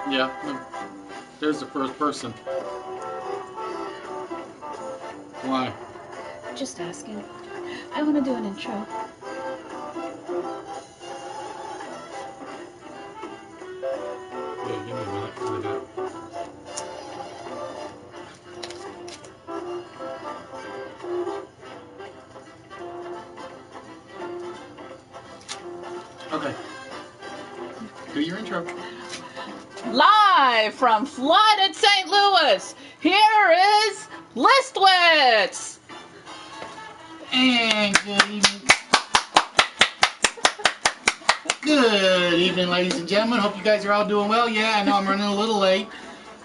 Yeah, there's the first person. Why? Just asking. I want to do an intro. Yeah, give me a minute to do that. Okay. Do your intro. Live from flooded St. Louis, here is Wits. And good evening. Good evening, ladies and gentlemen. Hope you guys are all doing well. Yeah, I know I'm running a little late.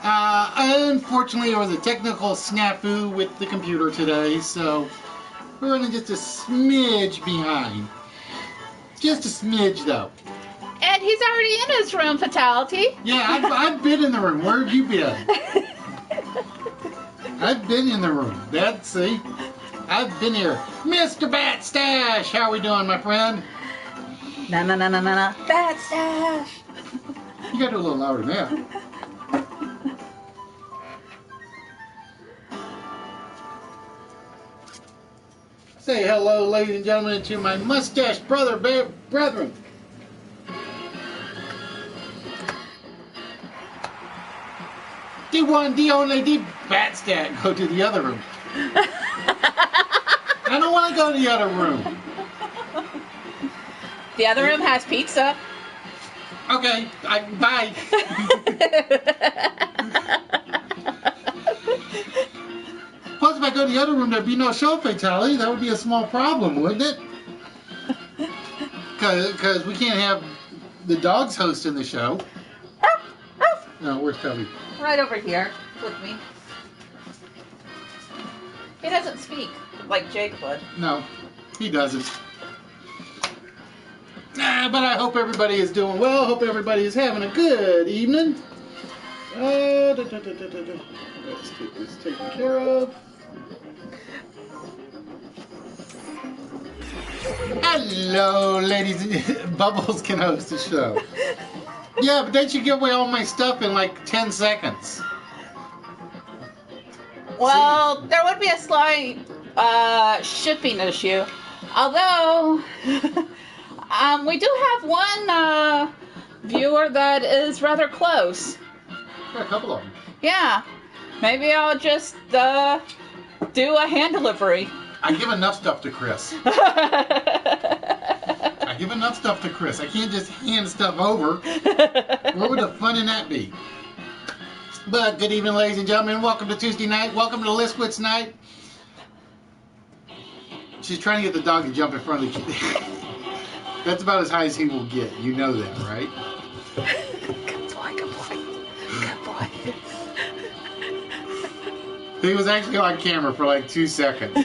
Unfortunately, there was a technical snafu with the computer today, so we're running just a smidge behind. Just a smidge, though. And he's already in his room, Fatality. Yeah, I've been in the room. Where have you been? I've been in the room. See? I've been here. Mr. Bat Stash, how are we doing, my friend? Na. Bat Stash. You gotta do a little louder than that. Say hello, ladies and gentlemen, to my mustache brethren. D1, D only, D Bat Stat. Go to the other room. I don't want to go to the other room. The other room has pizza. Okay, bye. Plus, if I go to the other room, there'd be no show fatality. That would be a small problem, wouldn't it? Because we can't have the dogs hosting the show. No, where's Toby? Right over here with me. He doesn't speak like Jake would. No, he doesn't. But I hope everybody is doing well. Hope everybody is having a good evening. Let's get this taken care of. Hello, ladies. Bubbles can host the show. Yeah, but then you give away all my stuff in like 10 seconds. Well, there would be a slight shipping issue. Although, we do have one viewer that is rather close. Got a couple of them. Yeah. Maybe I'll just do a hand delivery. I give enough stuff to Chris. I can't just hand stuff over. What would the fun in that be? But good evening, ladies and gentlemen. Welcome to Tuesday night. Welcome to the Listwitz night. She's trying to get the dog to jump in front of the kid. That's about as high as he will get. You know that, right? Good boy. He was actually on camera for like 2 seconds.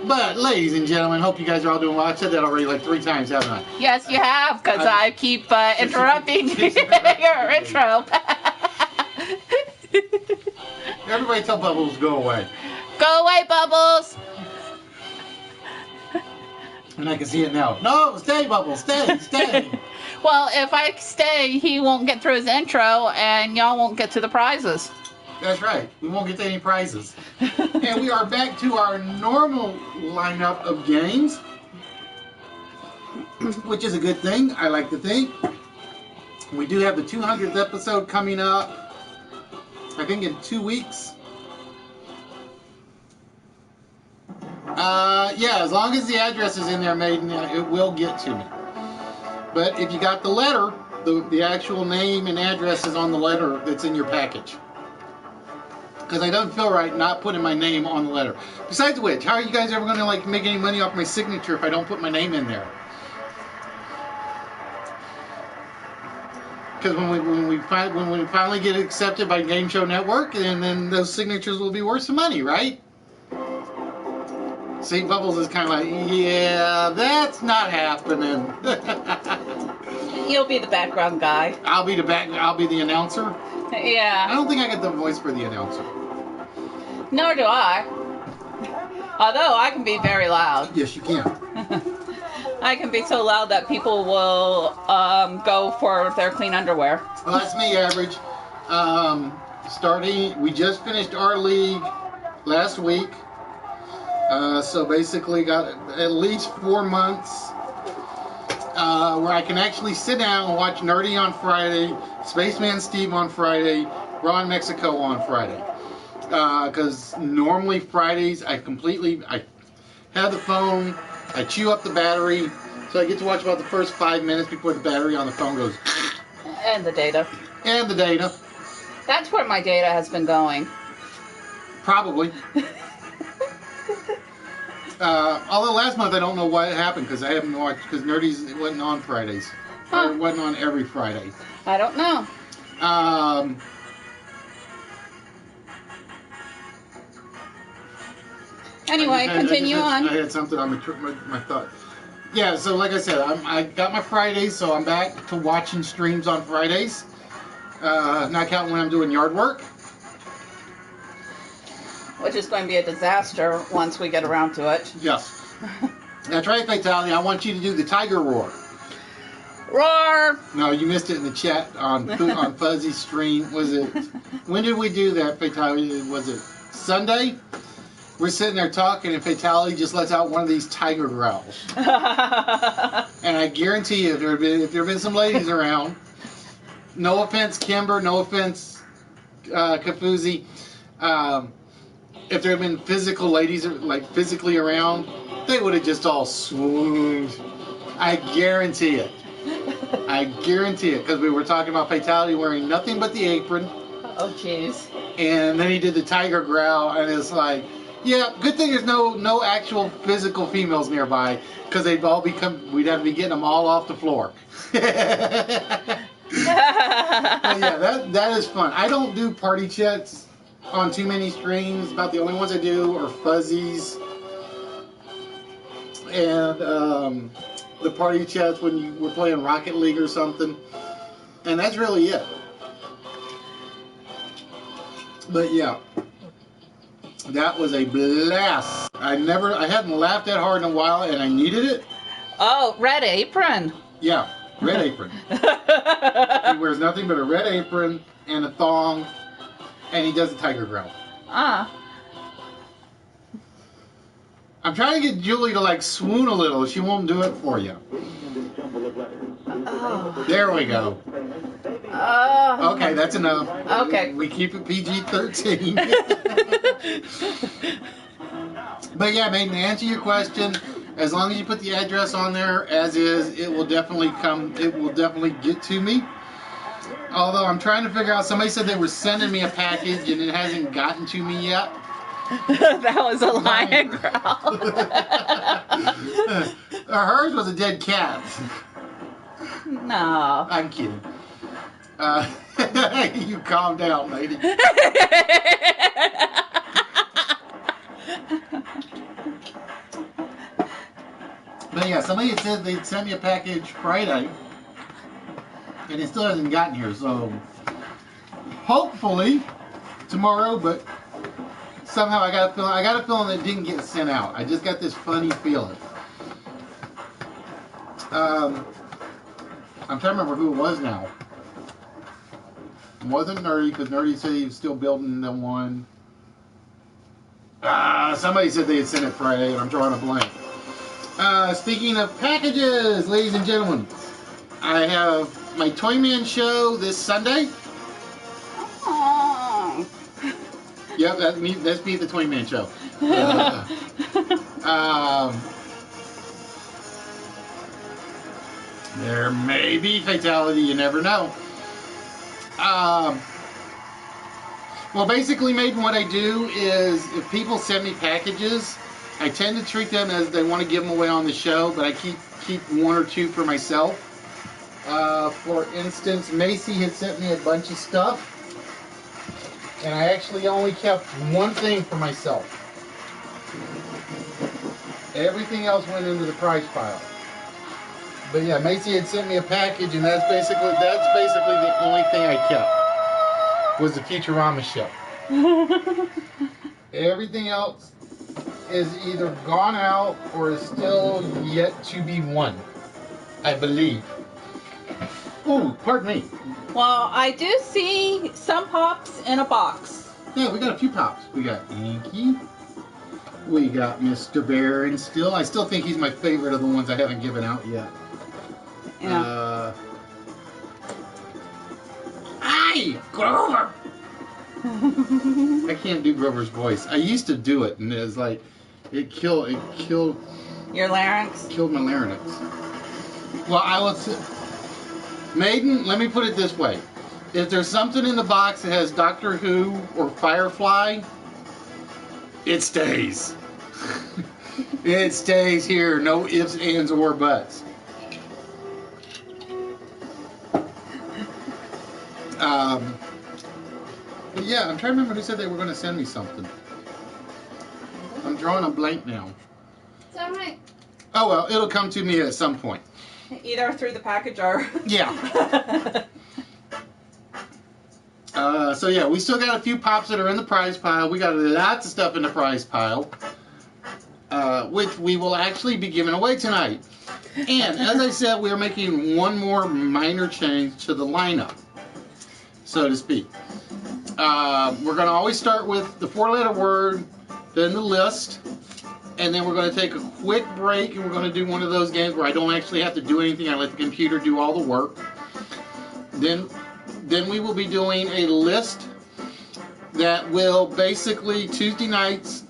But, ladies and gentlemen, hope you guys are all doing well. I've said that already like 3 times, haven't I? Yes, you have, because I keep interrupting your intro. Everybody tell Bubbles to go away. Go away, Bubbles. And I can see it now. No, stay, Bubbles, stay. Well, if I stay, he won't get through his intro, and y'all won't get to the prizes. That's right. We won't get to any prizes. And we are back to our normal lineup of games, which is a good thing, I like to think. We do have the 200th episode coming up, I think in 2 weeks. Yeah, as long as the address is in there, Maiden, it will get to me. But if you got the letter, the actual name and address is on the letter that's in your package. Because I don't feel right not putting my name on the letter. Besides which, how are you guys ever going to like make any money off my signature if I don't put my name in there? Because when we finally get accepted by Game Show Network, and then those signatures will be worth some money, right? See, Bubbles is kind of like, yeah, that's not happening. You'll be the background guy. I'll be the announcer. Yeah. I don't think I get the voice for the announcer. Nor do I. Although I can be very loud. Yes, you can. I can be so loud that people will go for their clean underwear. Well, that's me, average. We just finished our league last week. So basically got at least 4 months where I can actually sit down and watch Nerdy on Friday, Spaceman Steve on Friday, Raw in Mexico on Friday. Because normally Fridays I have the phone, I chew up the battery, so I get to watch about the first 5 minutes before the battery on the phone goes. And the data. And the data. That's where my data has been going. Probably. Although last month I don't know why it happened because I haven't watched, because Nerdy's wasn't on Fridays. Huh. It wasn't on every Friday. I don't know. Anyway, continue on. I had something on my thought. Yeah, so like I said, I got my Fridays, so I'm back to watching streams on Fridays. Not counting when I'm doing yard work. Which is going to be a disaster once we get around to it. Yes. Now, try Fatality. I want you to do the Tiger Roar. Roar! No, you missed it in the chat on Fuzzy's stream. When did we do that, Fatality? Was it Sunday? We're sitting there talking, and Fatality just lets out one of these tiger growls. And I guarantee you, if there have been some ladies around, no offense, Kimber, no offense, Kafuzi, if there had been physical ladies, like physically around, they would have just all swooned. I guarantee it. I guarantee it, because we were talking about Fatality wearing nothing but the apron. Oh, jeez. And then he did the tiger growl, and it's like, yeah, good thing there's no actual physical females nearby, because we'd have to be getting them all off the floor. But yeah, that is fun. I don't do party chats on too many streams. About the only ones I do are Fuzzies and the party chats when we're playing Rocket League or something. And that's really it. But yeah, that was a blast. I hadn't laughed that hard in a while, and I needed it. Oh, Red Apron. Yeah, red apron. He wears nothing but a red apron and a thong, and he does a tiger growl. Ah. I'm trying to get Julie to like swoon a little. She won't do it for you. Oh. There we go. Oh. Okay, that's enough. Okay. We keep it PG-13. But yeah, Maiden, to answer your question, as long as you put the address on there as is, it will definitely get to me. Although I'm trying to figure out, somebody said they were sending me a package and it hasn't gotten to me yet. That was a lion growl. Hers was a dead cat. No. I'm kidding. You calm down, lady. But yeah, somebody had said they'd send me a package Friday, and it still hasn't gotten here. So hopefully tomorrow, but somehow I got a feeling that it didn't get sent out. I just got this funny feeling. I'm trying to remember who it was now. It wasn't Nerdy, because Nerdy said he was still building the one. Somebody said they had sent it Friday, and I'm drawing a blank. Speaking of packages, ladies and gentlemen, I have my Toyman show this Sunday. Oh. Yep, that's me at the Toyman show. There may be fatality, you never know. Well, basically, Maiden, what I do is if people send me packages, I tend to treat them as they want to give them away on the show, but I keep one or two for myself. For instance, Macy had sent me a bunch of stuff, and I actually only kept one thing for myself. Everything else went into the prize pile. But yeah, Macy had sent me a package, and that's basically the only thing I kept was the Futurama show. Everything else is either gone out or is still yet to be won, I believe. Oh, pardon me. Well, I do see some pops in a box. Yeah, we got a few pops. We got Inky. We got Mr. Baron still. I still think he's my favorite of the ones I haven't given out yet. Yeah. Hi, Grover! I can't do Grover's voice. I used to do it, and it was like, it killed Your larynx? Killed my larynx. Well, I was... Maiden, let me put it this way. If there's something in the box that has Doctor Who or Firefly, it stays. It stays here. No ifs, ands, or buts. But yeah, I'm trying to remember who said they were going to send me something. I'm drawing a blank now. It's alright. Oh well, it'll come to me at some point. Either through the package or... Yeah. So yeah, we still got a few pops that are in the prize pile. We got lots of stuff in the prize pile, which we will actually be giving away tonight. And as I said, we are making one more minor change to the lineup, so to speak. We're going to always start with the 4-letter word, then the list, and then we're going to take a quick break, and we're going to do one of those games where I don't actually have to do anything. I let the computer do all the work. Then we will be doing a list that will basically, Tuesday nights,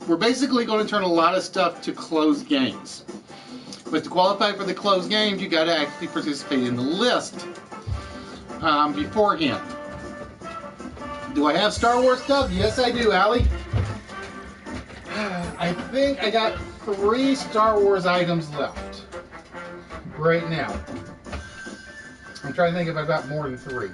we're basically going to turn a lot of stuff to closed games. But to qualify for the closed games, you got to actually participate in the list beforehand. Do I have Star Wars stuff? Yes, I do, Allie. I think I got 3 Star Wars items left right now. I'm trying to think if I've got more than 3.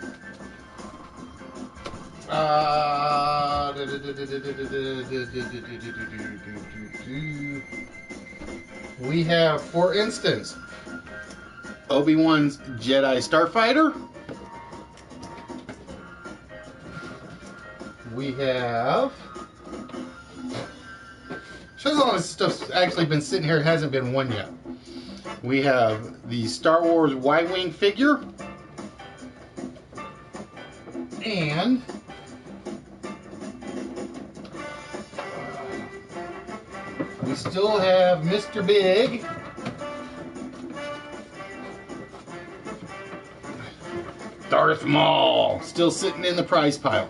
We have, for instance, Obi-Wan's Jedi Starfighter. We have... Shows all this stuff's actually been sitting here, it hasn't been won yet. We have the Star Wars Y-Wing figure. And we still have Mr. Big. Darth Maul still sitting in the prize pile.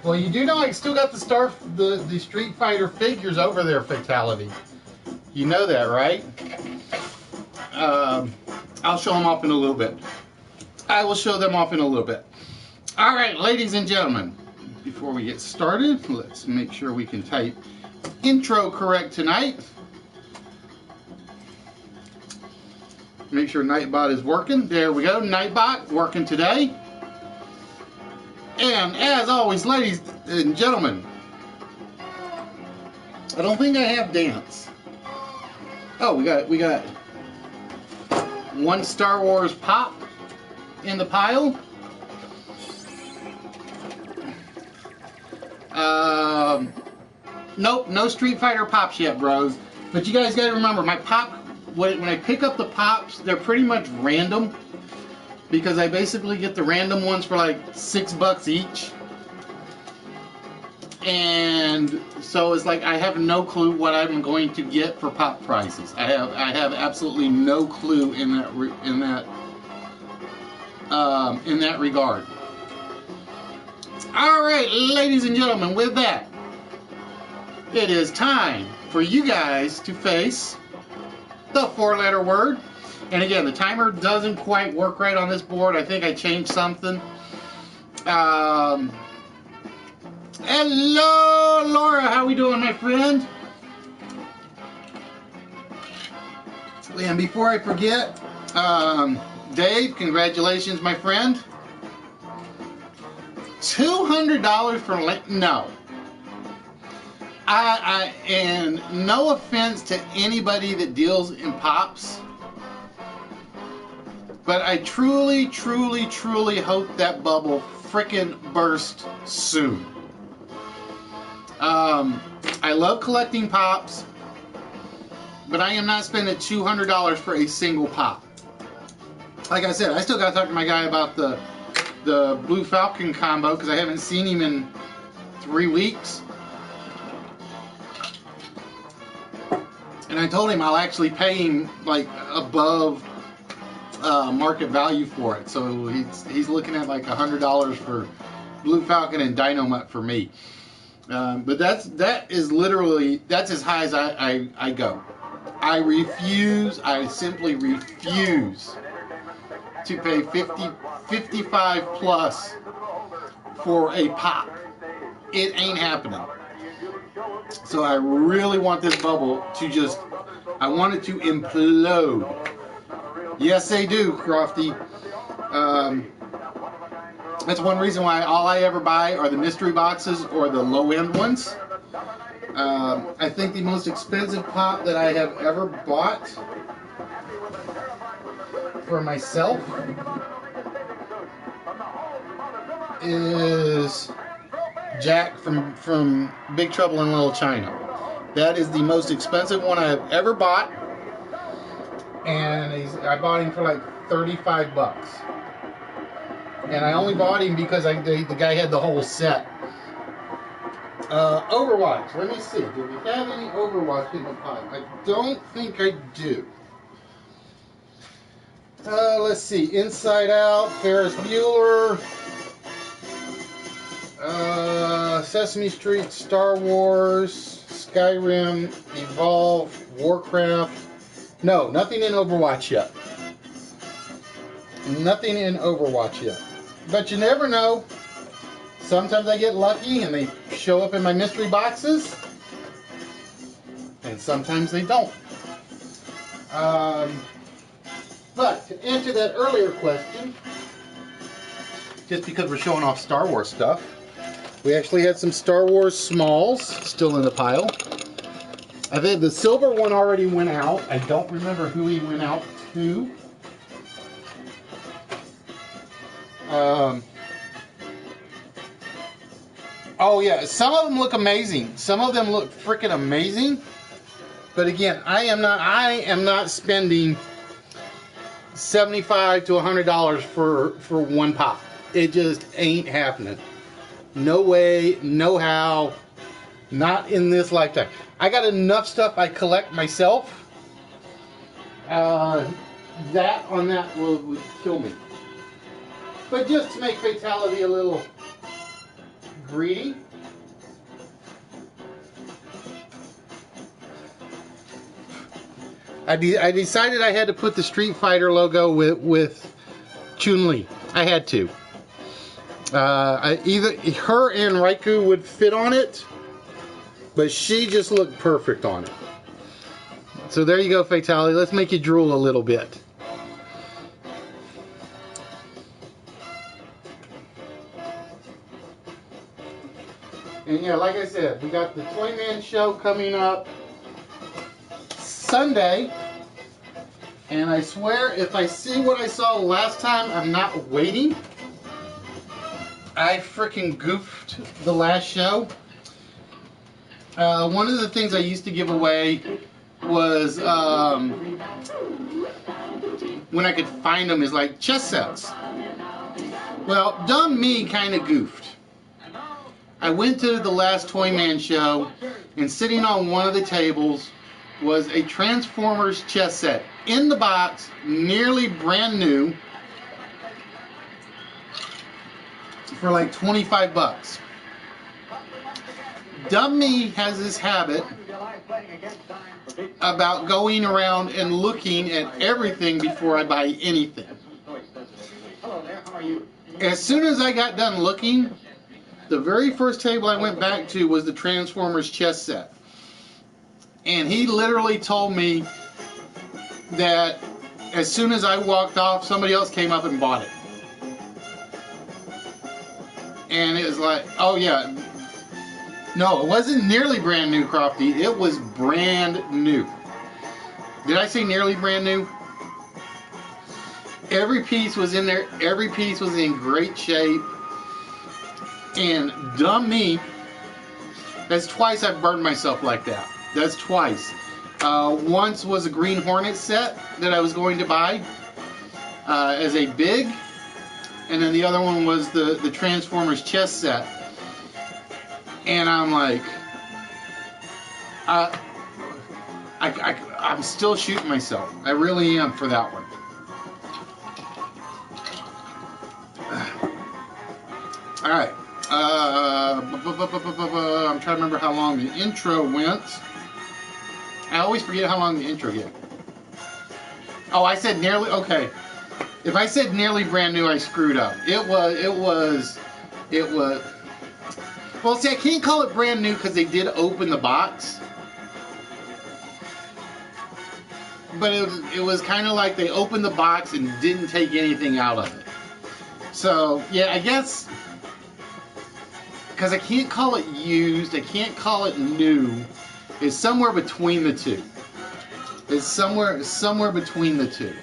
Well, you do know I still got the Street Fighter figures over there, Fatality. You know that, right? I'll show them off in a little bit. I will show them off in a little bit. All right, ladies and gentlemen, before we get started, let's make sure we can type intro correct tonight. Make sure Nightbot is working. There we go, Nightbot working today. And as always, ladies and gentlemen, I don't think I have dance. Oh, we got 1 Star Wars pop in the pile. Nope, no Street Fighter pops yet, bros. But you guys gotta remember, my pop, when I pick up the pops, they're pretty much random. Because I basically get the random ones for like $6 each. And so it's like I have no clue what I'm going to get for pop prices. I have absolutely no clue in that regard. All right, ladies and gentlemen, with that, it is time for you guys to face the 4-letter word. And again, the timer doesn't quite work right on this board. I think I changed something. Hello, Laura. How we doing, my friend? And before I forget, Dave, congratulations, my friend. $200 for no. And no offense to anybody that deals in pops. But I truly, truly, truly hope that bubble frickin' burst soon. I love collecting pops, but I am not spending $200 for a single pop. Like I said, I still got to talk to my guy about the Blue Falcon combo because I haven't seen him in 3 weeks. And I told him I'll actually pay him like above market value for it. So he's looking at like $100 for Blue Falcon and Dynamite for me. But that is literally, that's as high as I go. I simply refuse to pay 55 plus for a pop. It ain't happening. So I really want this bubble to just, I want it to implode. Yes, they do, Crofty. That's one reason why all I ever buy are the mystery boxes or the low-end ones. I think the most expensive pop that I have ever bought for myself is Jack from Big Trouble in Little China. That is the most expensive one I have ever bought, and I bought him for like 35 bucks. And I only bought him because the guy had the whole set. Overwatch. Let me see. Do we have any Overwatch in the pot? I don't think I do. Let's see. Inside Out, Ferris Bueller, Sesame Street, Star Wars, Skyrim, Evolve, Warcraft. No, nothing in Overwatch yet. Nothing in Overwatch yet. But you never know. Sometimes I get lucky and they show up in my mystery boxes. And sometimes they don't. But to answer that earlier question, just because we're showing off Star Wars stuff, we actually had some Star Wars smalls still in the pile. I think the silver one already went out. I don't remember who he went out to. Oh yeah, some of them look amazing. Some of them look freaking amazing. But again, I am not spending $75 to $100 for one pop. It just ain't happening. No way, no how. Not in this lifetime. I got enough stuff I collect myself. That would kill me. But just to make Fatality a little greedy, I decided I had to put the Street Fighter logo with Chun-Li. I had to. Either her and Raikou would fit on it, but she just looked perfect on it. So there you go, Fatality. Let's make you drool a little bit. And yeah, like I said, we got the Toy Man show coming up Sunday. And I swear, if I see what I saw last time, I'm not waiting. I freaking goofed the last show. One of the things I used to give away was, when I could find them, is like chess sets. Well, dumb me kind of goofed. I went to the last Toy Man show, and sitting on one of the tables was a Transformers chess set. In the box, nearly brand new, for like 25 bucks. Dumb me has this habit about going around and looking at everything before I buy anything. As soon as I got done looking, the very first table I went back to was the Transformers chess set. And he literally told me that as soon as I walked off, somebody else came up and bought it. And it was like, oh yeah. No, it wasn't nearly brand new, Crofty. It was brand new. Did I say nearly brand new? Every piece was in there. Every piece was in great shape. And dumb me, that's twice I've burned myself like that. That's twice. Once was a Green Hornet set that I was going to buy as a big. And then the other one was the Transformers chess set. And I'm like, I'm still shooting myself. I really am for that one. All right. I'm trying to remember how long the intro went. I always forget how long the intro gets. Oh, I said nearly. Okay. If I said nearly brand new, I screwed up. It was. Well, see, I can't call it brand new because they did open the box. But it was kind of like they opened the box and didn't take anything out of it. So, yeah, I guess, because I can't call it used, I can't call it new, it's somewhere between the two. It's somewhere between the two.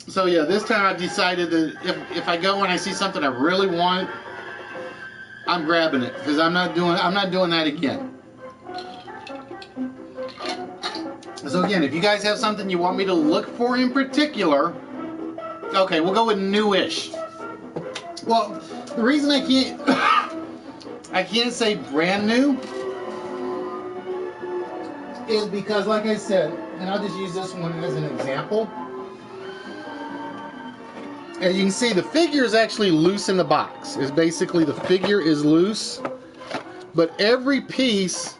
So yeah, this time I've decided that if I go and I see something I really want, I'm grabbing it, because I'm not doing that again. So again, if you guys have something you want me to look for in particular, okay, we'll go with newish. Well, the reason I can't say brand new is because, like I said, and I'll just use this one as an example. As you can see, the figure is actually loose in the box. It's basically the figure is loose, but every piece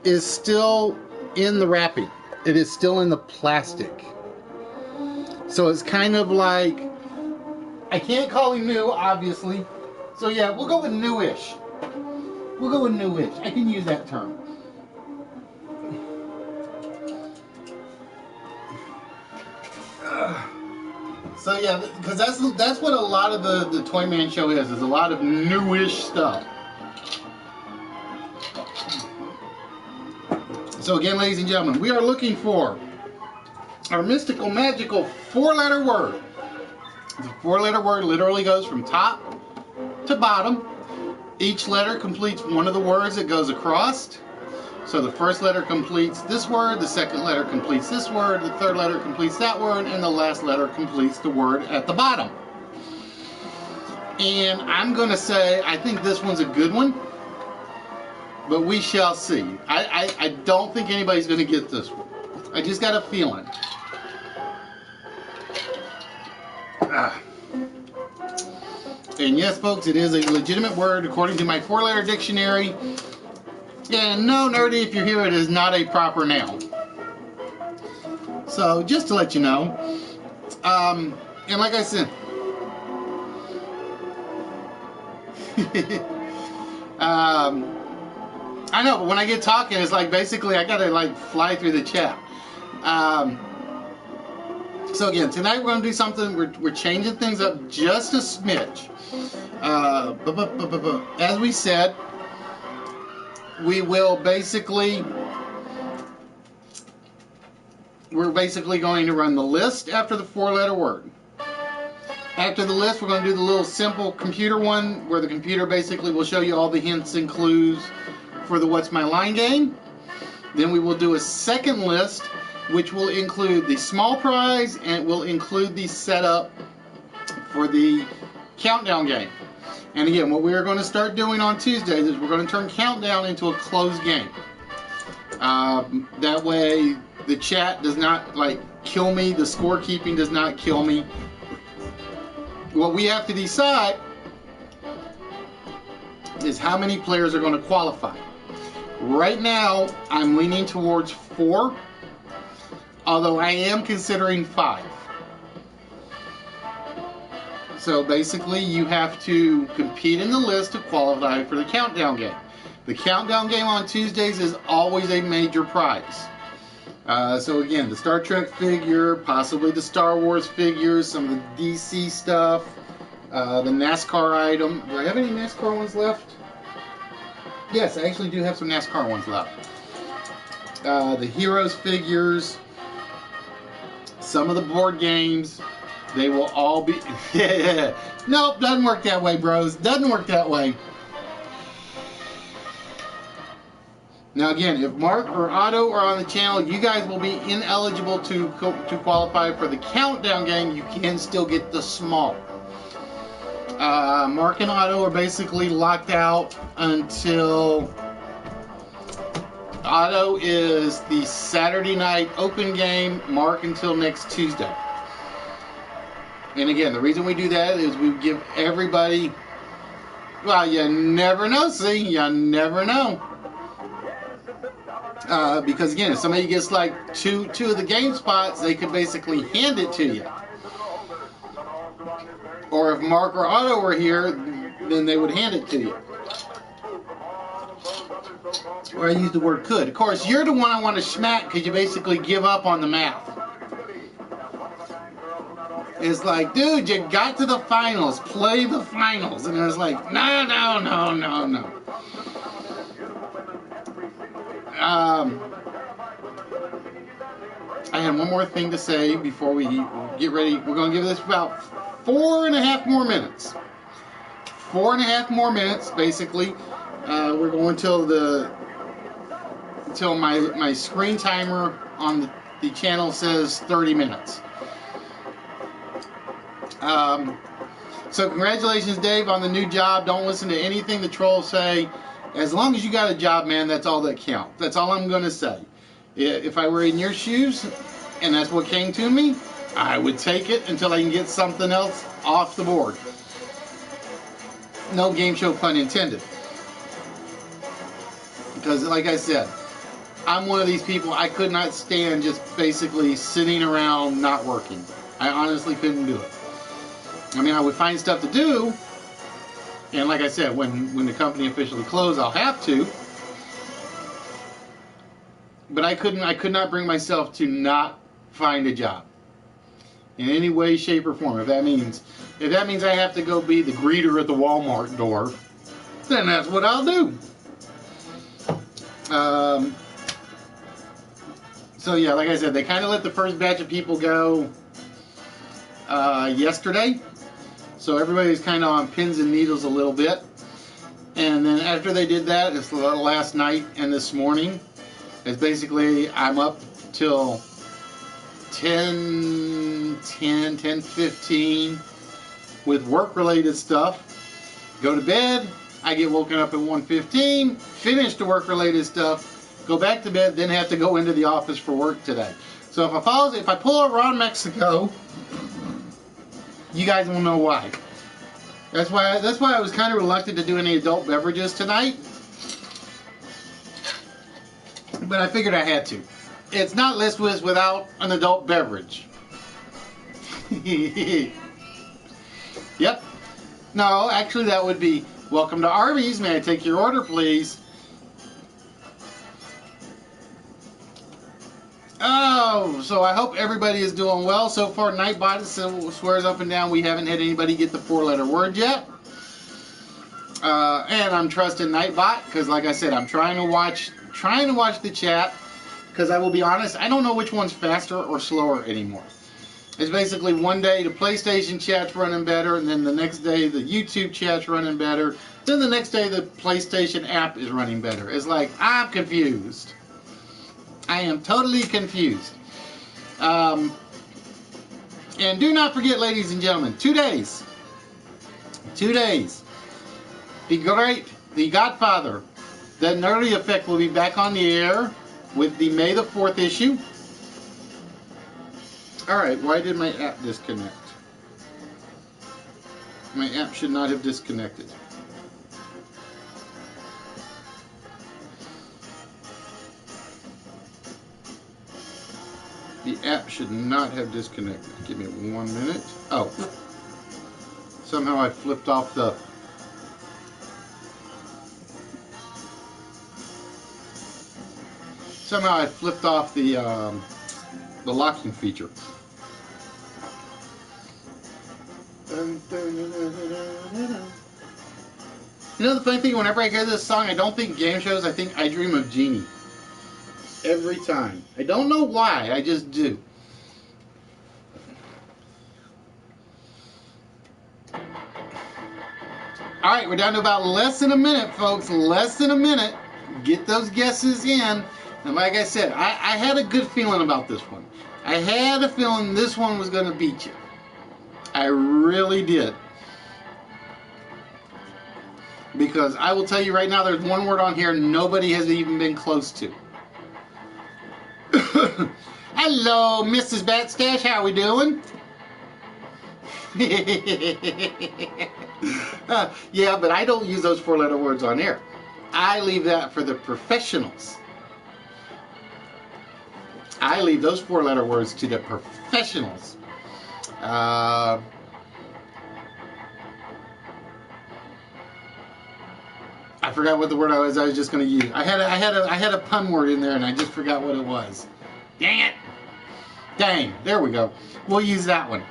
is still in the wrapping. It is still in the plastic. So it's kind of like, I can't call him new, obviously. So yeah, we'll go with newish. We'll go with newish. I can use that term. So yeah, because that's what a lot of the Toy Man Show is a lot of newish stuff. So again, ladies and gentlemen, we are looking for our mystical, magical four-letter word. The four-letter word literally goes from top to bottom. Each letter completes one of the words that goes across. So the first letter completes this word, the second letter completes this word, the third letter completes that word, and the last letter completes the word at the bottom. And I'm going to say, I think this one's a good one, but we shall see. I don't think anybody's going to get this one. I just got a feeling. And yes, folks, it is a legitimate word according to my four-letter dictionary. Yeah, no, nerdy, if you hear it, is not a proper noun. So, just to let you know. And like I said, I know, but when I get talking, it's like basically I gotta like fly through the chat. So again, tonight we're gonna do something. We're changing things up just a smidge. As we said, we will basically, we're basically going to run the list after the four-letter word. After the list, we're going to do the little simple computer one where the computer basically will show you all the hints and clues for the What's My Line game. Then we will do a second list which will include the small prize and it will include the setup for the countdown game. And again, what we're going to start doing on Tuesdays is we're going to turn Countdown into a closed game. That way the chat does not like kill me, the scorekeeping does not kill me. What we have to decide is how many players are going to qualify. Right now, I'm leaning towards 4, although I am considering 5. So basically, you have to compete in the list to qualify for the countdown game. The countdown game on Tuesdays is always a major prize. So again, the Star Trek figure, possibly the Star Wars figures, some of the DC stuff, the NASCAR item. Do I have any NASCAR ones left? Yes, I actually do have some NASCAR ones left. The Heroes figures, some of the board games, they will all be... Nope, doesn't work that way, bros. Doesn't work that way. Now again, if Mark or Otto are on the channel, you guys will be ineligible to qualify for the countdown game. You can still get the small. Mark and Otto are basically locked out until... Otto is the Saturday night open game, Mark until next Tuesday. And again, the reason we do that is we give everybody... Well, you never know, see? You never know. Because again, if somebody gets like two of the game spots, they could basically hand it to you. Or if Mark or Otto were here, then they would hand it to you. Or I use the word could. Of course, you're the one I want to smack because you basically give up on the math. It's like, dude, you got to the finals. Play the finals. And I was like, no. I had one more thing to say before we get ready. We're going to give this about 4.5 more minutes. 4.5 more minutes, basically. We're going till my screen timer on the channel says 30 minutes. So congratulations, Dave, on the new job. Don't listen to anything the trolls say. As long as you got a job, man, that's all that counts. That's all I'm going to say. If I were in your shoes and that's what came to me, I would take it until I can get something else off the board. No game show pun intended. Because like I said, I'm one of these people, I could not stand just basically sitting around not working. I honestly couldn't do it. I mean, I would find stuff to do, and like I said, when the company officially closed, I'll have to. But I could not bring myself to not find a job in any way, shape, or form. If that means I have to go be the greeter at the Walmart door, then that's what I'll do. So yeah, like I said, they kind of let the first batch of people go yesterday. So everybody's kind of on pins and needles a little bit. And then after they did that, it's last night and this morning. It's basically, I'm up till 10:15 with work-related stuff. Go to bed. I get woken up at 1:15, finish the work-related stuff, go back to bed, then have to go into the office for work today. So if I pull a Raw Mexico, you guys will know why. That's why I was kind of reluctant to do any adult beverages tonight. But I figured I had to. It's not List Whiz without an adult beverage. Yep. No, actually that would be, welcome to Arby's. May I take your order, please? Oh, so I hope everybody is doing well. So far, Nightbot swears up and down we haven't had anybody get the 4-letter word yet. And I'm trusting Nightbot because, like I said, I'm trying to watch the chat because I will be honest, I don't know which one's faster or slower anymore. It's basically one day the PlayStation chat's running better, and then the next day the YouTube chat's running better, then the next day the PlayStation app is running better. It's like, I'm confused. I am totally confused. And do not forget, ladies and gentlemen, 2 days. 2 days. The Godfather, The Nerdy Effect will be back on the air with the May the 4th issue. Alright, why did my app disconnect? My app should not have disconnected. The app should not have disconnected. Give me 1 minute. Oh. Somehow I flipped off the... the locking feature. You know the funny thing, whenever I hear this song, I don't think game shows, I think I Dream of Jeannie. Every time. I don't know why, I just do. Alright, we're down to about less than a minute, folks. Less than a minute. Get those guesses in. And like I said, I had a good feeling about this one. I had a feeling this one was going to beat you. I really did. Because I will tell you right now, there's one word on here nobody has even been close to. Hello, Mrs. Batstash. How we doing? Yeah, but I don't use those four-letter words on air. I leave that for the professionals. I leave those four-letter words to the professionals. I forgot what the word I was just going to use. I had a pun word in there, and I just forgot what it was. Dang it! Dang, there we go. We'll use that one.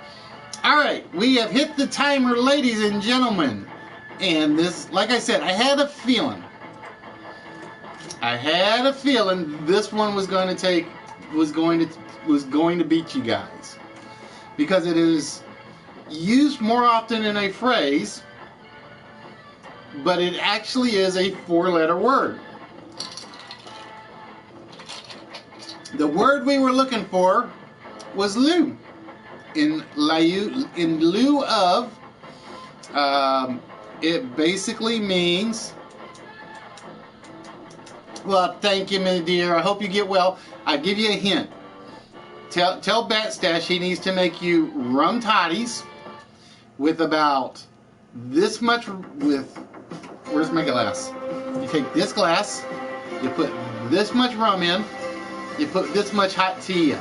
All right, we have hit the timer, ladies and gentlemen. And this, like I said, I had a feeling. This one was going to beat you guys, because it is used more often in a phrase, but it actually is a four-letter word. The word we were looking for was lieu. In lieu of, it basically means, well, thank you, my dear. I hope you get well. I'll give you a hint. Tell Batstash he needs to make you rum toddies with about this much, where's my glass? You take this glass, you put this much rum in, you put this much hot tea in.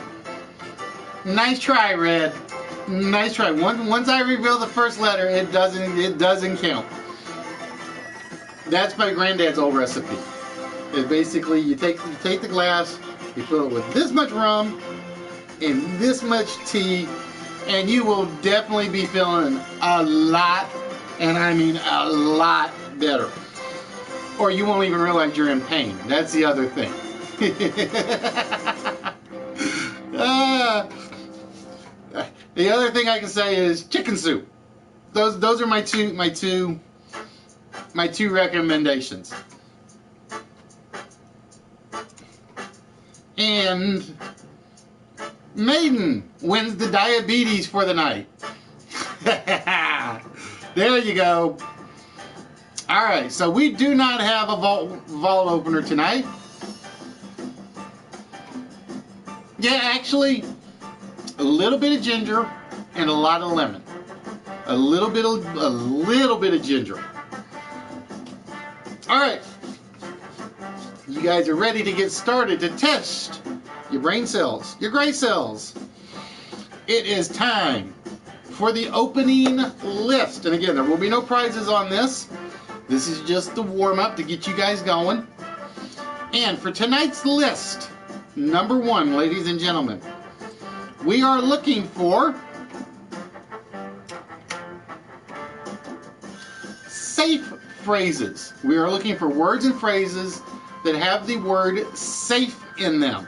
Nice try, Red. Nice try. Once I reveal the first letter, it doesn't count. That's my granddad's old recipe. It basically, you take the glass, you fill it with this much rum and this much tea, and you will definitely be feeling a lot, and I mean a lot better. Or you won't even realize you're in pain. That's the other thing. The other thing I can say is chicken soup. Those are my two recommendations. And Maiden wins the diabetes for the night. There you go. Alright, so we do not have a vault opener tonight. Yeah, actually, a little bit of ginger and a lot of lemon. A little bit of ginger. Alright. You guys are ready to get started to test your brain cells, your gray cells. It is time for the opening list. And again, there will be no prizes on this. This is just the warm-up to get you guys going. And for tonight's list, number one, ladies and gentlemen, we are looking for safe phrases. We are looking for words and phrases that have the word safe in them.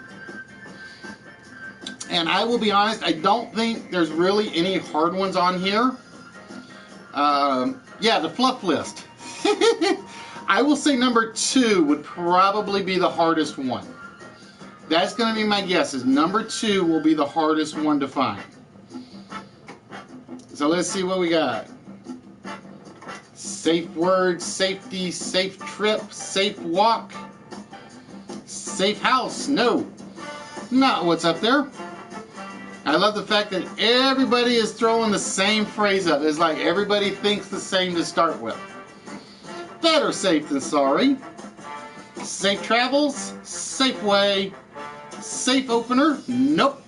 And I will be honest, I don't think there's really any hard ones on here. Yeah, the fluff list. I will say number 2 would probably be the hardest one. That's going to be my guess, is number 2 will be the hardest one to find. So let's see what we got. Safe word, safety, safe trip, safe walk, safe house. No, not what's up there. I love the fact that everybody is throwing the same phrase up. It's like everybody thinks the same to start with. Better safe than sorry. Safe travels, safe way, safe opener. Nope.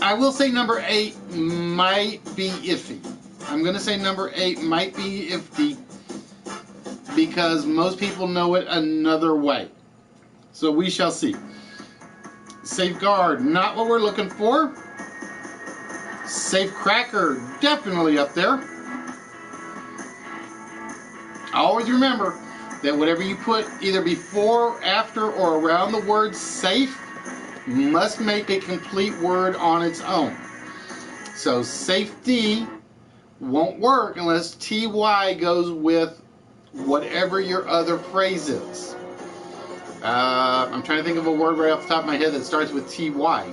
I will say number 8 might be iffy. I'm going to say number 8 might be iffy because most people know it another way. So we shall see. Safeguard, not what we're looking for. Safe cracker, definitely up there. Always remember that whatever you put either before, after, or around the word safe must make a complete word on its own. So safety won't work unless TY goes with whatever your other phrase is. I'm trying to think of a word right off the top of my head that starts with TY.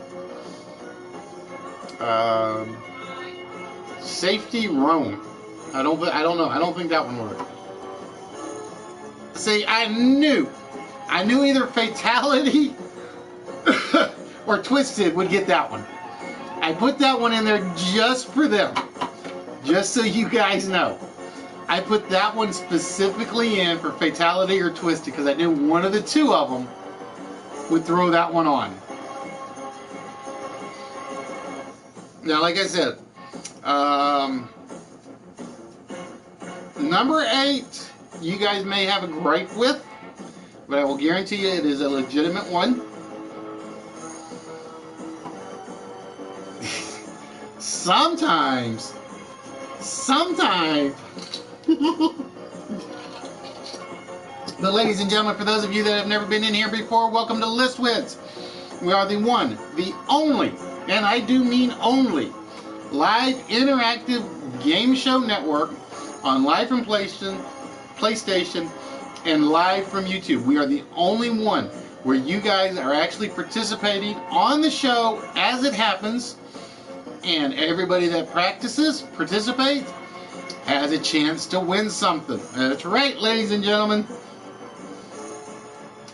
Safety roam. I don't know. I don't think that one worked. See, I knew either fatality or twisted would get that one. I put that one in there just for them, just so you guys know. I put that one specifically in for fatality or twisted because I knew one of the two of them would throw that one on. Now, like I said, number 8, you guys may have a gripe with, but I will guarantee you it is a legitimate one. Sometimes. But ladies and gentlemen, for those of you that have never been in here before, welcome to List Wits. We are the one, the only, and I do mean only, live interactive game show network on live from PlayStation and live from YouTube. We are the only one where you guys are actually participating on the show as it happens, and everybody that participates, has a chance to win something. That's right, ladies and gentlemen.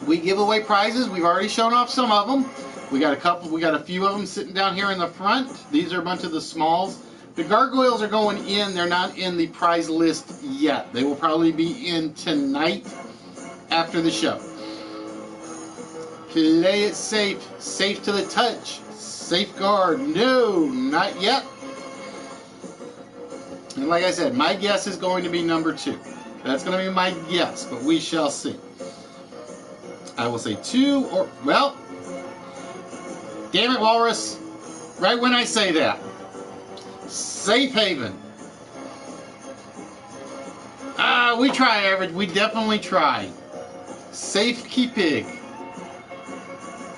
We give away prizes. We've already shown off some of them. We got a few of them sitting down here in the front. These are a bunch of the smalls. The gargoyles are going in. They're not in the prize list yet. They will probably be in tonight after the show. Play it safe. Safe to the touch. Safeguard. No, not yet. And like I said, my guess is going to be number 2. That's going to be my guess, but we shall see. I will say 2 or, well, damn it, Walrus. Right when I say that. Safe haven. We try, average. We definitely try. Safekeeping.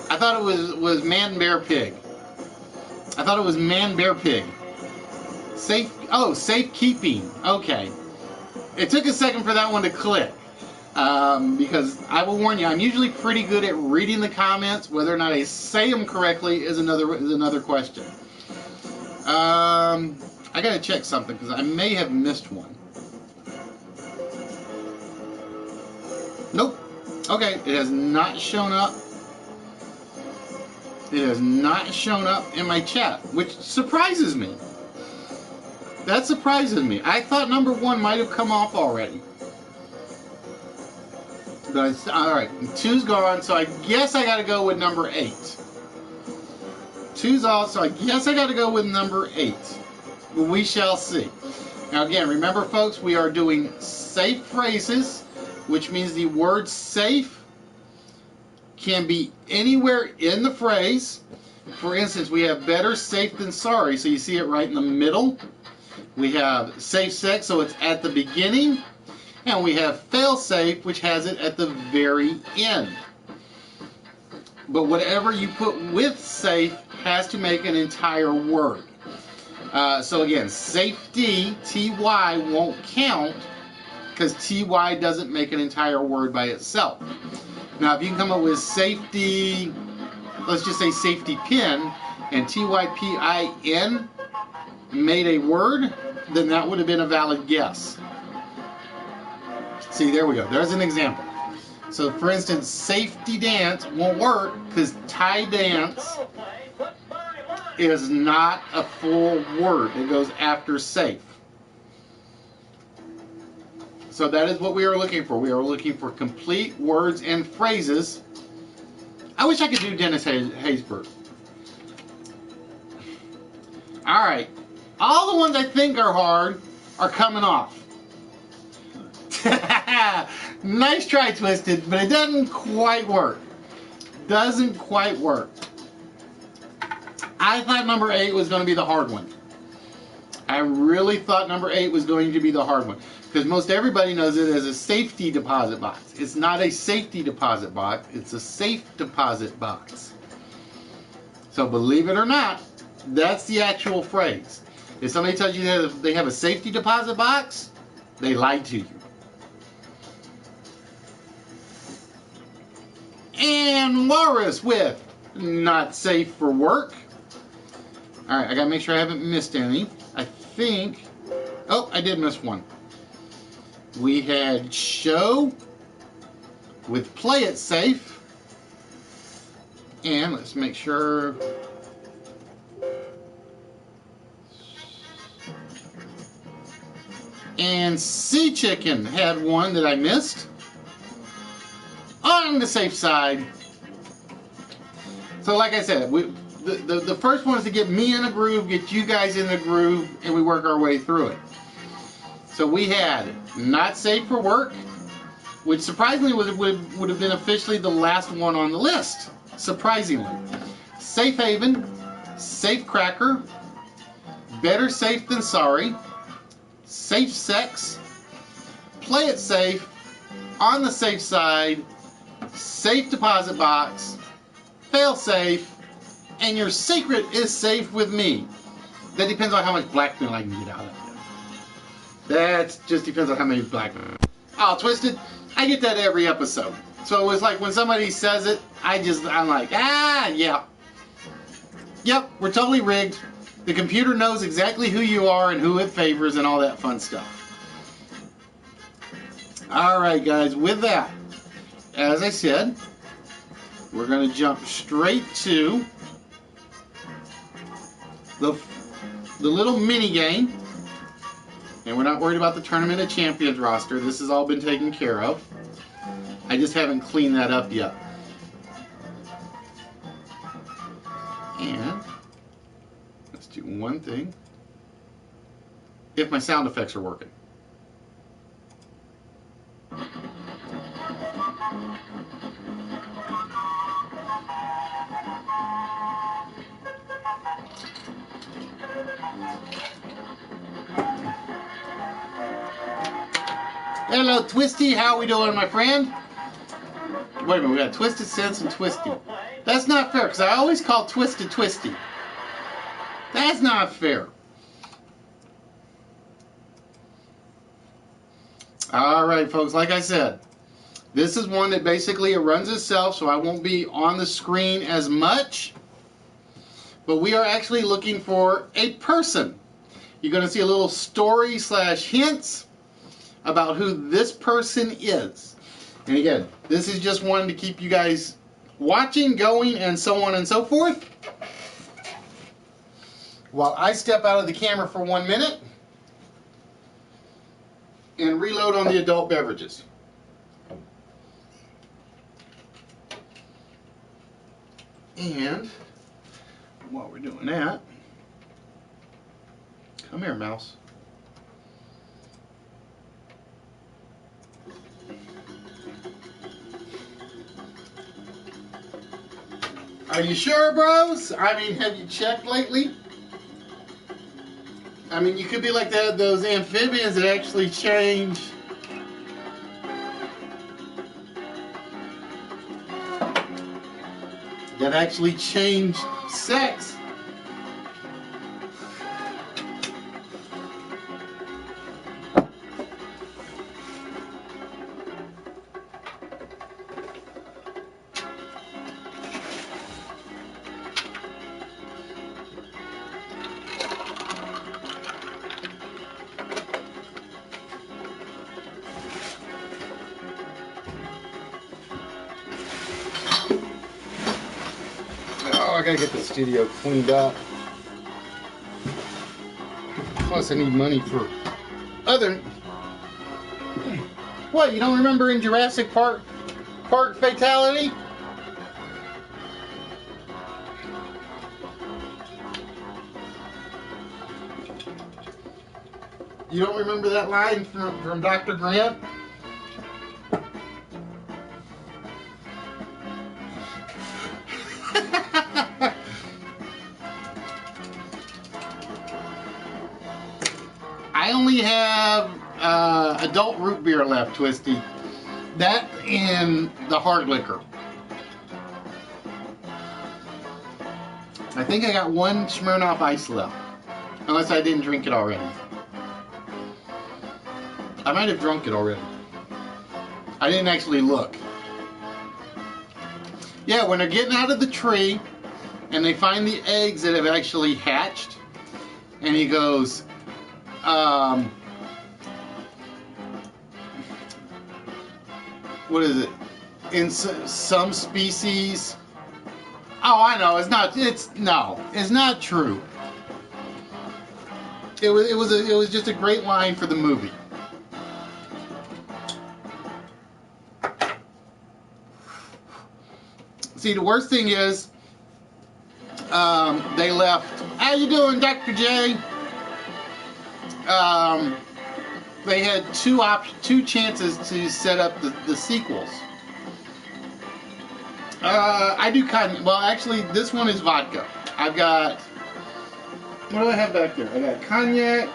I thought it was man, bear, pig. I thought it was man, bear, pig. Safekeeping. Okay. It took a second for that one to click. Because I will warn you, I'm usually pretty good at reading the comments. Whether or not I say them correctly is another question. I gotta check something because I may have missed one. Nope. Okay, it has not shown up. It has not shown up in my chat, which surprises me. That surprises me. I thought number 1 might have come off already. But alright, 2's gone, so I guess I gotta go with number 8. 2's off, so I guess I gotta go with number 8. But we shall see. Now again, remember folks, we are doing safe phrases, which means the word safe can be anywhere in the phrase. For instance, we have better safe than sorry, so you see it right in the middle. We have safe sex, so it's at the beginning. And we have fail safe, which has it at the very end. But whatever you put with safe has to make an entire word. So again, safety, TY, won't count because TY doesn't make an entire word by itself. Now, if you can come up with safety, let's just say safety pin, and TYPIN made a word, then that would have been a valid guess. See, there we go. There's an example. So, for instance, safety dance won't work because tie dance is not a full word. It goes after safe. So that is what we are looking for. We are looking for complete words and phrases. I wish I could do Dennis Haysbert. All right. All the ones I think are hard are coming off. Nice try, Twisted, but it doesn't quite work. Doesn't quite work. I thought number 8 was going to be the hard one. I really thought number 8 was going to be the hard one. Because most everybody knows it as a safety deposit box. It's not a safety deposit box, it's a safe deposit box. So believe it or not, that's the actual phrase. If somebody tells you that they have a safety deposit box, they lied to you. And Walrus with not safe for work. Alright, I gotta make sure I haven't missed any. I think... Oh, I did miss one. We had Show with Play It Safe. And let's make sure... And Sea Chicken had one that I missed. On the safe side. So like I said, the first one is to get me in a groove, get you guys in the groove, and we work our way through it. So we had Not Safe for Work, which surprisingly would have been officially the last one on the list. Surprisingly. Safe Haven, Safe Cracker, Better Safe Than Sorry, Safe Sex, Play It Safe, On the Safe Side, Safe Deposit Box, Fail Safe, and Your Secret is Safe with Me. That depends on how much blackmail I can get out of it. That just depends on how many blackmail. Oh, Twisted, I get that every episode. So it was like when somebody says it, I'm like, yeah. Yep, we're totally rigged. The computer knows exactly who you are and who it favors and all that fun stuff. Alright guys, with that, as I said, we're going to jump straight to the little mini game. And we're not worried about the Tournament of Champions roster. This has all been taken care of. I just haven't cleaned that up yet. And let's do one thing. If my sound effects are working. Hello, Twisty. How are we doing, my friend? Wait a minute. We got Twisted Sense and Twisty. That's not fair, because I always call Twisted Twisty. That's not fair. Alright, folks. Like I said, this is one that basically it runs itself, so I won't be on the screen as much. But we are actually looking for a person. You're going to see a little story / hints about who this person is. And again, this is just one to keep you guys watching, going, and so on and so forth. While I step out of the camera for 1 minute and reload on the adult beverages. And while we're doing that, come here, mouse. Are you sure, bros? I mean, have you checked lately? I mean, you could be like those amphibians that actually change. That actually change sex. I gotta get the studio cleaned up. Plus I need money for other... What, you don't remember in Jurassic Park Fatality? You don't remember that line from Dr. Grant? I only have adult root beer left, Twisty. That and the hard liquor. I think I got one Smirnoff Ice left. Unless I didn't drink it already. I might have drunk it already. I didn't actually look. Yeah, when they're getting out of the tree and they find the eggs that have actually hatched, and he goes, what is it? In some species. Oh, I know. It's not true. It was just a great line for the movie. See, the worst thing is, they left. How you doing, Dr. J? They had two chances to set up the sequels. I do well, actually, this one is vodka. I've got. What do I have back there? I got cognac.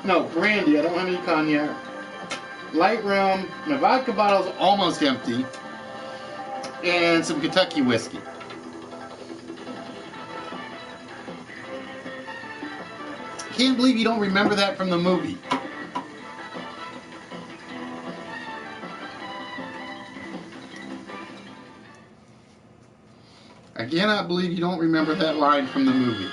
No, brandy. I don't have any cognac. Light rum. My vodka bottle's almost empty. And some Kentucky whiskey. Can't believe you don't remember that from the movie. I cannot believe you don't remember that line from the movie.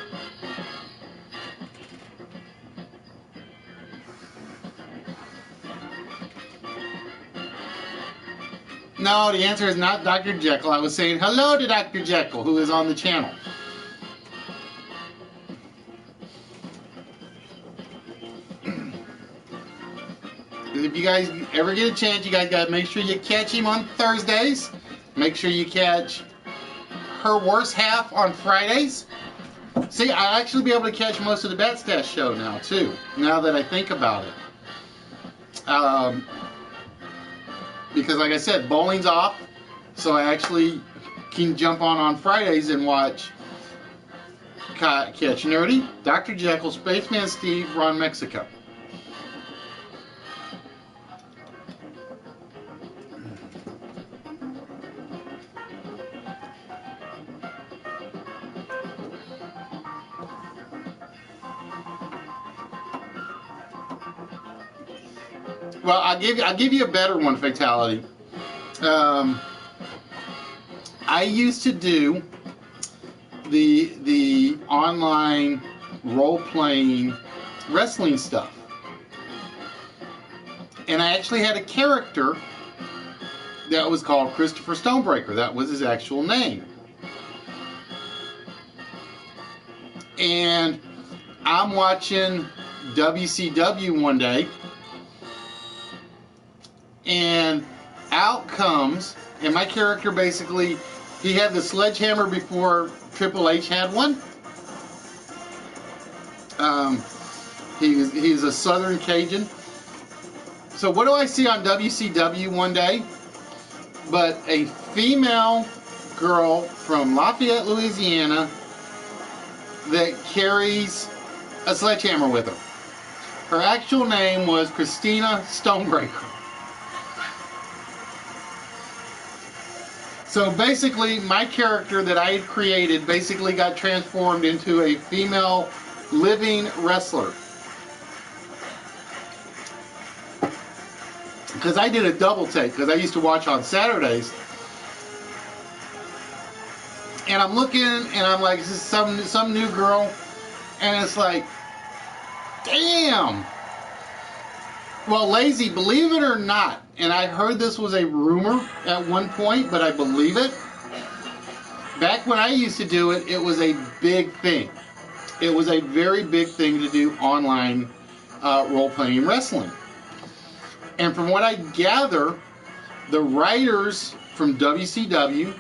No, the answer is not Dr. Jekyll. I was saying hello to Dr. Jekyll, who is on the channel. If you guys ever get a chance, you guys got to make sure you catch him on Thursdays. Make sure you catch Her Worst Half on Fridays. See, I'll actually be able to catch most of the Bat Stash show now, too, now that I think about it. Because like I said, bowling's off, so I actually can jump on Fridays and watch Catch Nerdy, Dr. Jekyll, Spaceman Steve, Ron Mexico. Well, I'll give you a better one, Fatality. I used to do the online role-playing wrestling stuff. And I actually had a character that was called Christopher Stonebreaker. That was his actual name. And I'm watching WCW one day, and out comes, and my character basically, he had the sledgehammer before Triple H had one. He's a Southern Cajun. So what do I see on WCW one day? But a female girl from Lafayette, Louisiana, that carries a sledgehammer with her. Her actual name was Christina Stonebreaker. So basically, my character that I had created basically got transformed into a female living wrestler. Because I did a double take, because I used to watch on Saturdays. And I'm looking, and I'm like, this is some new girl. And it's like, damn. Well, Lazy, believe it or not, and I heard this was a rumor at one point, but I believe it. Back when I used to do it, it was a big thing. It was a very big thing to do online role-playing wrestling. And from what I gather, the writers from WCW,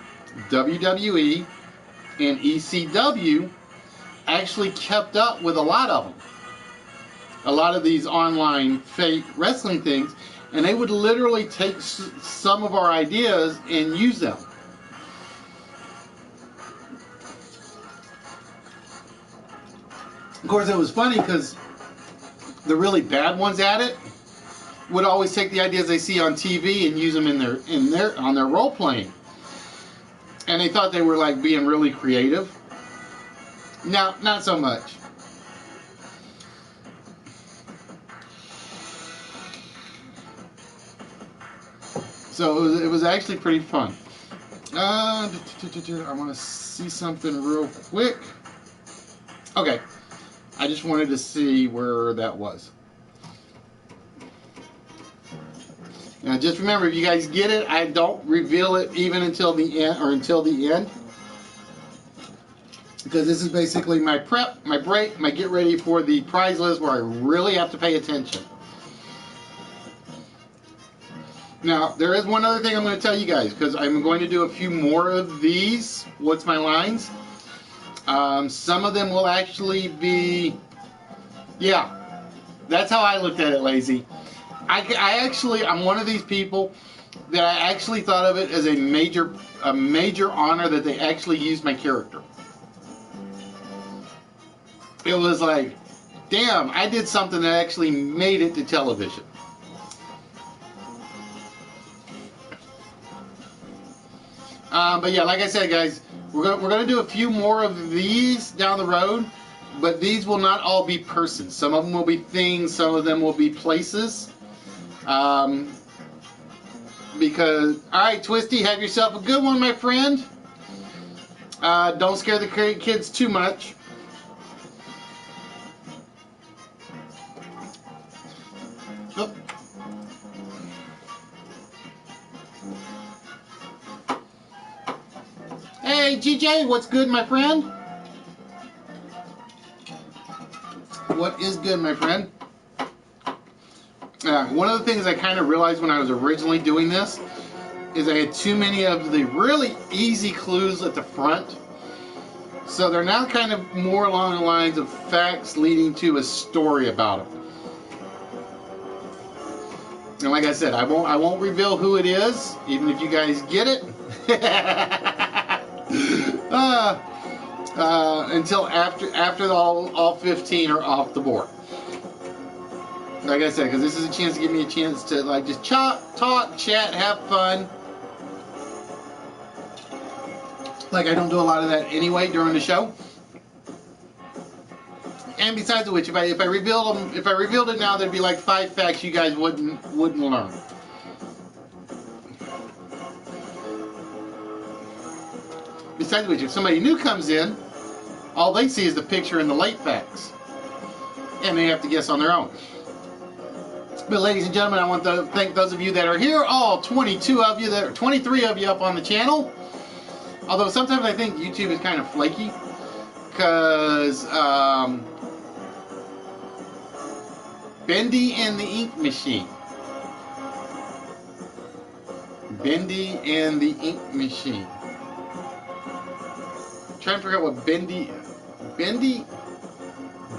WWE, and ECW actually kept up with a lot of them. A lot of these online fake wrestling things, and they would literally take some of our ideas and use them. Of course, it was funny because the really bad ones at it would always take the ideas they see on TV and use them on their role playing, and they thought they were like being really creative. No, not so much. So it was actually pretty fun. I want to see something real quick. Okay, I just wanted to see where that was. Now, just remember, if you guys get it, I don't reveal it even until the end, because this is basically my prep, my break, my get ready for the prize list, where I really have to pay attention. Now, there is one other thing I'm going to tell you guys, because I'm going to do a few more of these. What's my lines? Some of them will actually be, yeah, that's how I looked at it, Lazy. I'm one of these people that I actually thought of it as a major honor that they actually used my character. It was like, damn, I did something that actually made it to television. But yeah, like I said, guys, we're gonna do a few more of these down the road, but these will not all be persons. Some of them will be things, some of them will be places. Because, alright, Twisty, have yourself a good one, my friend. Don't scare the kids too much. Oh. Hey, GJ, what's good, my friend? What is good, my friend? One of the things I kind of realized when I was originally doing this is I had too many of the really easy clues at the front. So they're now kind of more along the lines of facts leading to a story about them. And like I said, I won't reveal who it is, even if you guys get it. Until after all 15 are off the board. Like I said, because this is a chance to give me a chance to like just talk, chat, have fun. Like I don't do a lot of that anyway during the show. And besides which, if I revealed it now, there'd be like 5 facts you guys wouldn't learn. Besides which, if somebody new comes in, all they see is the picture and the late facts, and they have to guess on their own. But ladies and gentlemen, I want to thank those of you that are here, all 22 of you, 23 of you up on the channel. Although sometimes I think YouTube is kind of flaky, because Bendy and the Ink Machine. Bendy and the Ink Machine. I'm trying to figure out what Bendy,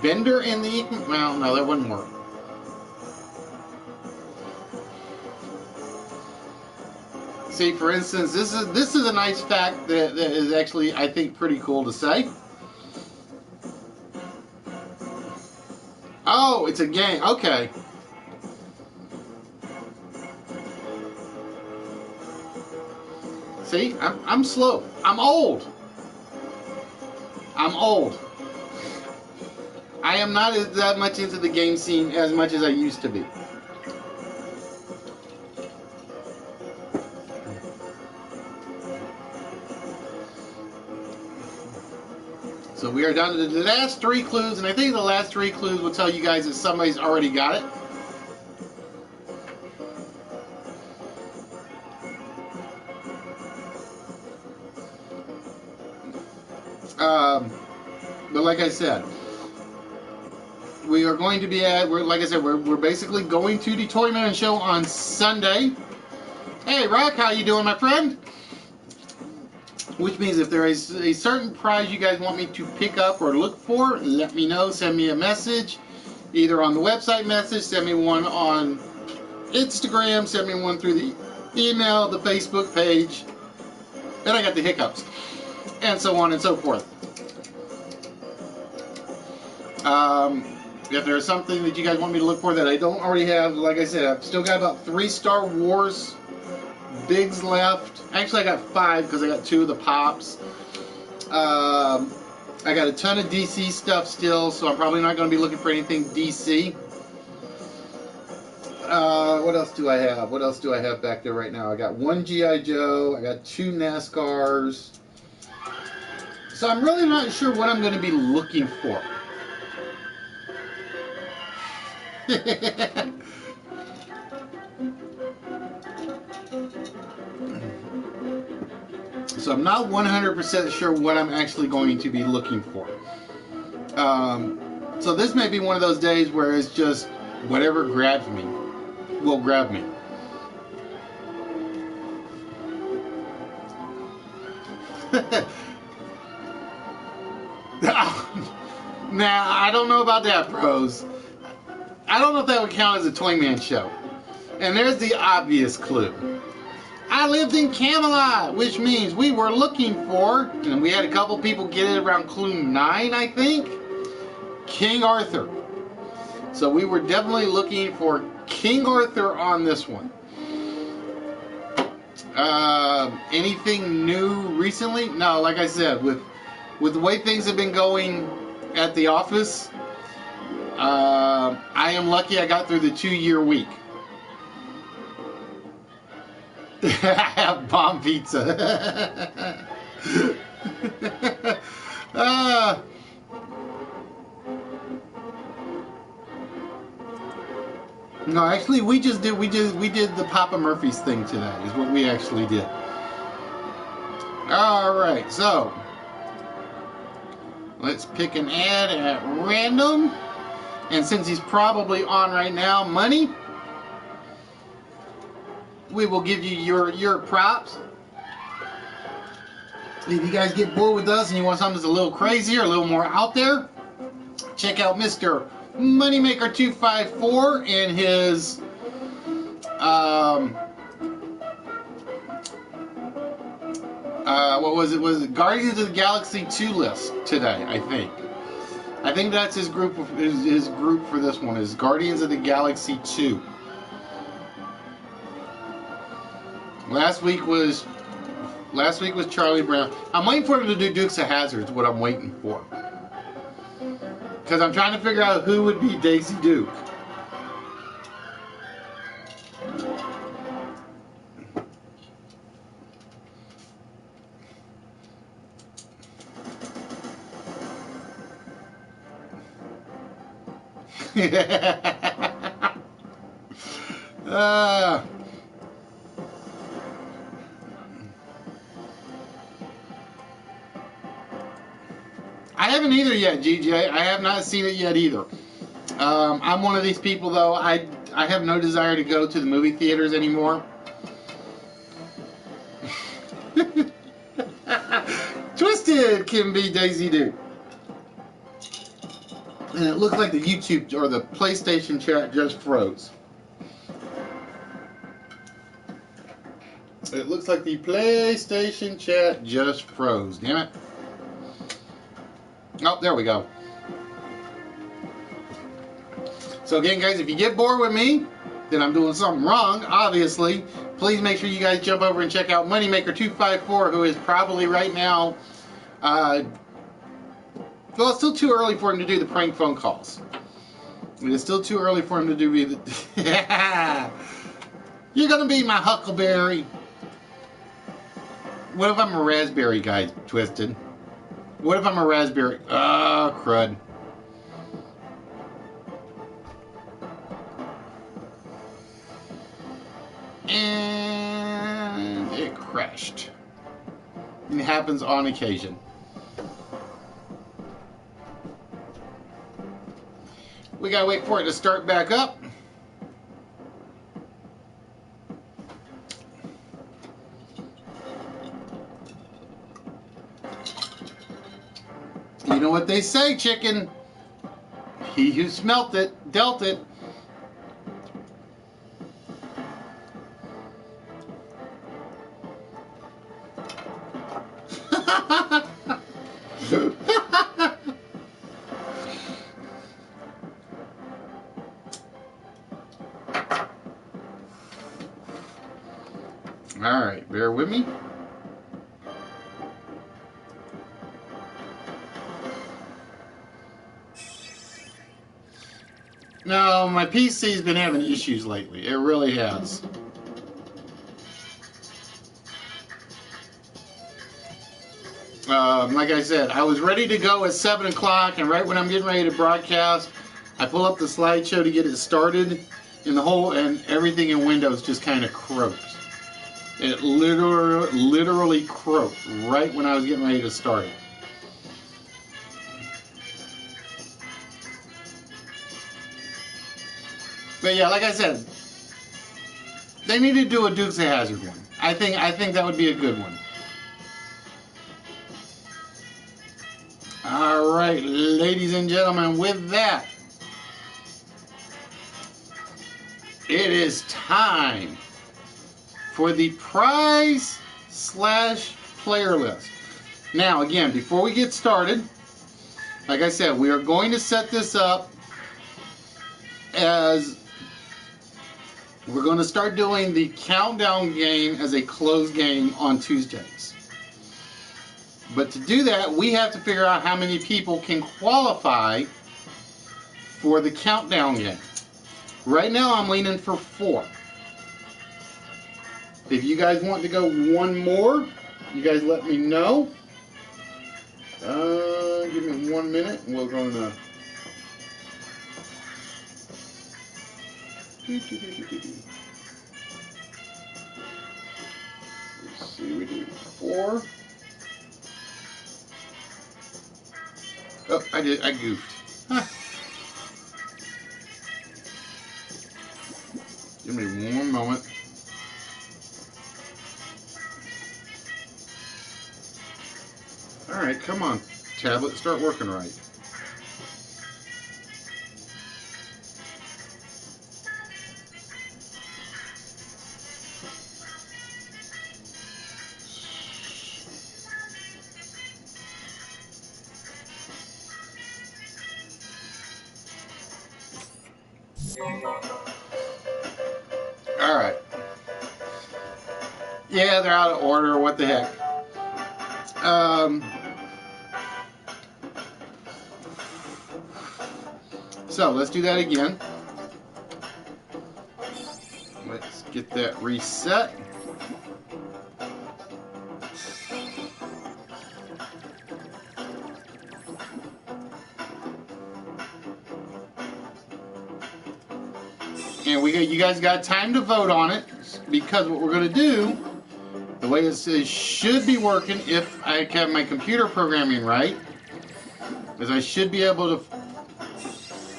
Bender and the Ink. Well, no, that wouldn't work. See, for instance, this is a nice fact that is actually, I think, pretty cool to say. Oh, it's a game. Okay. See, I'm slow. I'm old. I am not that much into the game scene as much as I used to be. So we are down to the last 3 clues, and I think the last 3 clues will tell you guys that somebody's already got it. But like I said, we are going to be we're basically going to the Toy Man Show on Sunday. Hey, Rock, how you doing, my friend? Which means if there is a certain prize you guys want me to pick up or look for, let me know. Send me a message, either on the website message, send me one on Instagram, send me one through the email, the Facebook page. Then I got the hiccups, and so on and so forth. If there's something that you guys want me to look for that I don't already have, like I said, I've still got about 3 Star Wars bigs left. Actually, I got 5 because I got 2 of the pops. I got a ton of DC stuff still, so I'm probably not going to be looking for anything DC. What else do I have? What else do I have back there right now? I got 1 G.I. Joe. I got 2 NASCARs. So I'm really not sure what I'm going to be looking for. So I'm not 100% sure what I'm actually going to be looking for. So this may be one of those days where it's just whatever grabs me will grab me. Now, I don't know about that, pros. I don't know if that would count as a Toy Man show. And there's the obvious clue. I lived in Camelot, which means we were looking for, and we had a couple people get it around clue 9, I think, King Arthur. So we were definitely looking for King Arthur on this one. Anything new recently? No, like I said, with the way things have been going at the office, I am lucky I got through the 2-year week. I have bomb pizza. No, actually, we did the Papa Murphy's thing today. Is what we actually did. All right, so let's pick an ad at random, and since he's probably on right now, Money, we will give you your props. If you guys get bored with us and you want something that's a little crazier, a little more out there, check out Mr. Moneymaker 254 and his what was it? Was it Guardians of the Galaxy 2 list today? I think that's his group. His group for this one is Guardians of the Galaxy 2. Last week was Charlie Brown. I'm waiting for him to do Dukes of Hazzard. Is what I'm waiting for. Because I'm trying to figure out who would be Daisy Duke. I haven't either yet, GJ. I have not seen it yet either. I'm one of these people, though. I have no desire to go to the movie theaters anymore. Twisted can be Daisy Duke. And it looks like the YouTube or the PlayStation chat just froze. It looks like the PlayStation chat just froze. Damn it. Oh, there we go. So again, guys, if you get bored with me, then I'm doing something wrong, obviously. Please make sure you guys jump over and check out Moneymaker 254, who is probably right now, well, it's still too early for him to do the prank phone calls. It is still too early for him to do the... You're going to be my Huckleberry. What if I'm a raspberry guy, Twisted? What if I'm a raspberry? Oh, crud. And it crashed. It happens on occasion. We gotta wait for it to start back up. You know what they say, chicken? He who smelt it, dealt it. with me? No, my PC's been having issues lately. It really has. Like I said, I was ready to go at 7 o'clock, and right when I'm getting ready to broadcast, I pull up the slideshow to get it started, and everything in Windows just kind of croaked. It literally croaked right when I was getting ready to start it. But yeah, like I said, they need to do a Dukes of Hazzard one. I think that would be a good one. All right, ladies and gentlemen, with that, it is time for the prize/player list. Now, again, before we get started, like I said, we are going to set this up as we're going to start doing the countdown game as a closed game on Tuesdays. But to do that, we have to figure out how many people can qualify for the countdown game. Right now, I'm leaning for 4. If you guys want to go one more, you guys let me know. Give me 1 minute, and we're going to... Let's see, we do 4. Oh, I goofed. Huh. Give me 1 moment. Alright, come on, tablet, start working right. Alright. Yeah, they're out of order, what the heck. So, let's do that again. Let's get that reset. And you guys got time to vote on it, because what we're going to do, the way it should be working, if I have my computer programming right, is I should be able to...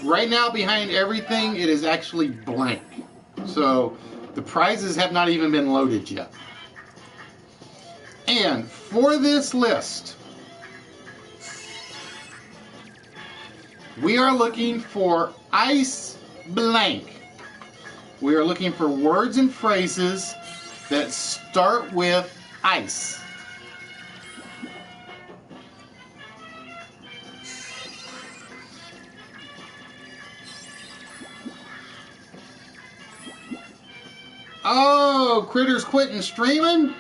Right now, behind everything, it is actually blank. So, the prizes have not even been loaded yet. And for this list, we are looking for ice blank. We are looking for words and phrases that start with ice. Oh, Critter's quitting streaming?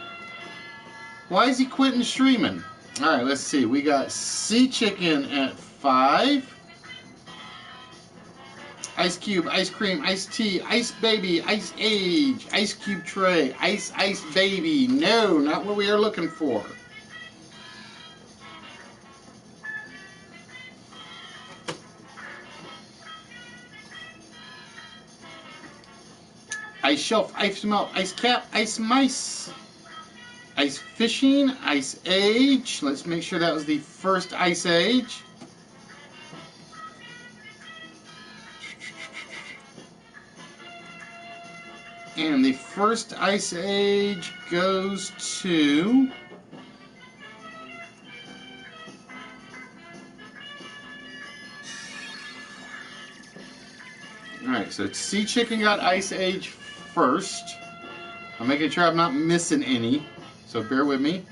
Why is he quitting streaming? Alright, let's see. We got Sea Chicken at 5. Ice Cube, Ice Cream, Ice Tea, Ice Baby, Ice Age, Ice Cube Tray, Ice Baby. No, not what we are looking for. Ice Shelf, Ice Melt, Ice Cap, Ice Mice, Ice Fishing, Ice Age. Let's make sure that was the first Ice Age. And the first Ice Age goes to... Alright, so Sea Chicken got Ice Age first. I'm making sure I'm not missing any, so bear with me.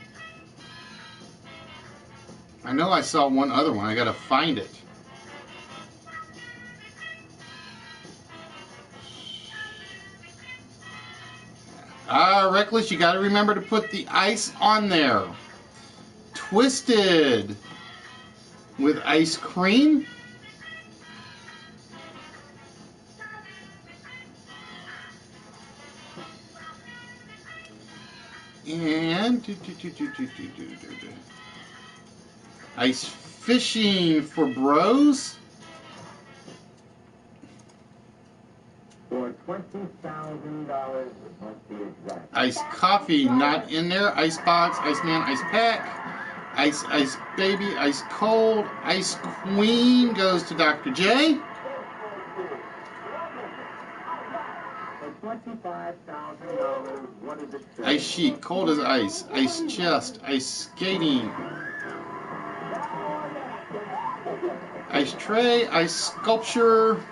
I know I saw one other one. I gotta find it. Reckless, you got to remember to put the ice on there. Twisted with ice cream. And ice fishing for bros. For $20,000, Ice coffee not in there. Ice box, Iceman, ice pack. Ice baby, ice cold. Ice queen goes to Dr. J. $25,000, what is it? Ice sheet, cold as ice. Ice chest, ice skating. Ice tray, ice sculpture.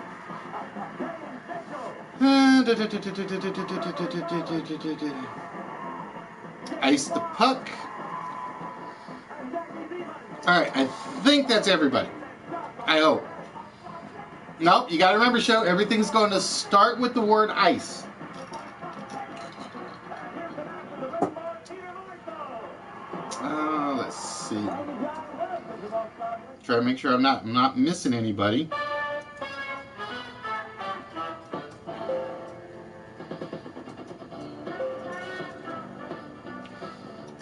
Ice the puck. Alright, I think that's everybody. I hope. Nope, you gotta remember, show, everything's going to start with the word ice. Let's see. Try to make sure I'm not missing anybody.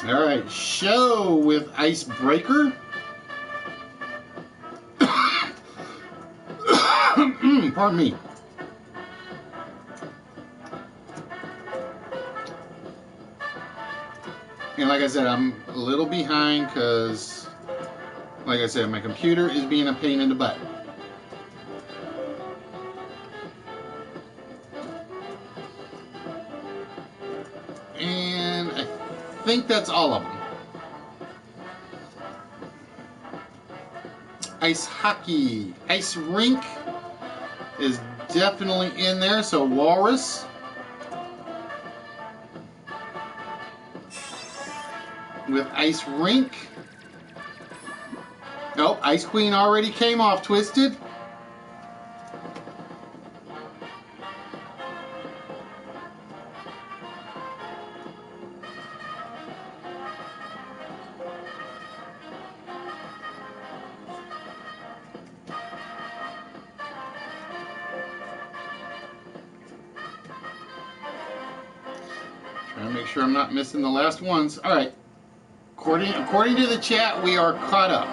Alright, show with icebreaker. Pardon me. And like I said, I'm a little behind because, like I said, my computer is being a pain in the butt. And I think that's all of them. Ice hockey. Ice rink is definitely in there, so walrus. With ice rink. Nope, ice queen already came off twisted. Trying to make sure I'm not missing the last ones. All right. According to the chat, we are caught up.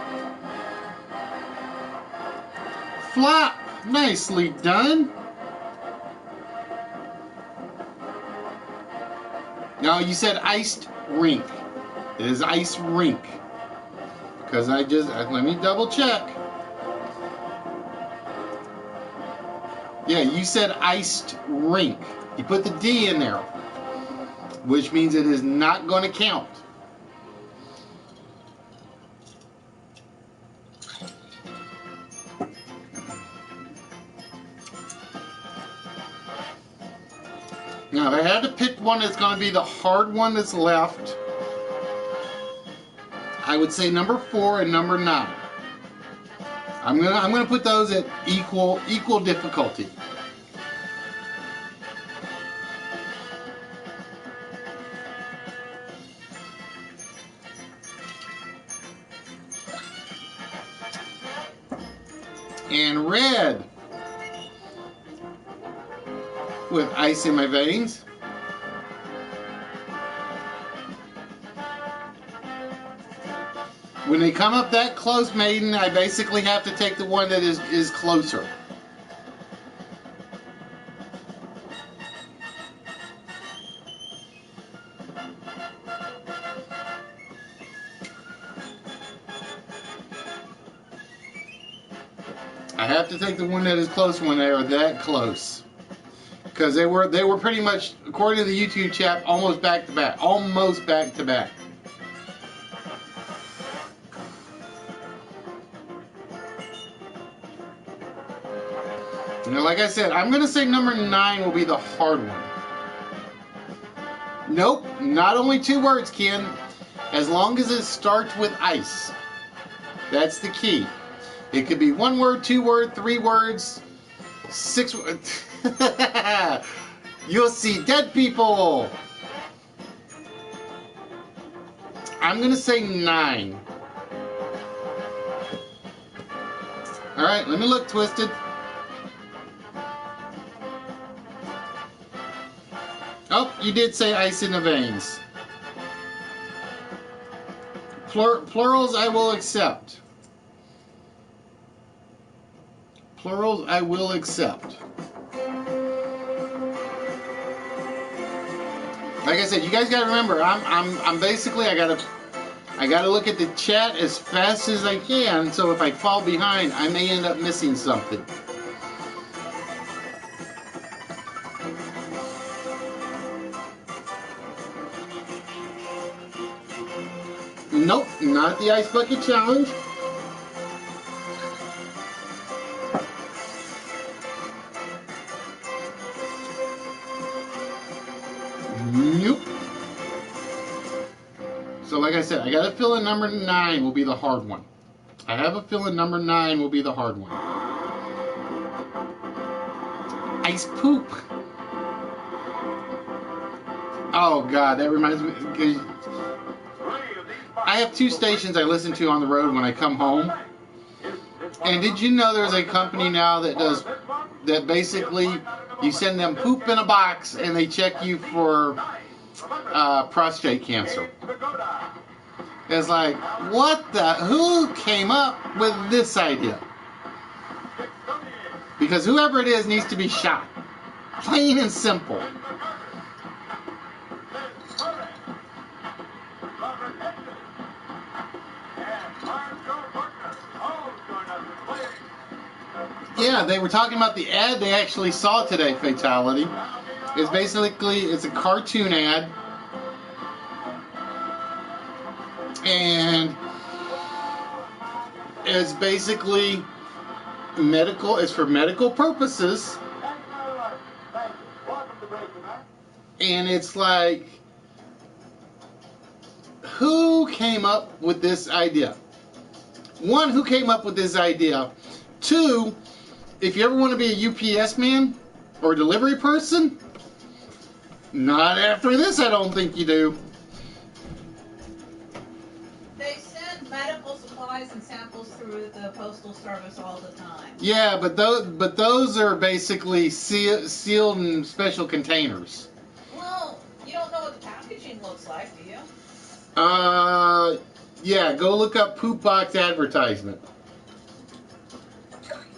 Flop, nicely done. No, you said iced rink. It is ice rink. Because let me double check. Yeah, you said iced rink. You put the D in there, which means it is not going to count. Now, if I had to pick one that's going to be the hard one that's left, I would say number 4 and number 9. I'm gonna put those at equal difficulty. And red with ice in my veins. When they come up that close, maiden, I basically have to take the one that is closer. I have to take the one that is close when they are that close. Because they were pretty much, according to the YouTube chat, almost back to back. Almost back to back. You know, like I said, I'm going to say number 9 will be the hard one. Nope, not only 2 words, Ken. As long as it starts with ice. That's the key. It could be 1 word, 2 word, 3 words, 6 words. You'll see dead people. I'm going to say 9. All right, let me look, Twisted. Oh, you did say ice in the veins. Plurals I will accept. Plurals I will accept. Like I said, you guys gotta remember, I'm basically I gotta look at the chat as fast as I can, so if I fall behind, I may end up missing something. Nope, not the Ice Bucket Challenge. Nope. So like I said, I got a feeling number 9 will be the hard one. I have a feeling number 9 will be the hard one. Ice poop. Oh God, that reminds me. I have 2 stations I listen to on the road when I come home. And did you know there's a company now that basically you send them poop in a box and they check you for prostate cancer? It's like, who came up with this idea? Because whoever it is needs to be shot. Plain and simple. Yeah, they were talking about the ad they actually saw today, Fatality. It's a cartoon ad. And it's basically medical, it's for medical purposes. And it's like, who came up with this idea? 1, who came up with this idea? 2, if you ever want to be a UPS man or a delivery person, not after this, I don't think you do. They send medical supplies and samples through the postal service all the time. Yeah, but those are basically sealed in special containers. Well, you don't know what the packaging looks like, do you? Yeah, go look up poop box advertisement.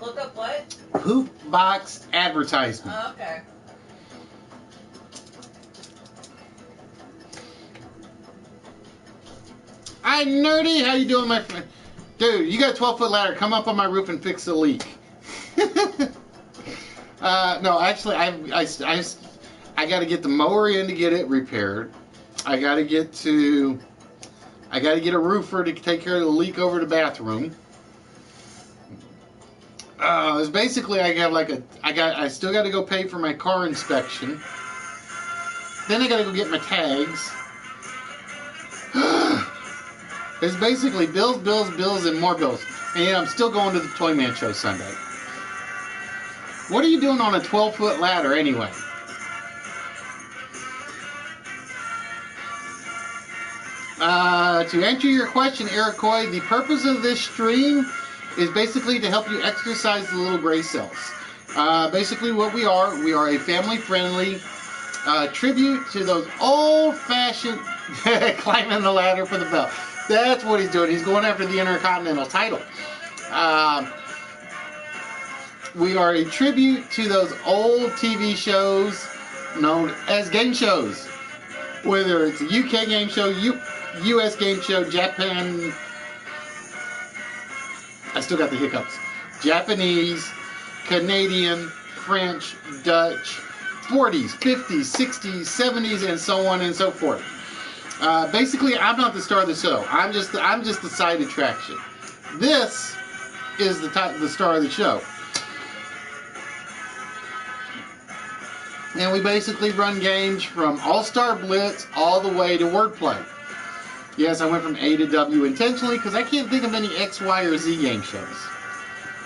Look up what? Poop box advertisement. Oh, okay. Hi, Nerdy. How you doing, my friend? Dude, you got a 12-foot ladder. Come up on my roof and fix the leak. No, actually, I got to get the mower in to get it repaired. I got to get a roofer to take care of the leak over the bathroom. It's basically I still got to go pay for my car inspection. Then I got to go get my tags. It's basically bills, and more bills. And yeah, I'm still going to the Toy Man Show Sunday. What are you doing on a 12-foot ladder anyway? To answer your question, Eric Coy, the purpose of this stream is basically to help you exercise the little gray cells. Basically what we are a family-friendly tribute to those old-fashioned climbing the ladder for the belt. That's what he's doing. He's going after the Intercontinental title. We are a tribute to those old TV shows known as game shows. Whether it's a UK game show, US game show, Japan... I still got the hiccups. Japanese, Canadian, French, Dutch, 40s, 50s, 60s, 70s, and so on and so forth. Basically, I'm not the star of the show. I'm just the side attraction. This is the star of the show. And we basically run games from All-Star Blitz all the way to Wordplay. Yes, I went from A to W intentionally because I can't think of any X, Y, or Z game shows.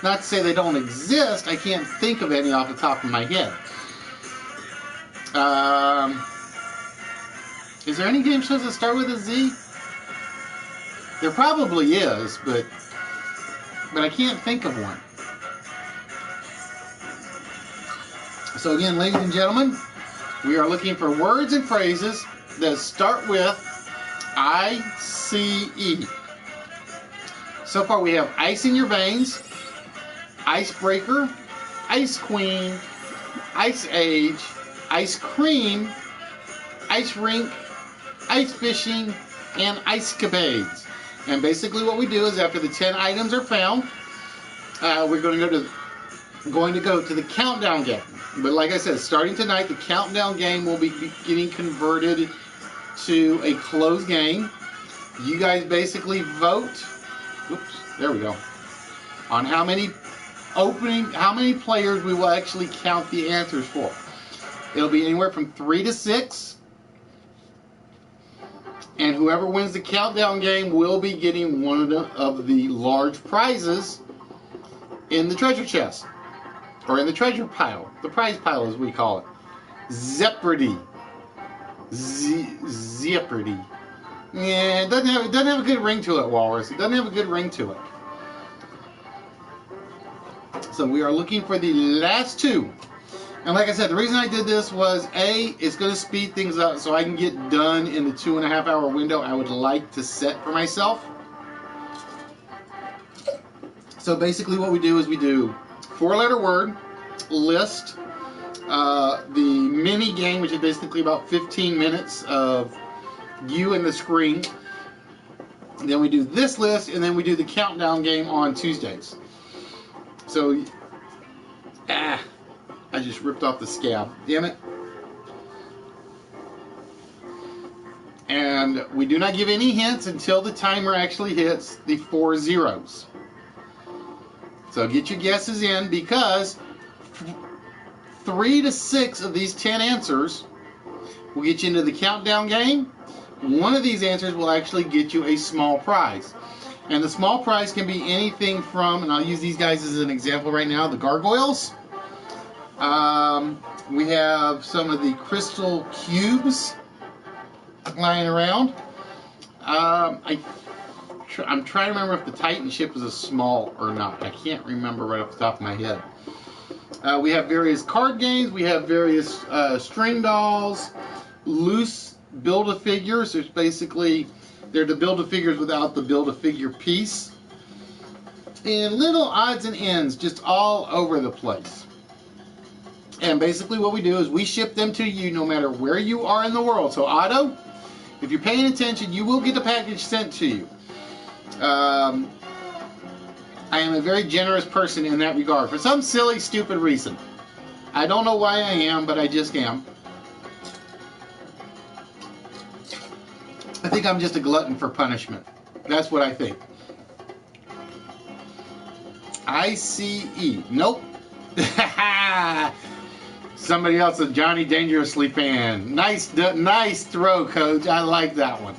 Not to say they don't exist, I can't think of any off the top of my head. Is there any game shows that start with a Z? There probably is, but I can't think of one. So again, ladies and gentlemen, we are looking for words and phrases that start with ICE. So far we have ice in your veins, icebreaker, ice queen, ice age, ice cream, ice rink, ice fishing, and ice capades. And basically what we do is after the 10 items are found, we're going to go to the countdown game. But like I said, starting tonight, the countdown game will be getting converted to a closed game. You guys basically vote, there we go, on how many players we will actually count the answers for. It'll be anywhere from 3 to 6. And whoever wins the countdown game will be getting one of the large prizes in the treasure chest. Or in the treasure pile. The prize pile as we call it. Zeopardy. Zeopardy. Yeah, it doesn't have a good ring to it, Walrus. It doesn't have a good ring to it. So we are looking for the last 2. And like I said, the reason I did this was, A, it's going to speed things up so I can get done in the 2.5 hour window I would like to set for myself. So basically what we do is we do 4-letter word, list, the mini game, which is basically about 15 minutes of you and the screen. Then we do this list, and then we do the countdown game on Tuesdays. So, I just ripped off the scab. Damn it. And we do not give any hints until the timer actually hits the 4 zeros. So get your guesses in, because 3 to 6 of these 10 answers will get you into the countdown game. One of these answers will actually get you a small prize. And the small prize can be anything from, and I'll use these guys as an example right now, the gargoyles. We have some of the crystal cubes lying around. I'm trying to remember if the Titan ship is a small or not. I can't remember right off the top of my head. We have various card games. We have various string dolls, loose build-a-figures. There's basically, they're the build-a-figures without the build-a-figure piece. And little odds and ends just all over the place. And basically what we do is we ship them to you no matter where you are in the world. So Otto, if you're paying attention, you will get a package sent to you. I am a very generous person in that regard for some silly, stupid reason. I don't know why I am, but I just am. I think I'm just a glutton for punishment. That's what I think. ICE. Nope. Somebody else, a Johnny Dangerously fan. Nice throw, Coach. I like that one.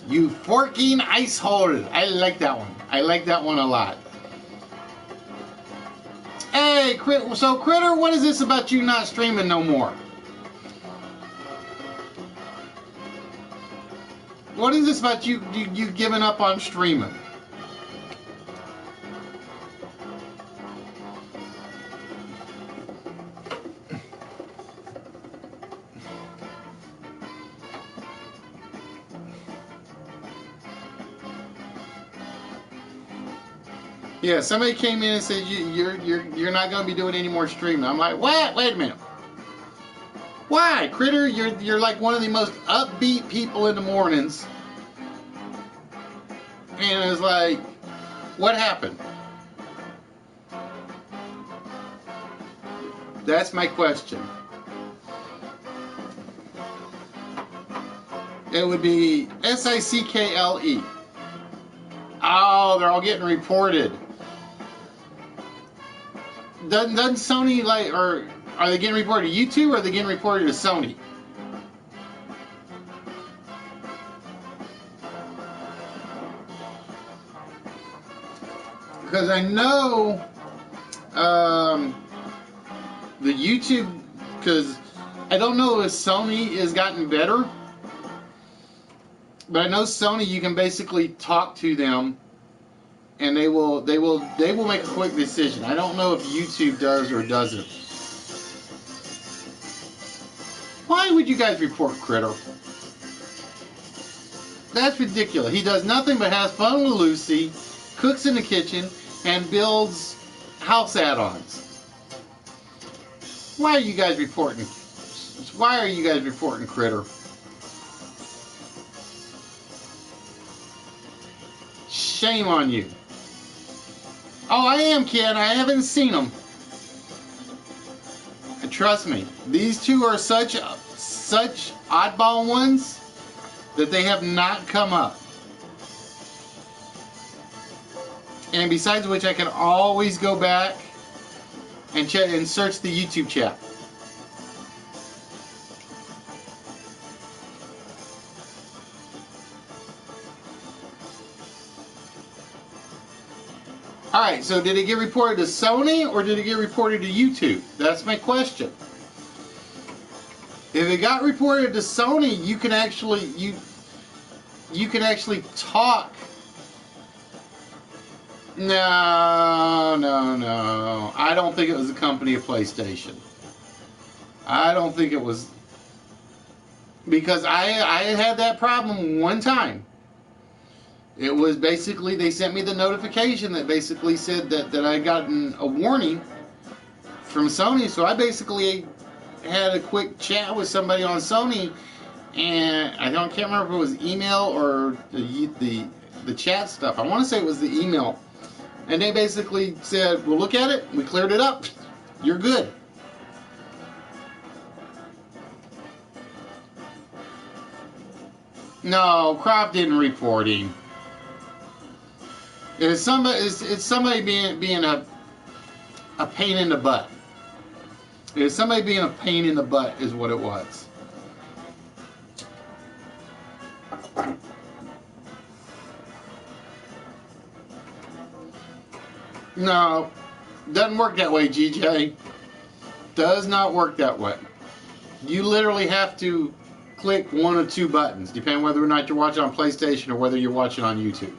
You forking ice hole. I like that one. I like that one a lot. Hey, so Critter, what is this about you not streaming no more? What is this about you giving up on streaming? Yeah, somebody came in and said you're not going to be doing any more streaming. I'm like, what? Wait a minute. Why, Critter? You're like one of the most upbeat people in the mornings. And it's like, what happened? That's my question. It would be SICKLE. Oh, they're all getting reported. Doesn't Sony like, or are they getting reported to YouTube, or are they getting reported to Sony? Because I know the YouTube, because I don't know if Sony has gotten better But I know Sony, you can basically talk to them, and they will make a quick decision. I don't know if YouTube does or doesn't. Why would you guys report Critter? That's ridiculous. He does nothing but has fun with Lucy, cooks in the kitchen, and builds house add-ons. Why are you guys reporting? Why are you guys reporting Critter? Shame on you. Oh, I am, Ken. I haven't seen them. Trust me, these two are such oddball ones that they have not come up. And besides which, I can always go back and check and search the YouTube chat. Alright, so did it get reported to Sony or did it get reported to YouTube? That's my question. If it got reported to Sony, you can actually you can actually talk. No. I don't think it was a company of PlayStation. I don't think it was, because I had that problem one time. It was basically, they sent me the notification that basically said that I had gotten a warning from Sony. So I basically had a quick chat with somebody on Sony, and can't remember if it was email or the chat stuff. I want to say it was the email. And they basically said, we'll look at it, we cleared it up, you're good. No, Crop didn't report him. It's somebody being a pain in the butt. It's somebody being a pain in the butt is what it was. No, doesn't work that way, GJ. Does not work that way. You literally have to click one or two buttons, depending whether or not you're watching on PlayStation or whether you're watching on YouTube.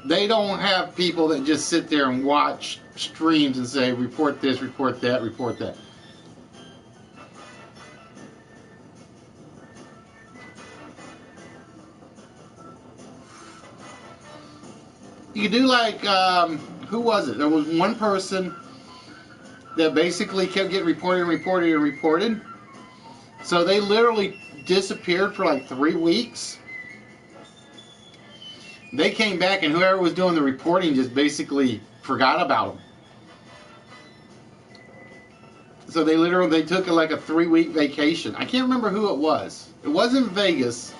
They don't have people that just sit there and watch streams and say, report this, report that, report that. You could do like, who was it? There was one person that basically kept getting reported. So they literally disappeared for like 3 weeks. They came back and whoever was doing the reporting just basically forgot about them. So they took like a 3-week vacation. I can't remember who it was. It wasn't Vegas.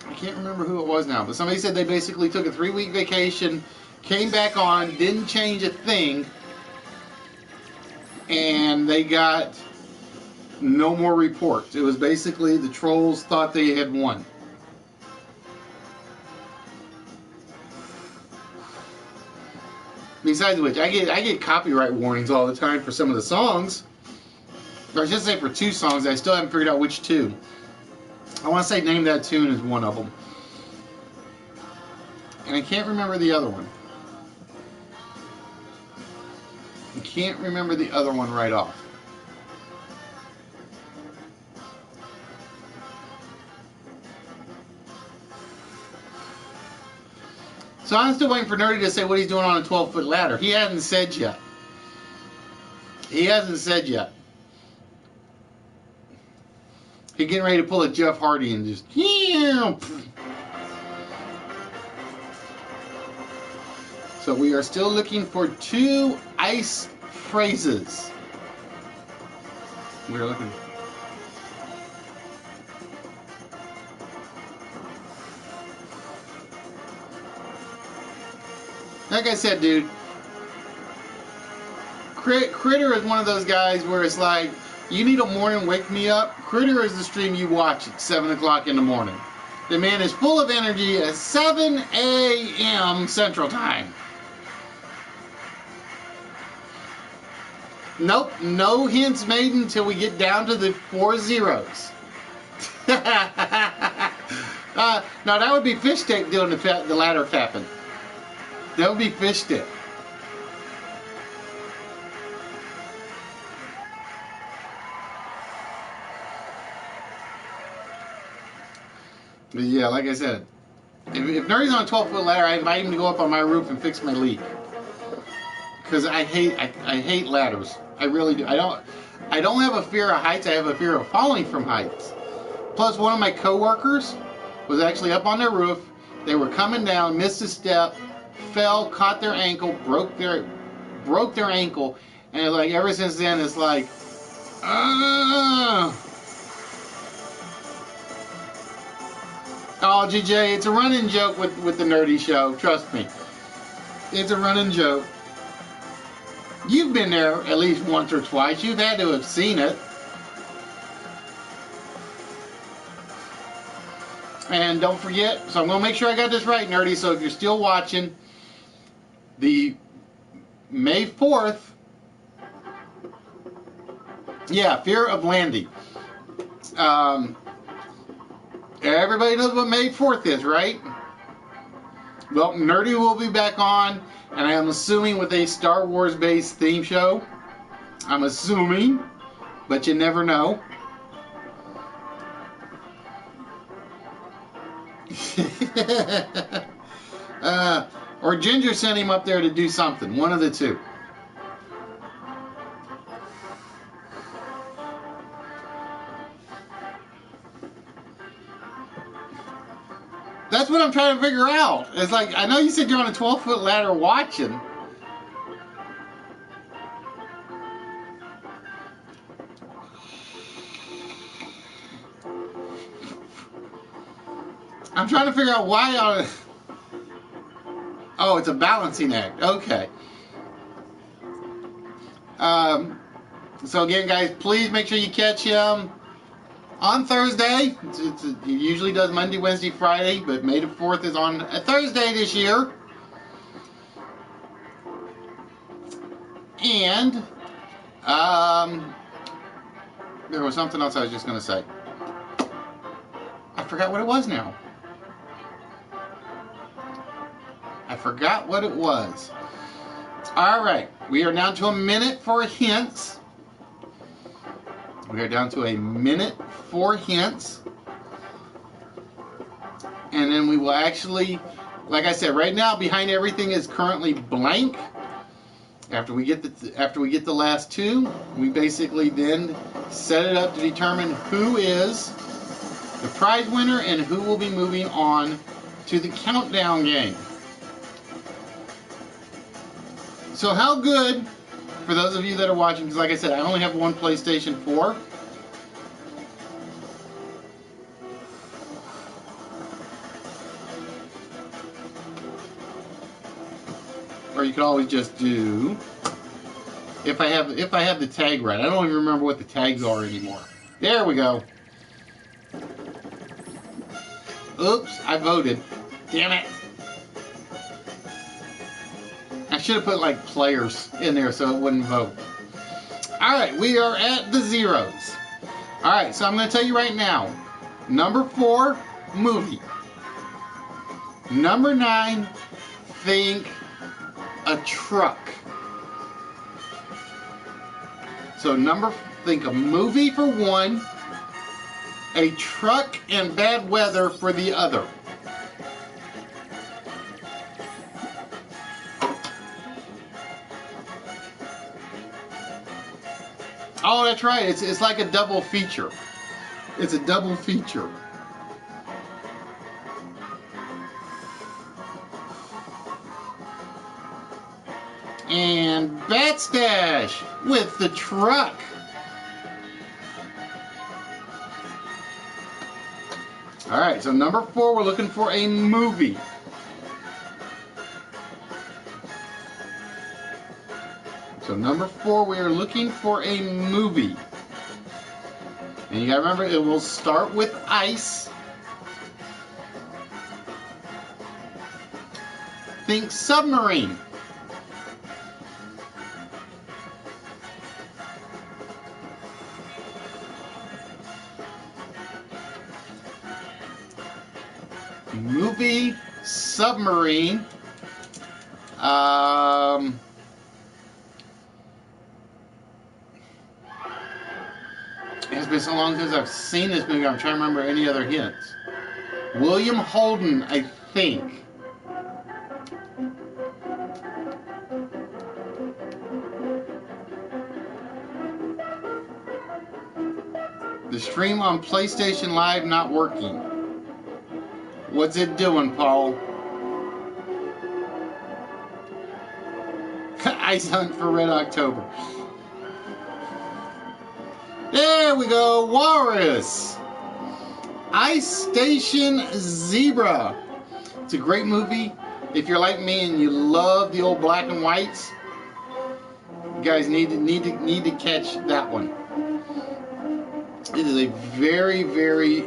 I can't remember who it was now, but somebody said they basically took a 3-week vacation, came back on, didn't change a thing, and they got no more reports. It was basically the trolls thought they had won. Besides which, I get copyright warnings all the time for some of the songs. Or I should say for 2 songs. I still haven't figured out which 2. I want to say Name That Tune is one of them. And I can't remember the other one. I can't remember the other one right off. So I'm still waiting for Nerdy to say what he's doing on a 12-foot ladder. He hasn't said yet. He's getting ready to pull a Jeff Hardy and just... So we are still looking for 2 ice phrases. We're looking... Like I said, dude, Critter is one of those guys where it's like, you need a morning wake me up. Critter is the stream you watch at 7 o'clock in the morning. The man is full of energy at 7 a.m. Central Time. Nope, no hints made until we get down to the 4 zeros. No, that would be Fish Stick doing the ladder tapping. That would be Fish Stick. But yeah, like I said, if Nerdy's on a 12-foot ladder, I invite him to go up on my roof and fix my leak. Because I hate ladders. I really do. I don't have a fear of heights. I have a fear of falling from heights. Plus, one of my coworkers was actually up on their roof. They were coming down, missed a step, fell, caught their ankle, broke their ankle, and like ever since then, it's like, Oh, GJ, it's a running joke with the Nerdy Show. Trust me, it's a running joke. You've been there at least once or twice. You've had to have seen it. And don't forget, so I'm going to make sure I got this right, Nerdy, so if you're still watching, the May 4th, yeah, Fear of Landing. Everybody knows what May 4th is, right? Well, Nerdy will be back on, and I am assuming with a Star Wars-based theme show. I'm assuming, but you never know. Or Ginger sent him up there to do something. One of the two. That's what I'm trying to figure out. It's like, I know you said you're on a 12-foot ladder watching. I'm trying to figure out why. Oh, it's a balancing act. Okay. So again, guys, please make sure you catch him on Thursday. He usually does Monday, Wednesday, Friday, but May the 4th is on a Thursday this year. And there was something else I was just going to say. I forgot what it was now. I forgot what it was. All right, we are down to a minute for hints. We are down to a minute for hints. And then we will actually, like I said, right now behind everything is currently blank. After we get the last two, we basically then set it up to determine who is the prize winner and who will be moving on to the countdown game. So how good, for those of you that are watching, because like I said, I only have one PlayStation 4. Or you could always just do, if I have the tag right. I don't even remember what the tags are anymore. There we go. Oops, I voted. Damn it. I should have put like players in there so it wouldn't vote. Alright, we are at the zeros. Alright, so I'm going to tell you right now. Number 4, movie. Number 9, think a truck. So think a movie for one, a truck and bad weather for the other. Oh, that's right. It's like a double feature. It's a double feature. And Bat Stash with the truck. All right, so number 4, we're looking for a movie. So number 4, we are looking for a movie. And you gotta remember, it will start with ice. Think submarine. movie Submarine. It's been so long since I've seen this movie, I'm trying to remember any other hints. William Holden, I think. The stream on PlayStation Live not working. What's it doing, Paul? Ice Hunt for Red October. There we go, Walrus. Ice Station Zebra. It's a great movie. If you're like me and you love the old black and whites, you guys need to catch that one. It is a very, very,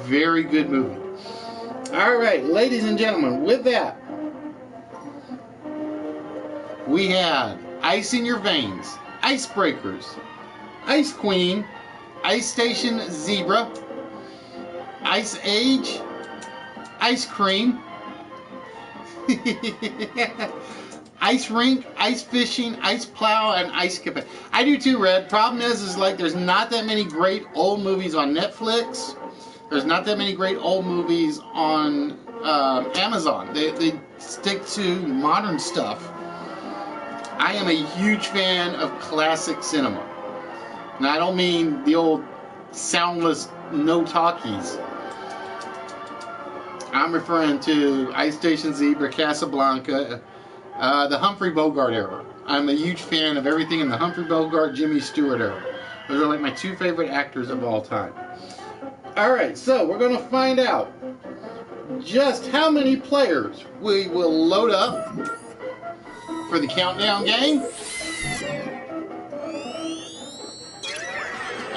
very good movie. All right, ladies and gentlemen, with that, we had Ice in Your Veins, Icebreakers, Ice Queen, Ice Station Zebra, Ice Age, Ice Cream, Ice Rink, Ice Fishing, Ice Plow, and Ice Cafe. I do too, Red. Problem is like there's not that many great old movies on Netflix. There's not that many great old movies on Amazon. They stick to modern stuff. I am a huge fan of classic cinema. Now, I don't mean the old soundless, no talkies. I'm referring to Ice Station Zebra, Casablanca, the Humphrey Bogart era. I'm a huge fan of everything in the Humphrey Bogart, Jimmy Stewart era. Those are like my two favorite actors of all time. Alright, so we're going to find out just how many players we will load up for the countdown game.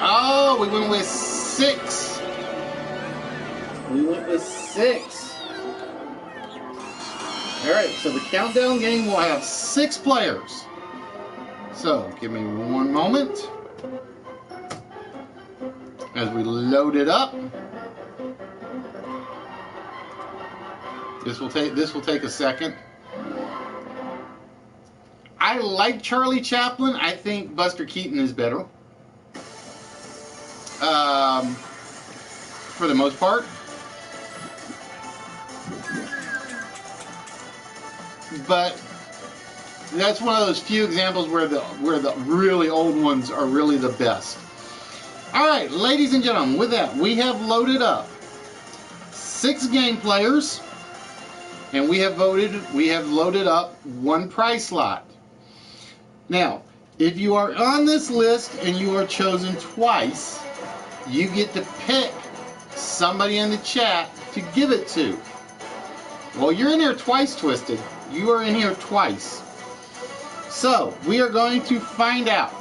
Oh, we went with 6. We went with 6. Alright, so the countdown game will have 6 players. So, give me one moment as we load it up. This will take a second. I like Charlie Chaplin. I think Buster Keaton is better. For the most part. But that's one of those few examples where the really old ones are really the best. Alright, ladies and gentlemen, with that, we have loaded up 6 game players, and we have loaded up 1 prize slot. Now, if you are on this list and you are chosen twice, you get to pick somebody in the chat to give it to. Well, you're in here twice, Twisted. You are in here twice. So, we are going to find out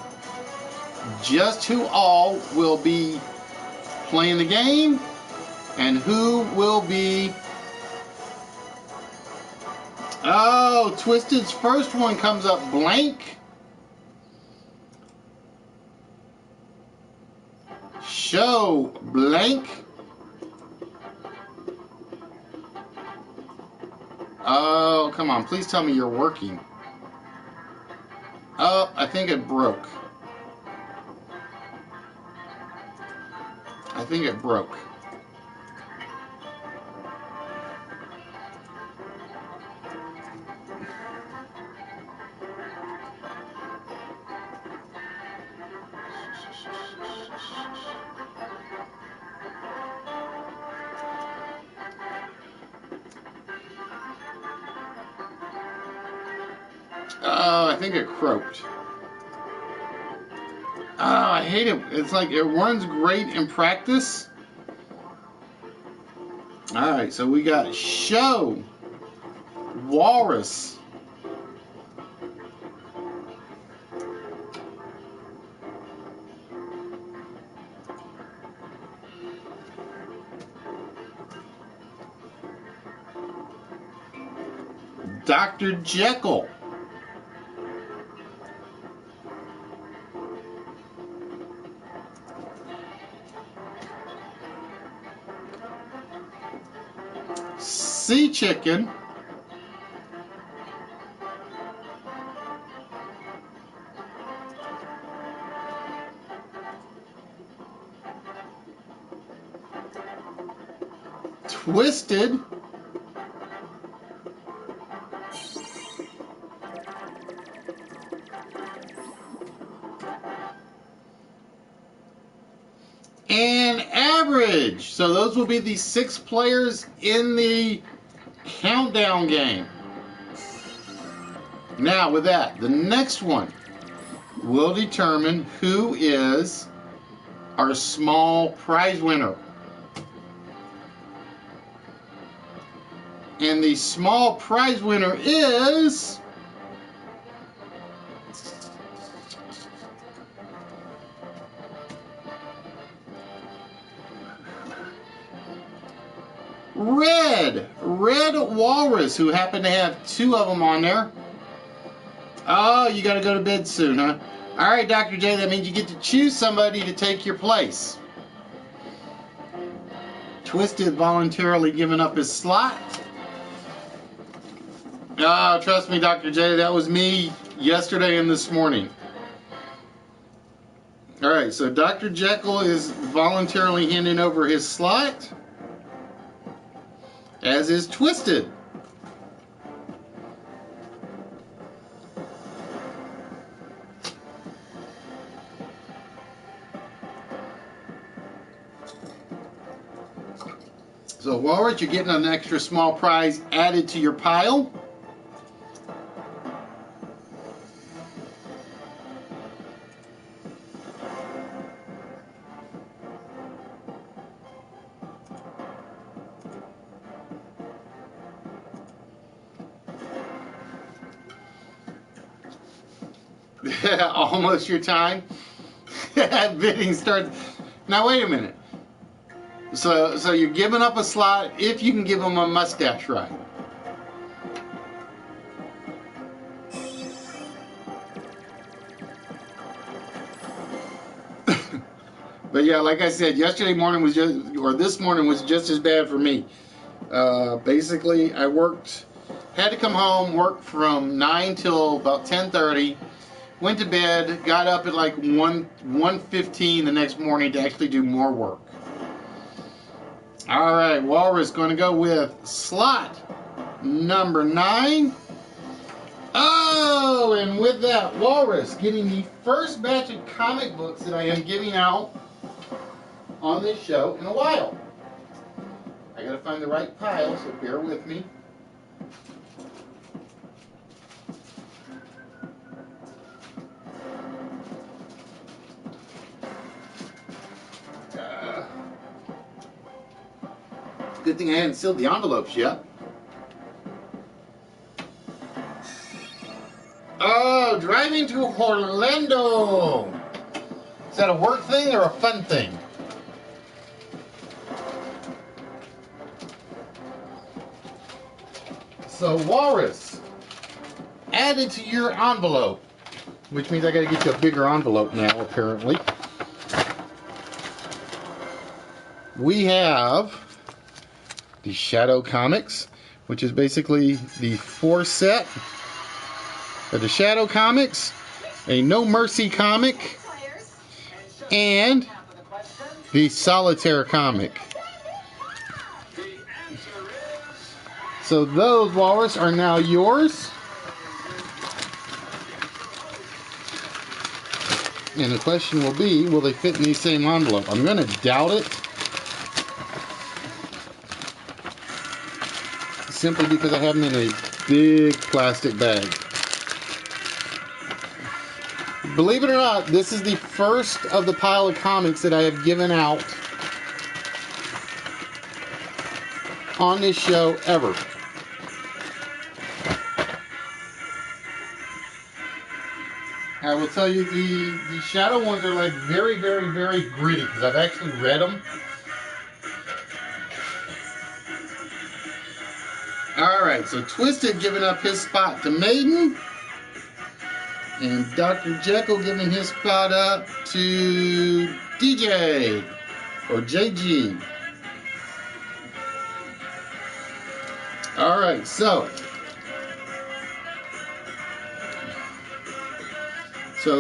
just who all will be playing the game and who will be... Oh, Twisted's first one comes up blank. Show blank. Oh, come on. Please tell me you're working. Oh, I think it broke. I think it broke. Oh, I think it croaked. Oh, I hate it. It's like it runs great in practice. Alright, so we got Show, Walrus, Dr. Jekyll, Sea Chicken, Twisted, and Average. So those will be the 6 players in the countdown game. Now with that, the next one will determine who is our small prize winner. And the small prize winner is Red Walrus, who happened to have 2 of them on there. Oh, you got to go to bed soon, huh? All right, Dr. J, that means you get to choose somebody to take your place. Twisted voluntarily giving up his slot. Oh, trust me, Dr. J, that was me yesterday and this morning. All right, so Dr. Jekyll is voluntarily handing over his slot, as is Twisted. So, Walrus, you're getting an extra small prize added to your pile. Almost your time. Bidding starts. Now wait a minute. So you're giving up a slot if you can give them a mustache ride. But yeah, like I said, yesterday morning was just, or this morning was just as bad for me. Basically, I had to come home, work from 9 till about 10:30. Went to bed, got up at like 1:15 the next morning to actually do more work. All right, Walrus going to go with slot number 9. Oh, and with that, Walrus getting the first batch of comic books that I am giving out on this show in a while. I got to find the right pile, so bear with me. Good thing I hadn't sealed the envelopes yet. Oh, driving to Orlando. Is that a work thing or a fun thing? So, Walrus, added to your envelope, which means I got to get you a bigger envelope now, apparently. We have the Shadow Comics, which is basically the 4 set of the Shadow Comics, a No Mercy comic, and the Solitaire comic. So those, Walrus, are now yours. And the question will be, will they fit in the same envelope? I'm going to doubt it. Simply because I have them in a big plastic bag. Believe it or not, this is the first of the pile of comics that I have given out on this show ever. I will tell you, the Shadow ones are like very, very, very gritty because I've actually read them. Alright, so Twisted giving up his spot to Maiden. And Dr. Jekyll giving his spot up to DJ. Or JG. All right, so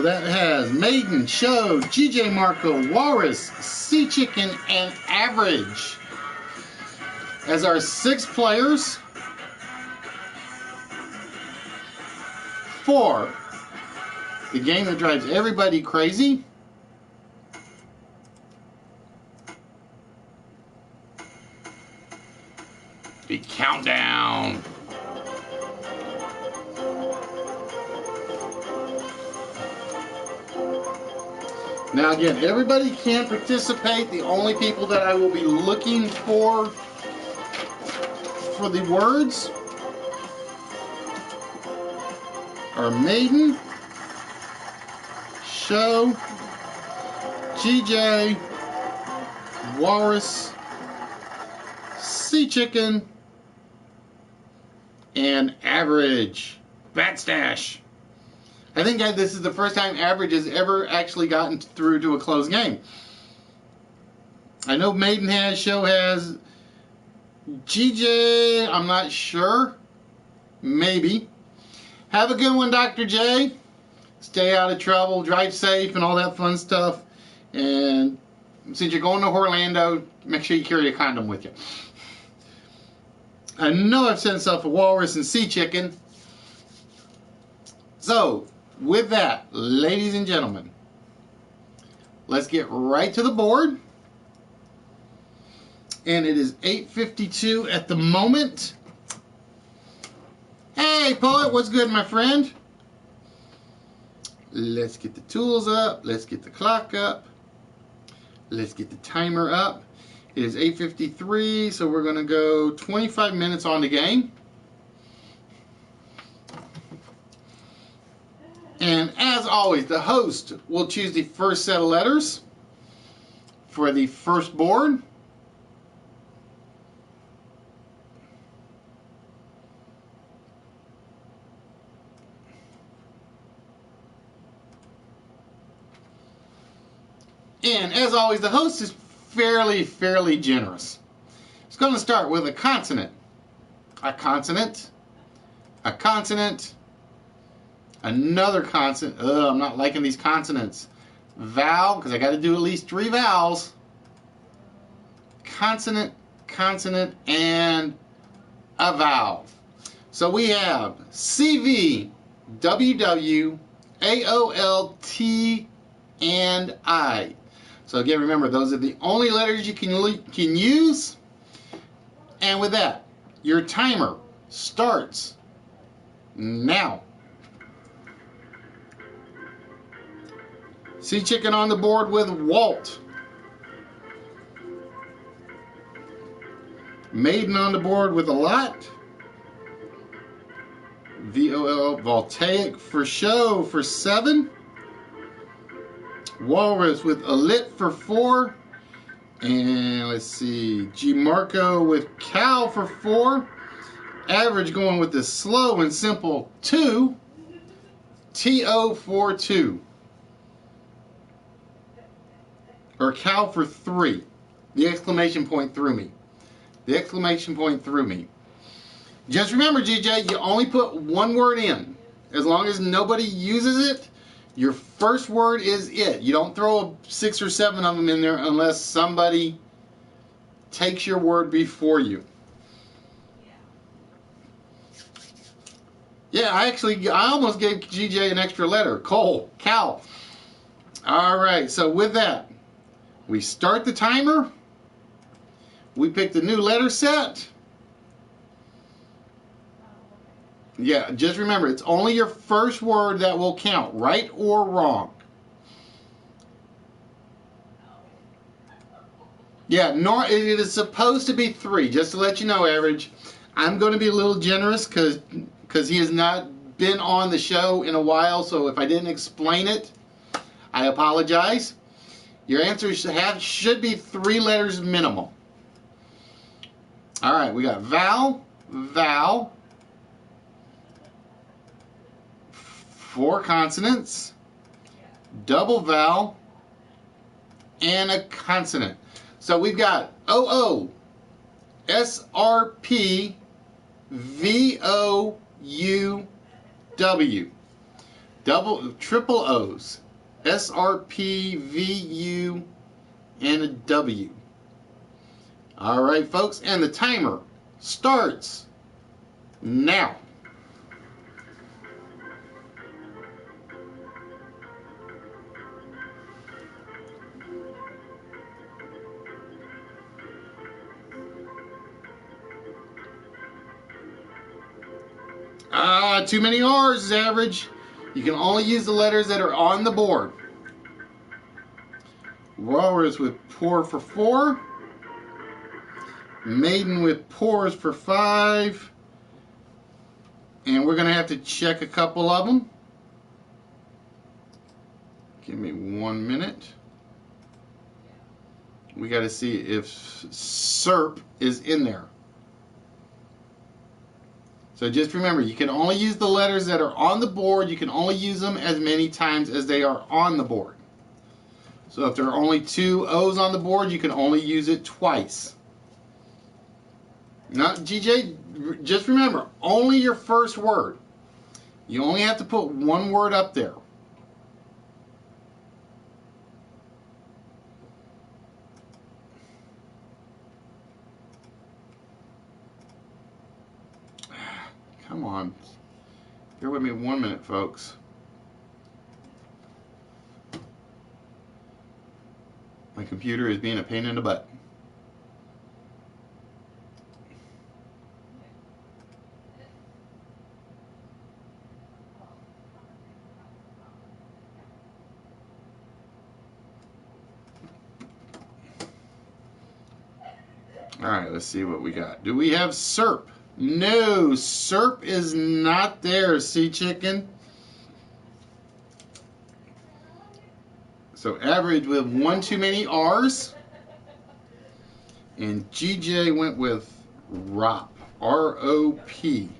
that has Maiden, Show, GJ Marco, Walrus, Sea Chicken, and Average as our 6 players for the game that drives everybody crazy. The countdown. Now again, everybody can participate. The only people that I will be looking for the words are Maiden, Show, GJ, Walrus, Sea Chicken, and Average. Bat Stash. I think this is the first time Average has ever actually gotten through to a closed game. I know Maiden has, Show has, GJ, I'm not sure. Maybe. Have a good one, Dr. J. Stay out of trouble, drive safe, and all that fun stuff. And since you're going to Orlando, make sure you carry a condom with you. I know I've said stuff for Walrus and Sea Chicken. So, with that, ladies and gentlemen, let's get right to the board. And it is 8:52 at the moment. Hey, Poet, what's good, my friend? Let's get the tools up. Let's get the clock up. Let's get the timer up. It is 8:53, so we're going to go 25 minutes on the game. And as always, the host will choose the first set of letters for the first board. And as always, the host is fairly generous. It's going to start with a consonant, a consonant, a consonant, another consonant. I'm not liking these consonants. Vowel, because I got to do at least 3 vowels. Consonant, consonant, and a vowel. So we have CV, WW, AOL, T, and I. So again, remember, those are the only letters you can use. And with that, your timer starts now. Sea Chicken on the board with Walt. Maiden on the board with a lot. VOL, Voltaic for Show for 7. Walrus with a lit for 4. And let's see, G Marco with Cal for 4. Average going with the slow and simple 2. TO for 2. Or Cal for 3. The exclamation point threw me. The exclamation point threw me. Just remember, GJ, you only put one word in. As long as nobody uses it, your first word is it. You don't throw 6 or 7 of them in there unless somebody takes your word before you. Yeah, I almost gave GJ an extra letter. Cole, Cal. All right, so with that, we start the timer. We pick the new letter set. Yeah, just remember, it's only your first word that will count, right or wrong. Yeah, it is supposed to be 3, just to let you know, Average. I'm going to be a little generous because he has not been on the show in a while, so if I didn't explain it, I apologize. Your answer should be 3 letters minimum. All right, we got vowel, vowel, 4 consonants, double vowel, and a consonant. So we've got OO, SRP, V-O-U-W. Triple O's. S-R-P-V-U and a W. All right, folks, and the timer starts now. Too many R's is average. You can only use the letters that are on the board. Walrus with pour for 4. Maiden with pours for 5. And we're going to have to check a couple of them. Give me 1 minute. We got to see if SERP is in there. So just remember, you can only use the letters that are on the board. You can only use them as many times as they are on the board. So if there are only 2 O's on the board, you can only use it twice. Now, GJ, just remember, only your first word. You only have to put one word up there. Come on. Bear with me 1 minute, folks. My computer is being a pain in the butt. All right, let's see what we got. Do we have SERP? No, SERP is not there, Sea Chicken. So average with 1 too many R's. And GJ went with ROP. R-O-P.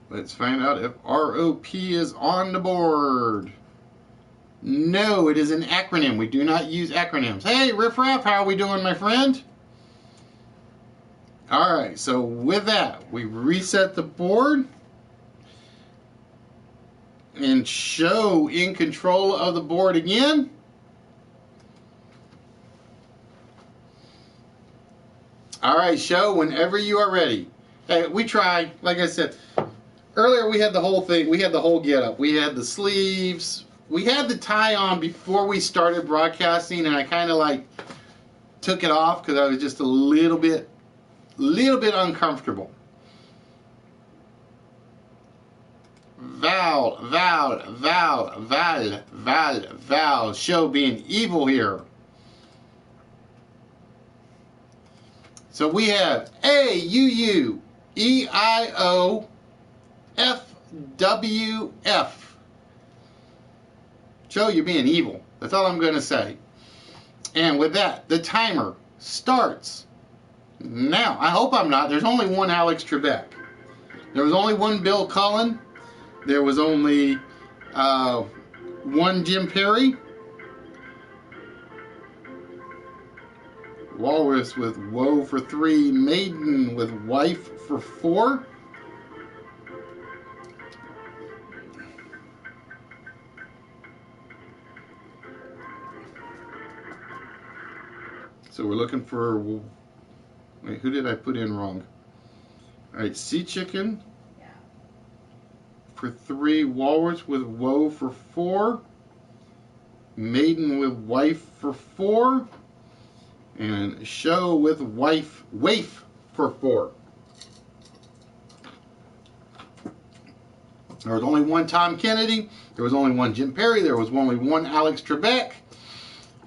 Let's find out if ROP is on the board. No, it is an acronym. We do not use acronyms. Hey, Riff Raff, how are we doing, my friend? All right, so with that, we reset the board. And show in control of the board again. All right, show whenever you are ready. Hey, we try, like I said, earlier we had the whole thing, we had the whole get-up. We had the sleeves. We had the tie on before we started broadcasting, and I kind of like took it off because I was just a little bit uncomfortable. Val, show being evil here. So we have AUUEIOFWF. Show you're being evil. That's all I'm going to say. And with that, the timer starts now. I hope I'm not. There's only one Alex Trebek. There was only one Bill Cullen. There was only one Jim Perry. Walrus with woe for 3. Maiden with wife for 4. So we're looking for, wait, who did I put in wrong? All right, Sea Chicken for 3. Walrus with woe for 4. Maiden with wife for 4. And show with waif for 4. There was only one Tom Kennedy. There was only one Jim Perry. There was only one Alex Trebek.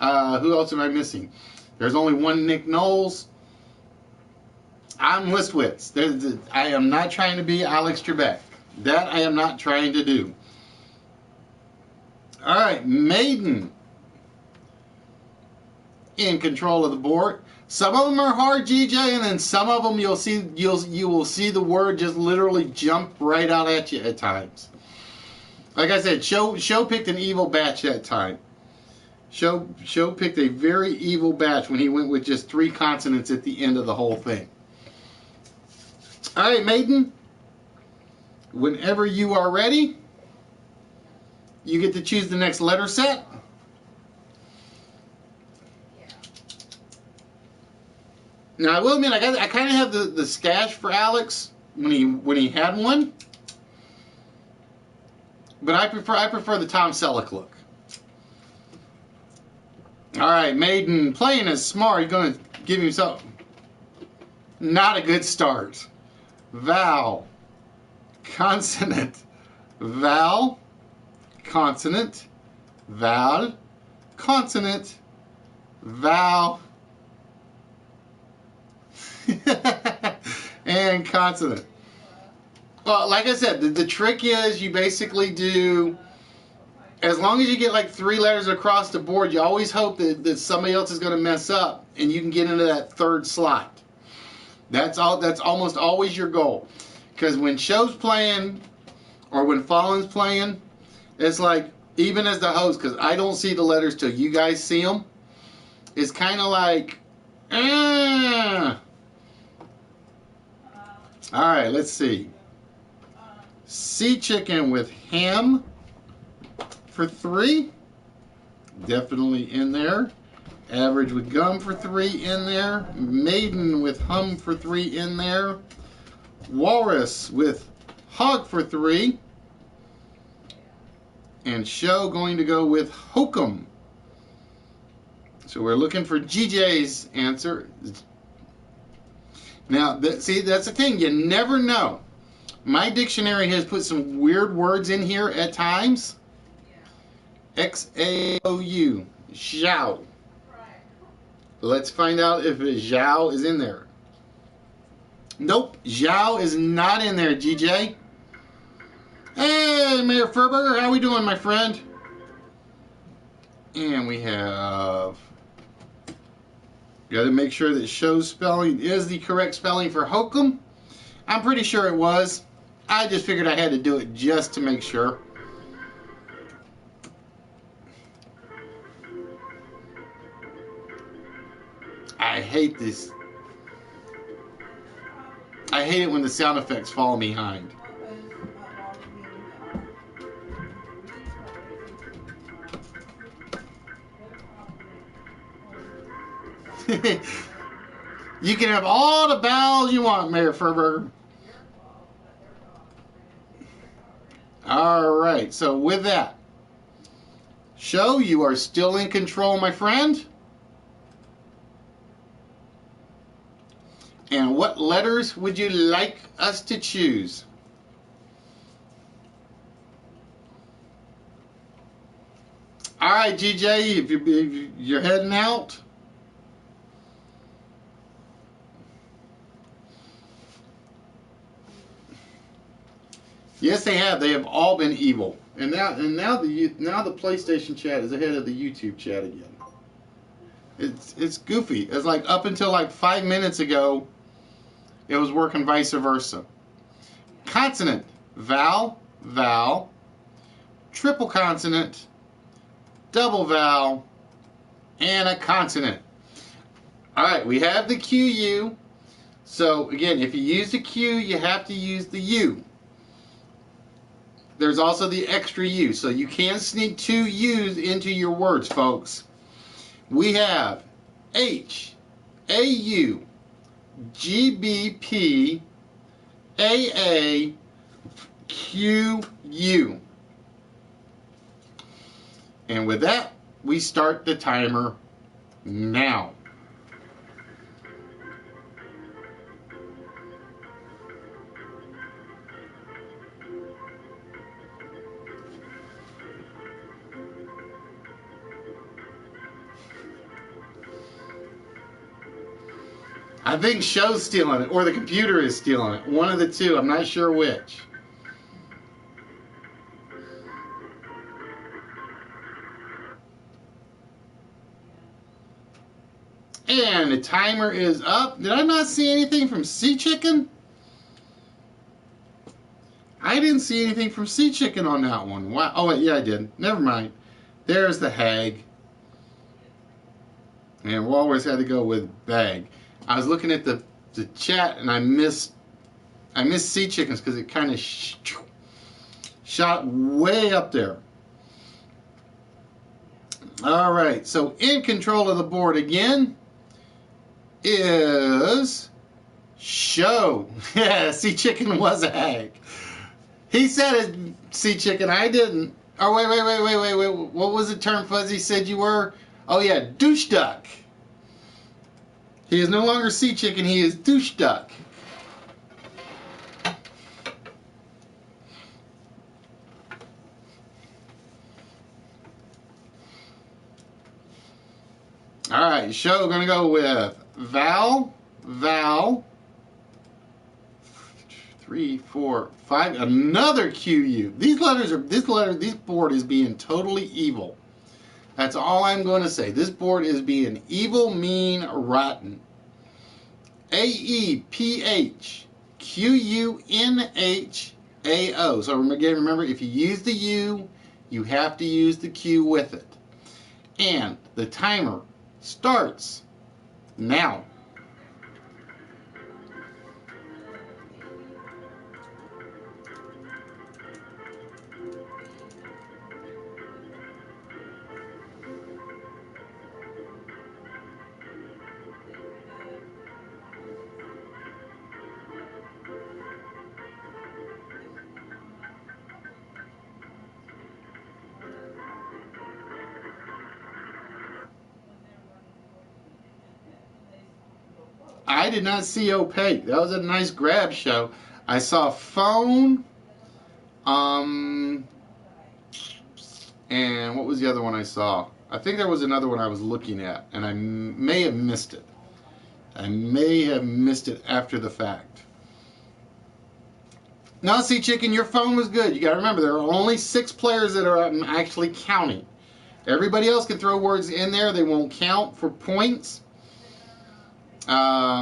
Who else am I missing? There's only one Nick Knowles. I'm Listwitz. I am not trying to be Alex Trebek. That I am not trying to do. All right, Maiden in control of the board. Some of them are hard, GJ, and then some of them you will see the word just literally jump right out at you at times. Like I said, Show picked an evil batch that time. Show picked a very evil batch when he went with just 3 consonants at the end of the whole thing. All right, Maiden. Whenever you are ready, you get to choose the next letter set. Now I will admit, I kind of have the stash for Alex when he had one, but I prefer the Tom Selleck look. All right, Maiden, playing as smart. He's going to give himself not a good start. Vowel, consonant, vowel, consonant, vowel, consonant, vowel, and consonant. Well, like I said, the trick is you basically do, as long as you get like 3 letters across the board, you always hope that somebody else is going to mess up and you can get into that 3rd slot. That's almost always your goal. Because when Show's playing or when Fallen's playing, it's like, even as the host, because I don't see the letters till you guys see them, it's kind of like, Alright, let's see. Sea chicken with ham for 3. Definitely in there. Average with gum for 3 in there. Maiden with hum for 3 in there. Walrus with hog for 3. And Show going to go with hokum. So we're looking for GJ's answer. Now, see, that's the thing. You never know. My dictionary has put some weird words in here at times. X-A-O-U. Xiao. Let's find out if Xiao is in there. Nope. Xiao is not in there, GJ. Hey, Mayor Furburger. How we doing, my friend? And we have... Got to make sure that Show's spelling is the correct spelling for hokum. I'm pretty sure it was. I just figured I had to do it just to make sure. I hate this. I hate it when the sound effects fall behind. You can have all the vowels you want, Mayor Furburger. Alright, so with that, Show, you are still in control, my friend. And what letters would you like us to choose? Alright, GJ, if you're heading out. Yes, they have. They have all been evil, and now the PlayStation chat is ahead of the YouTube chat again. It's goofy. It's like up until like 5 minutes ago, it was working vice versa. Consonant, vowel, vowel, triple consonant, double vowel, and a consonant. All right, we have the QU. So again, if you use the Q, you have to use the U. There's also the extra U, so you can sneak 2 U's into your words, folks. We have H, A-U, G-B-P, A-A, Q-U. And with that, we start the timer now. I think Show's stealing it, or the computer is stealing it. One of the two. I'm not sure which. And the timer is up. Did I not see anything from Sea Chicken? I I didn't see anything from Sea Chicken on that one. Wow. Oh, wait, yeah, I did. Never mind. There's the hag. And Walrus had to go with bag. I was looking at the chat, and I missed Sea Chickens because it kind of shot way up there. All right, so in control of the board again is Show. Yeah, Sea Chicken was a hag. He said it, Sea Chicken. I didn't. Oh, wait. What was the term Fuzzy said you were? Oh, yeah, douche duck. He is no longer Sea Chicken. He is douche duck. All right, Show going to go with Val, 3, 4, 5, another QU. This board is being totally evil. That's all I'm going to say. This board is being evil, mean, rotten. AEPHQUNHAO. So again, remember, if you use the U, you have to use the Q with it. And the timer starts now. I did not see opaque. That was a nice grab, Show. I saw phone. And what was the other one I saw? I think there was another one I was looking at, and I may have missed it. I may have missed it after the fact. No, Sea Chicken, your phone was good. You got to remember, there are only 6 players that are actually counting. Everybody else can throw words in there. They won't count for points.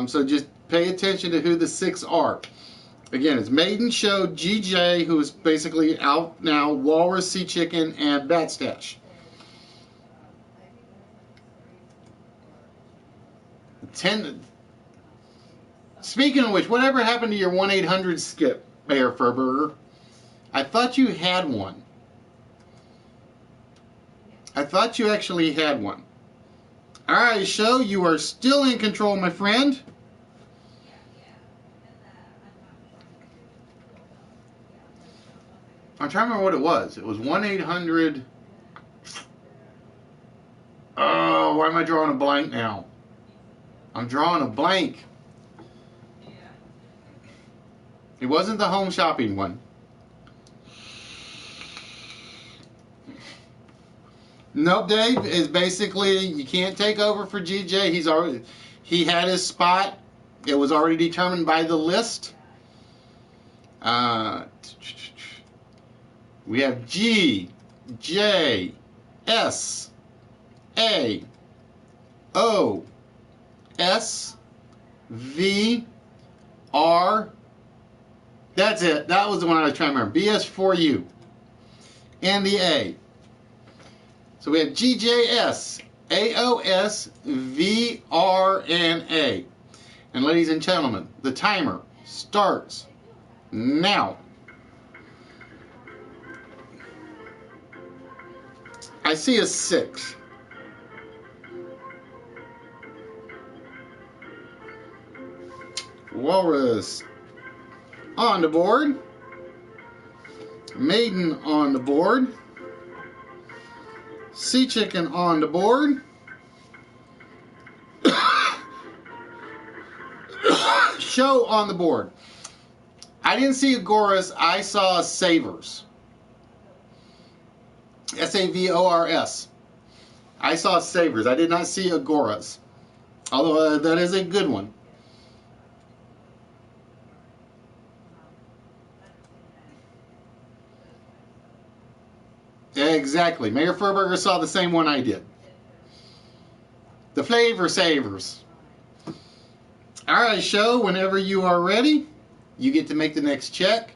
So just pay attention to who the 6 are. Again, it's Maiden, Show, GJ, who is basically out now, Walrus, Sea Chicken, and Batstash. Speaking of which, whatever happened to your 1-800 skip, Mayor Furburger? I thought you had one. I thought you actually had one. All right, Show, you are still in control, my friend. I'm trying to remember what it was. It was 1-800. Oh, why am I drawing a blank now? I'm drawing a blank. It wasn't the home shopping one. Nope, Dave is basically you can't take over for GJ. He had his spot. It was already determined by the list. We have G, J, S, A, O, S, V, R. That's it. That was the one I was trying to remember. BS4U. And the A. So we have GJS, AOS, VR, and A. And ladies and gentlemen, the timer starts now. I see a 6. Walrus on the board. Maiden on the board. Sea Chicken on the board. Show on the board. I didn't see Agoras. I saw Savers. S-A-V-O-R-S. I saw Savers. I did not see Agoras. Although that is a good one. Exactly. Mayor Furburger saw the same one I did. The Flavor Savers. All right, Show, whenever you are ready, you get to make the next check.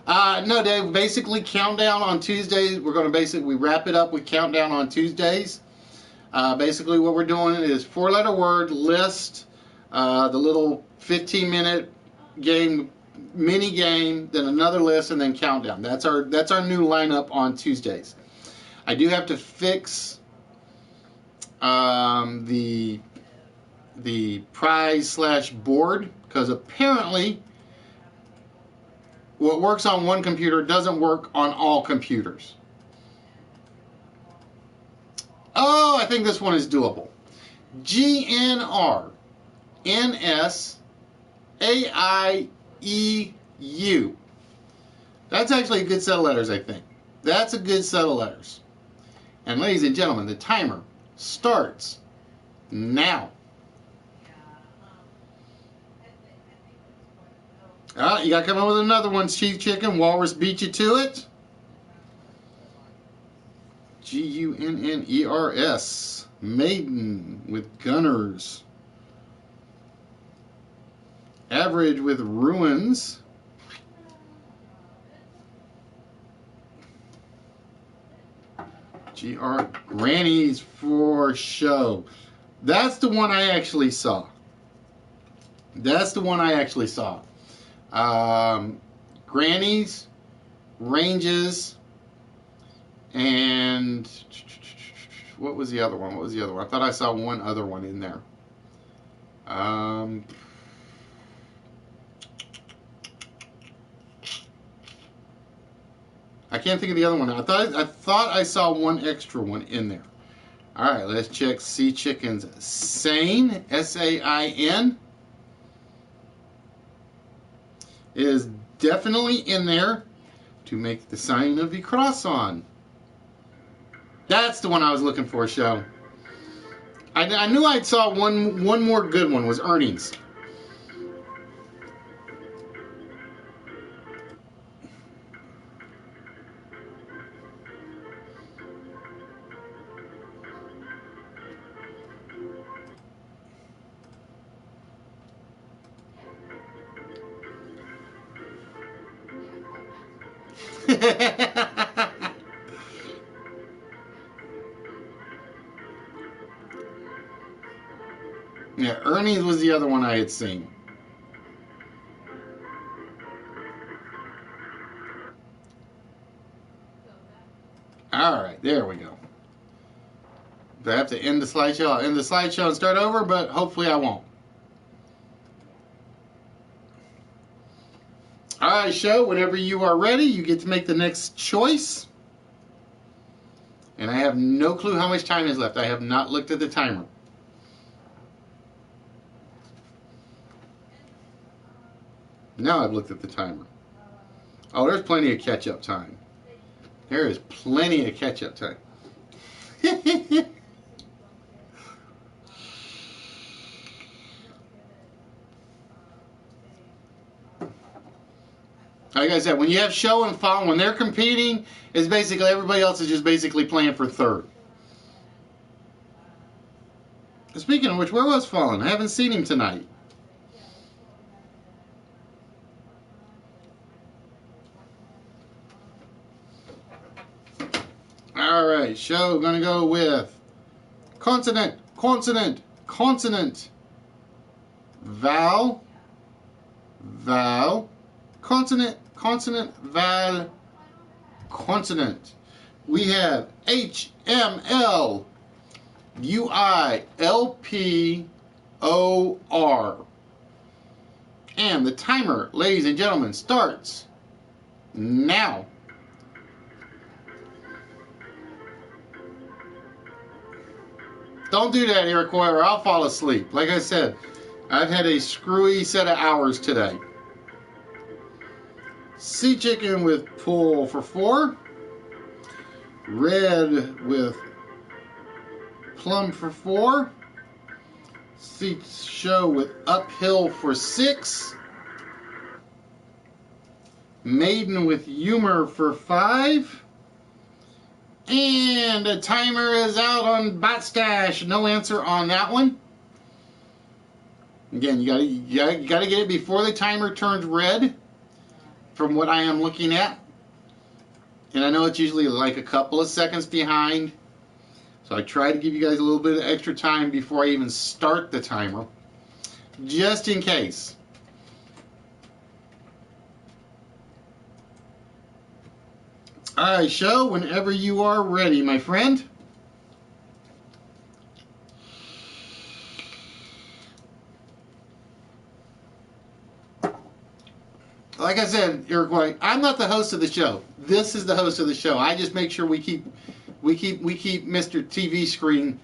No, Dave. Basically, countdown on Tuesdays. We're going to we wrap it up with countdown on Tuesdays. Basically, what we're doing is 4-letter word list, the little 15-minute game, mini game, then another list, and then countdown. That's our new lineup on Tuesdays. I do have to fix the prize / board, because apparently what works on one computer doesn't work on all computers. Oh, I think this one is doable. GNRNSAIEU. That's actually a good set of letters, I think. That's a good set of letters. And ladies and gentlemen, the timer starts now. You got to come up with another one. Chief Chicken. Walrus beat you to it. Gunners. Maiden with Gunners. Average with Ruins. Grannies for Show. That's the one I actually saw. Grannies, Ranges, and what was the other one? I thought I saw one other one in there. I can't think of the other one. I thought I saw one extra one in there. All right, let's check Sea Chicken's Sane, SAIN. Is definitely in there to make the sign of the cross on. That's the one I was looking for, Show. I knew I saw one more good one was Earnings. Yeah, Earnings was the other one I had seen. All right, there we go. Do I have to end the slideshow? I'll end the slideshow and start over, but hopefully I won't. All right, Show, whenever you are ready, you get to make the next choice. And I have no clue how much time is left. I have not looked at the timer. Now I've looked at the timer. Oh, there's plenty of catch-up time. There is plenty of catch-up time. Like I said, when you have Show and Fallen, when they're competing, it's basically everybody else is just basically playing for third. Speaking of which, where was Fallen? I haven't seen him tonight. Alright, Show, gonna go with consonant, consonant, consonant, vowel, vowel, consonant, consonant, vowel, consonant. We have HML, UILPOR. And the timer, ladies and gentlemen, starts now. Don't do that, Iroquois, or I'll fall asleep. Like I said, I've had a screwy set of hours today. Sea Chicken with Pull for 4. Red with Plum for 4. Sea Show with Uphill for 6. Maiden with Humor for 5. And the timer is out on Bot Stash. No answer on that one. Again, you gotta get it before the timer turns red. from what I am looking at. And I know it's usually like a couple of seconds behind. So I try to give you guys a little bit of extra time before I even start the timer, just in case. Alright, show, whenever you are ready, my friend. Like I said, Iroquois, I'm not the host of the show. This is the host of the show. I just make sure we keep Mr. TV screen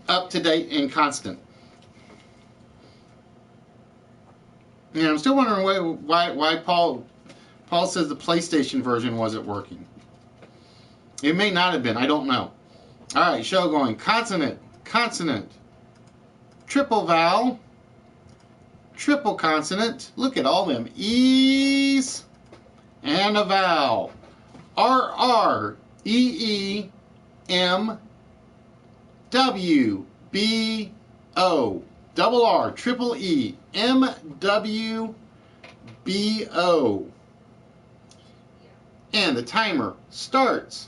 up to date and constant. And I'm still wondering why Paul says the PlayStation version wasn't working. It may not have been. I don't know. All right, show going. Consonant, consonant, triple vowel, triple consonant. Look at all them E's and a vowel. R, E, E, M, W, B, O. Double R, triple E, M, W, B, O. And the timer starts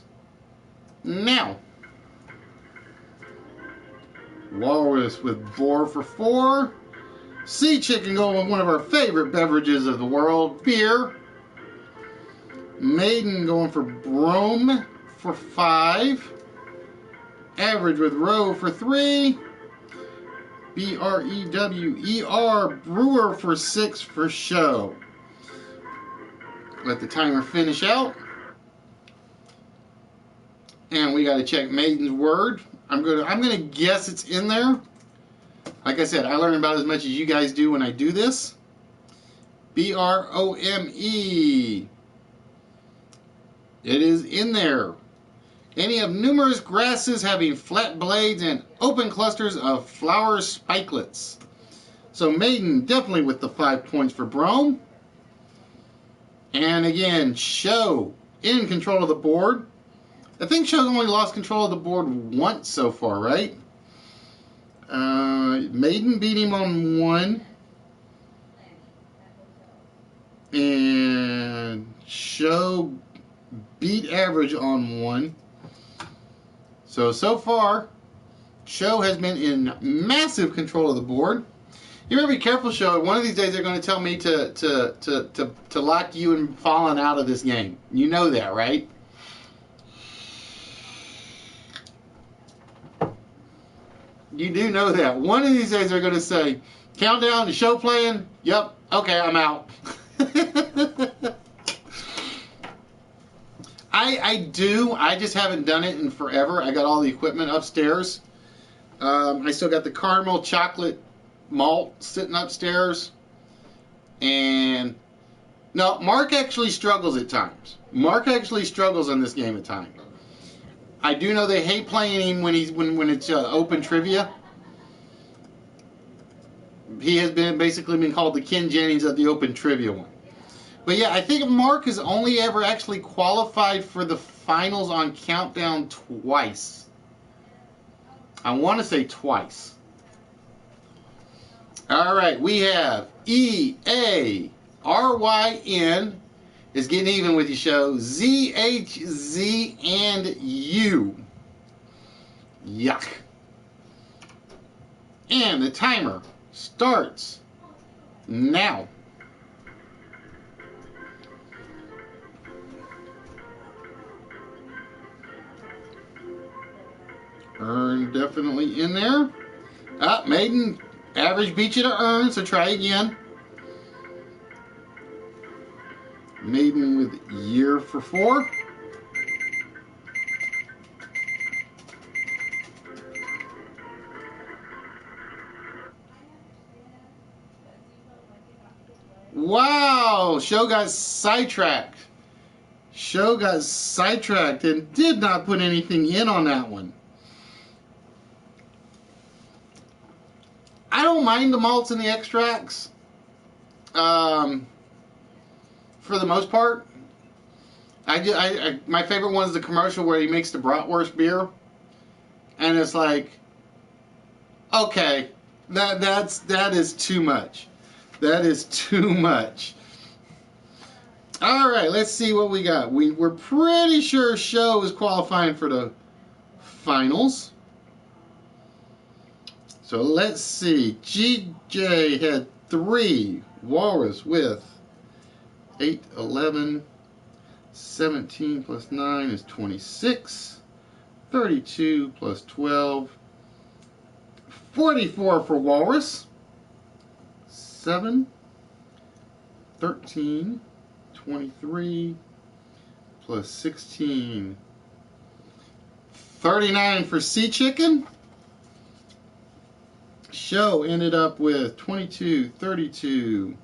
now. Walrus with boar for 4. Sea chicken going with one of our favorite beverages of the world, beer. Maiden going for brome for 5. Average with row for 3. B-R-E-W-E-R, brewer for 6 for show. Let the timer finish out. And we got to check Maiden's word. I'm gonna guess it's in there. Like I said, I learn about as much as you guys do when I do this. B-R-O-M-E. It is in there. Any of numerous grasses having flat blades and open clusters of flower spikelets. So Maiden definitely with the 5 points for brome. And again, show in control of the board. I think Show's only lost control of the board once so far, right? Maiden beat him on 1. And Show beat Average on 1. So far, Show has been in massive control of the board. You better be careful, Show. One of these days they're going to tell me to lock you and falling out of this game. You know that, right? You do know that. One of these days they're going to say, countdown to Show playing? Yep. Okay, I'm out. I do. I just haven't done it in forever. I got all the equipment upstairs. I still got the caramel chocolate malt sitting upstairs. And no, Mark actually struggles at times. Mark actually struggles on this game at times. I do know they hate playing him when it's open trivia. He has basically been called the Ken Jennings of the open trivia one. But yeah, I think Mark has only ever actually qualified for the finals on Countdown twice. I want to say twice. All right, we have E-A-R-Y-N is getting even with you, Show. Z-H-Z and U. Yuck. And the timer starts now. Earn definitely in there. Maiden, Average beat you to earn, so try again. Maiden with year for 4. Wow, Show got sidetracked. Show got sidetracked and did not put anything in on that one. I don't mind the malts and the extracts. For the most part. My favorite one is the commercial where he makes the bratwurst beer. And it's like, okay, that is too much. That is too much. All right, let's see what we got. We're pretty sure Show is qualifying for the finals. So let's see. GJ had 3. Walrus with 8, 11, 17 plus 9 is 26. 32 plus 12. 44 for Walrus. 7, 13, 23 plus 16. 39 for Sea Chicken. Show ended up with 22, 32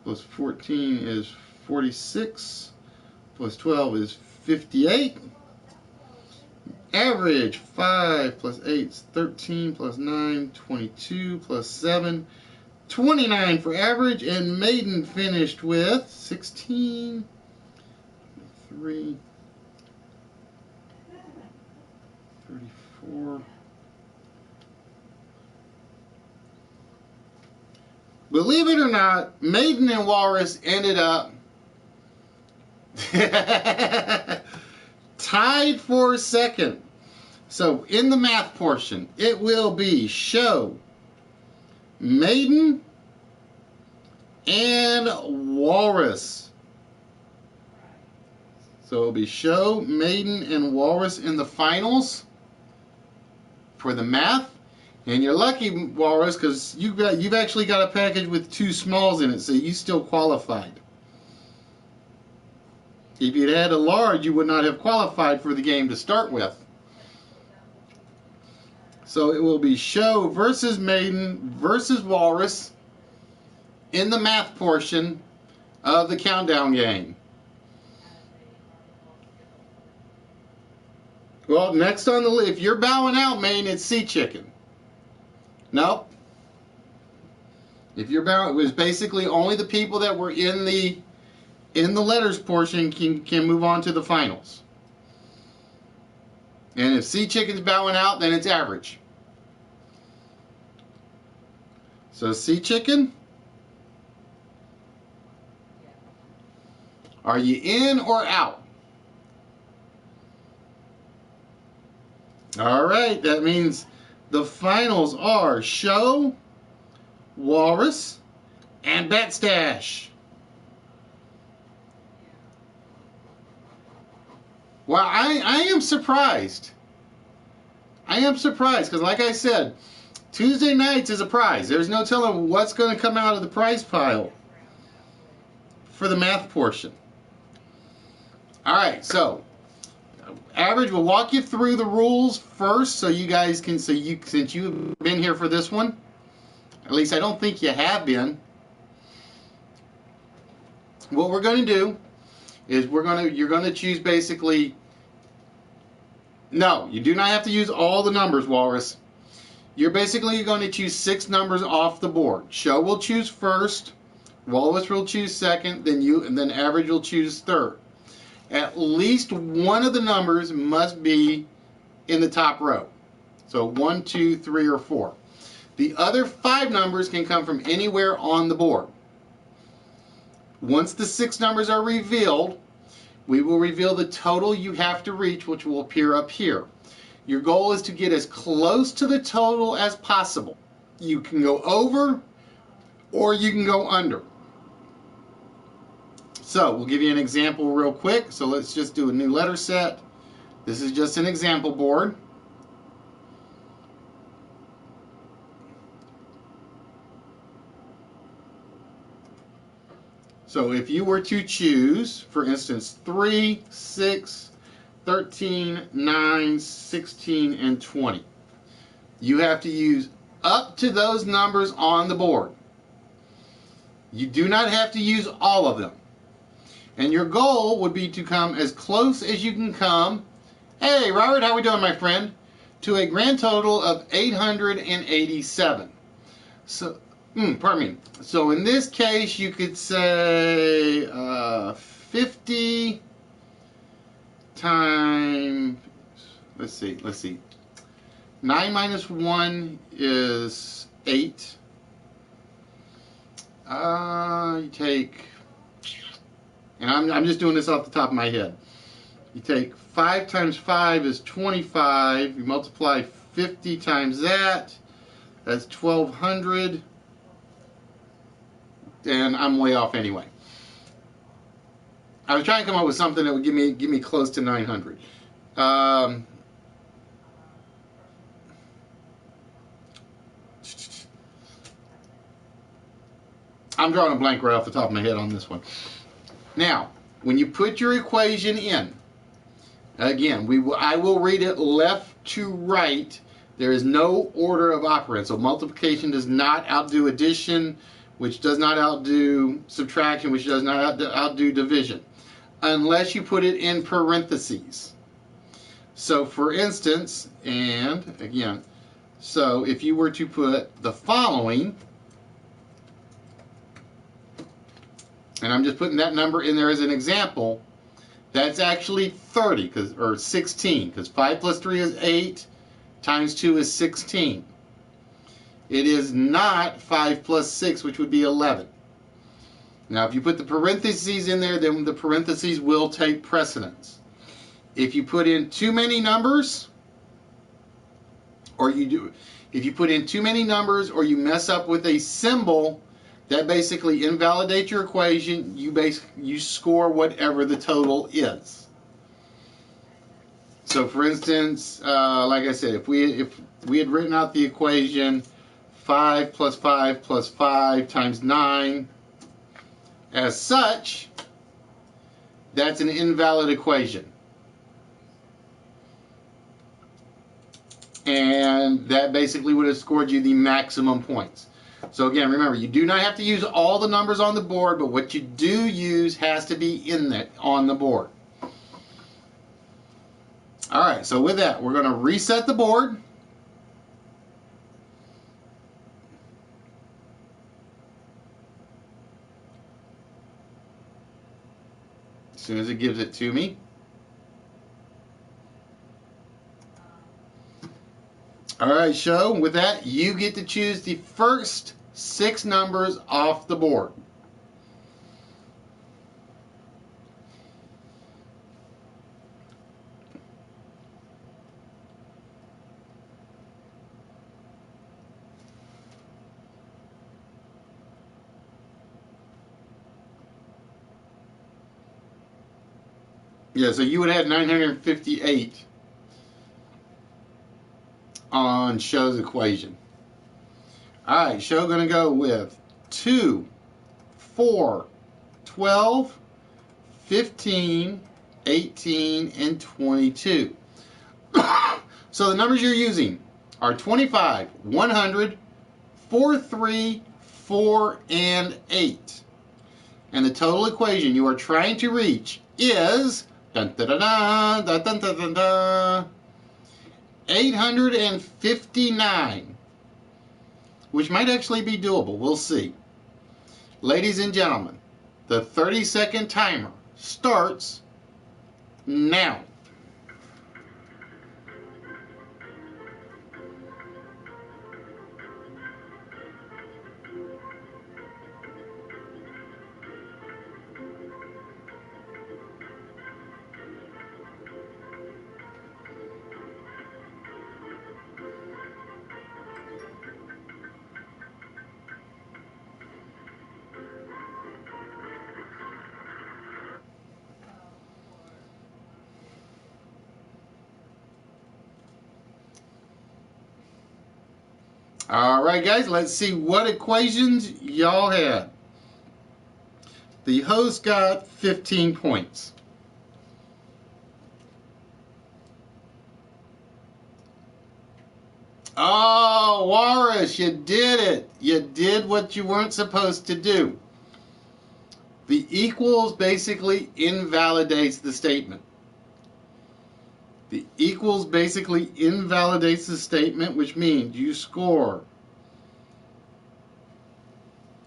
plus 14 is 46 plus 12 is 58. Average 5 plus 8 is 13 plus 9, 22 plus 7, 29 for average. And Maiden finished with 16, 3, 34. Believe it or not, Maiden and Walrus ended up tied for second. So in the math portion, it will be Show, Maiden, and Walrus. So it'll be Show, Maiden, and Walrus in the finals for the math. And you're lucky, Walrus, because you've actually got a package with 2 smalls in it, so you still qualified. If you'd had a large, you would not have qualified for the game to start with. So it will be Show versus Maiden versus Walrus in the math portion of the countdown game. Well, next on the list, if you're bowing out, Maiden, it's Sea Chicken. Nope. If you're bowing, it was basically only the people that were in the letters portion can move on to the finals. And if Sea Chicken's bowing out, then it's average. So Sea Chicken, are you in or out? All right, that means the finals are Show, Walrus, and Bet Stash. Well, I am surprised. I am surprised because, like I said, Tuesday nights is a prize. There's no telling what's going to come out of the prize pile for the math portion. All right, so average, we'll walk you through the rules first so you guys can, since you've been here for this one, at least I don't think you have been. What we're going to do is you're going to choose basically, no, you do not have to use all the numbers, Walrus. You're basically going to choose 6 numbers off the board. Show will choose first, Walrus will choose second, and then average will choose third. At least one of the numbers must be in the top row. So 1, 2, 3, or 4. The other 5 numbers can come from anywhere on the board. Once the 6 numbers are revealed, we will reveal the total you have to reach, which will appear up here. Your goal is to get as close to the total as possible. You can go over or you can go under. So we'll give you an example real quick. So let's just do a new letter set. This is just an example board. So if you were to choose, for instance, 3, 6, 13, 9, 16, and 20, you have to use up to those numbers on the board. You do not have to use all of them. And your goal would be to come as close as you can come. Hey, Robert, how we doing, my friend? To a grand total of 887. So, pardon me. So in this case, you could say 50 times, let's see. 9 minus 1 is 8. You take And I'm just doing this off the top of my head. You take 5 times 5 is 25. You multiply 50 times that. That's 1,200. And I'm way off anyway. I was trying to come up with something that would give me close to 900. I'm drawing a blank right off the top of my head on this one. Now, when you put your equation in, again, I will read it left to right. There is no order of operand. So multiplication does not outdo addition, which does not outdo subtraction, which does not outdo division, unless you put it in parentheses. So for instance, and again, so if you were to put the following, and I'm just putting that number in there as an example, that's actually 30, or 16, because 5 plus 3 is 8, times 2 is 16. It is not 5 plus 6, which would be 11. Now, if you put the parentheses in there, then the parentheses will take precedence. If you put in too many numbers, if you put in too many numbers, or you mess up with a symbol, that basically invalidates your equation. You score whatever the total is. So, for instance, like I said, if we had written out the equation 5 plus 5 plus 5 times 9 as such, that's an invalid equation. And that basically would have scored you the maximum points. So again, remember, you do not have to use all the numbers on the board, but what you do use has to be in there on the board. All right, so with that, we're going to reset the board. As soon as it gives it to me. All right, show. With that, you get to choose the first 6 numbers off the board. Yeah, so you would have 958 on Show's equation. All right, Show going to go with 2, 4, 12, 15, 18, and 22. So the numbers you're using are 25, 100, 4, 3, 4, and 8. And the total equation you are trying to reach is 859, which might actually be doable. We'll see. Ladies and gentlemen, the 30-second timer starts now. All right, guys, let's see what equations y'all had. The host got 15 points. Oh, Walrus, you did it. You did what you weren't supposed to do. The equals basically invalidates the statement. The equals basically invalidates the statement, which means you score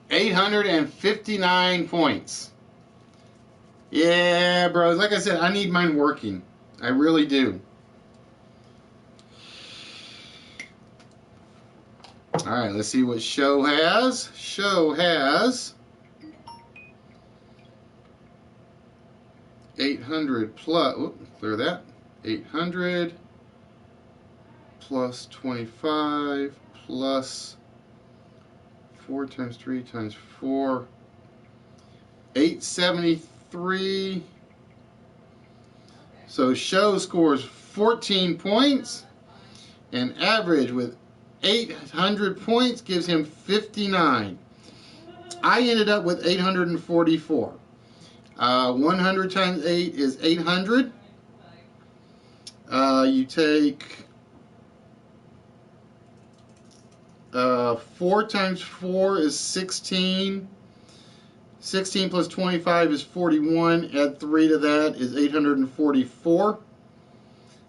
859 points. Yeah, bros. Like I said, I need mine working. I really do. All right, let's see what Show has. Show has 800 plus, clear that, 800 plus 25 plus 4 times 3 times 4, 873. So Show scores 14 points, and average with 800 points gives him 59. I ended up with 844. 100 times 8 is 800. You take 4 times 4 is 16. 16 plus 25 is 41. Add 3 to that is 844.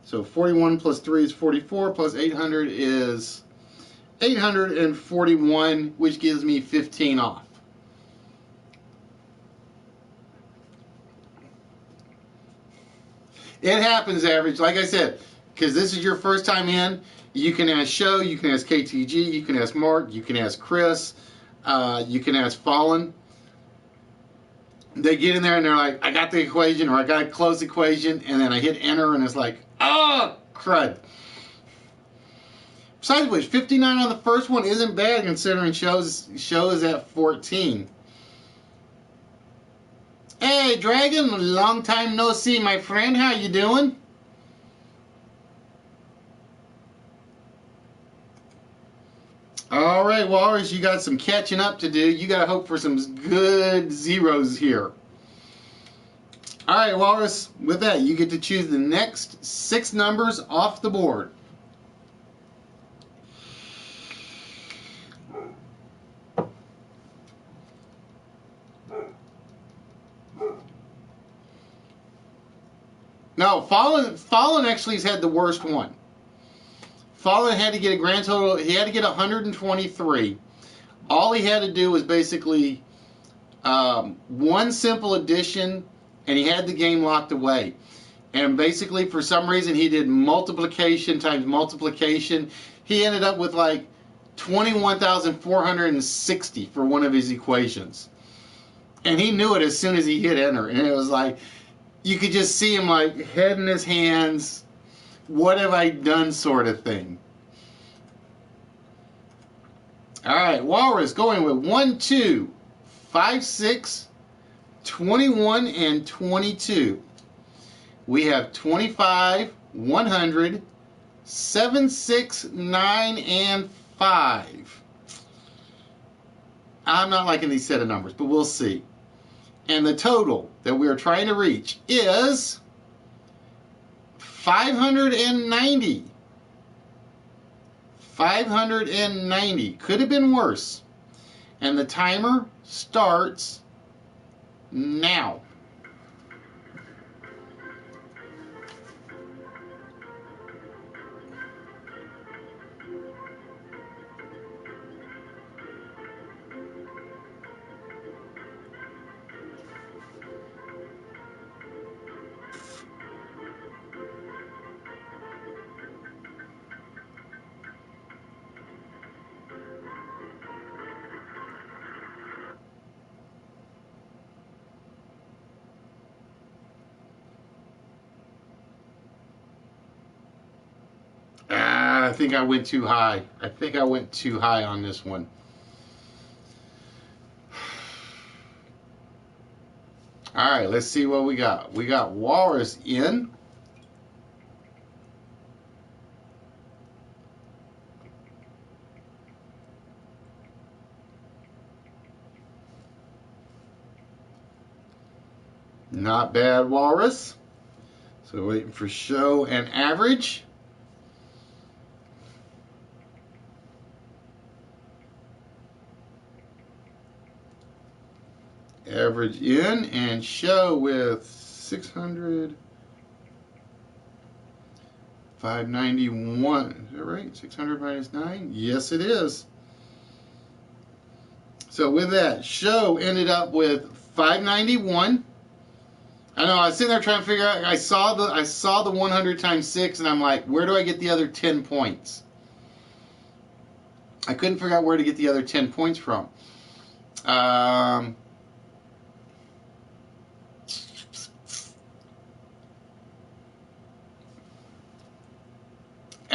So 41 plus 3 is 44, plus 800 is 841, which gives me 15 off. It happens, average. Like I said, because this is your first time in, you can ask Show, you can ask KTG, you can ask Mark, you can ask Chris, you can ask Fallen. They get in there and they're like, I got the equation, or I got a closed equation, and then I hit enter and it's like, oh, crud. Besides which, 59 on the first one isn't bad considering Show is at 14. Hey, Dragon, long time no see, my friend. How you doing? All right, Walrus, you got some catching up to do. You got to hope for some good zeros here. All right, Walrus, with that, you get to choose the next 6 numbers off the board. No, Fallen actually has had the worst one. Fallen had to get a grand total. He had to get 123. All he had to do was basically one simple addition, and he had the game locked away. And basically, for some reason, he did multiplication times multiplication. He ended up with like 21,460 for one of his equations. And he knew it as soon as he hit enter. And it was like, you could just see him like head in his hands, what have I done sort of thing. All right, Walrus going with 1, 2, 5, 6, 21, and 22. We have 25, 100, 7, 6, 9, and 5. I'm not liking these set of numbers, but we'll see. And the total that we are trying to reach is 590. 590. Could have been worse. And the timer starts now. I think I went too high. I think I went too high on this one. All right, let's see what we got. We got Walrus in. Not bad, Walrus. So waiting for Show and average. Average in and Show with 600, 591. Is that right? 600 minus 9? Yes, it is. So with that, Show ended up with 591. I know I was sitting there trying to figure out. I saw the 100 times 6, and I'm like, where do I get the other 10 points? I couldn't figure out where to get the other 10 points from.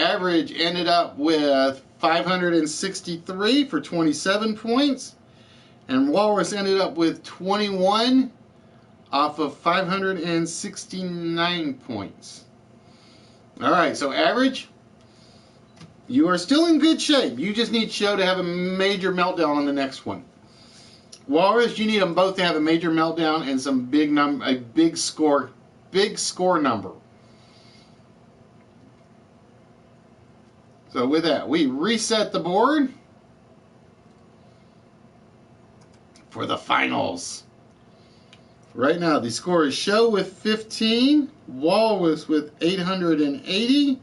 Average ended up with 563 for 27 points. And Walrus ended up with 21 off of 569 points. All right, so average, you are still in good shape. You just need Show to have a major meltdown on the next one. Walrus, you need them both to have a major meltdown and some a big score number. So with that, we reset the board for the finals. Right now, the score is Show with 15, Walrus with 880,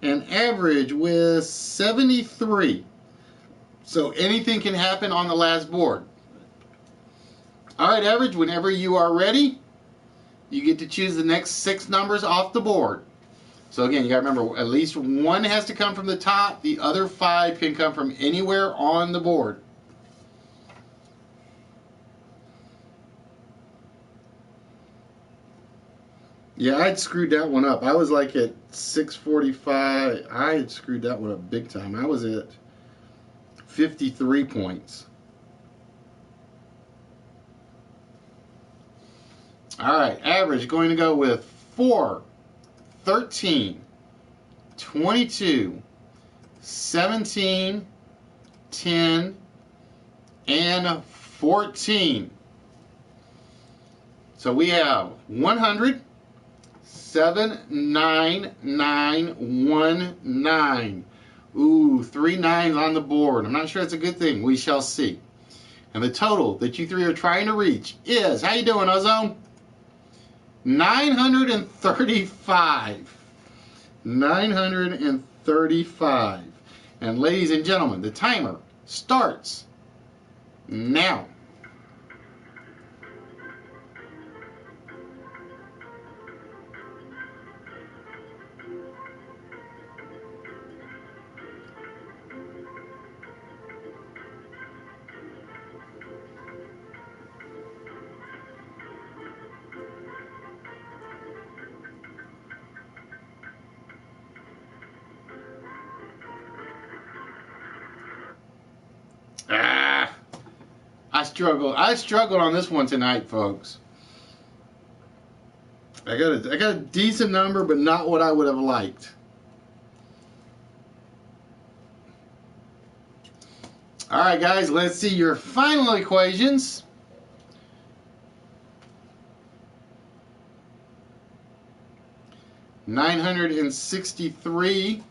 and Average with 73. So anything can happen on the last board. All right, Average, whenever you are ready, you get to choose the next 6 numbers off the board. So again, you got to remember, at least one has to come from the top. The other 5 can come from anywhere on the board. Yeah, I'd screwed that one up. I was like at 645. I had screwed that one up big time. I was at 53 points. All right, Average going to go with 4, 13, 22, 17, 10, and 14. So we have 100, 79919. Ooh, 3 9s on the board. I'm not sure it's a good thing. We shall see. And the total that you 3 are trying to reach is, how you doing, Ozone? 935. 935. And ladies and gentlemen, the timer starts now. I struggled on this one tonight, folks. I got a decent number, but not what I would have liked. All right, guys, let's see your final equations. $963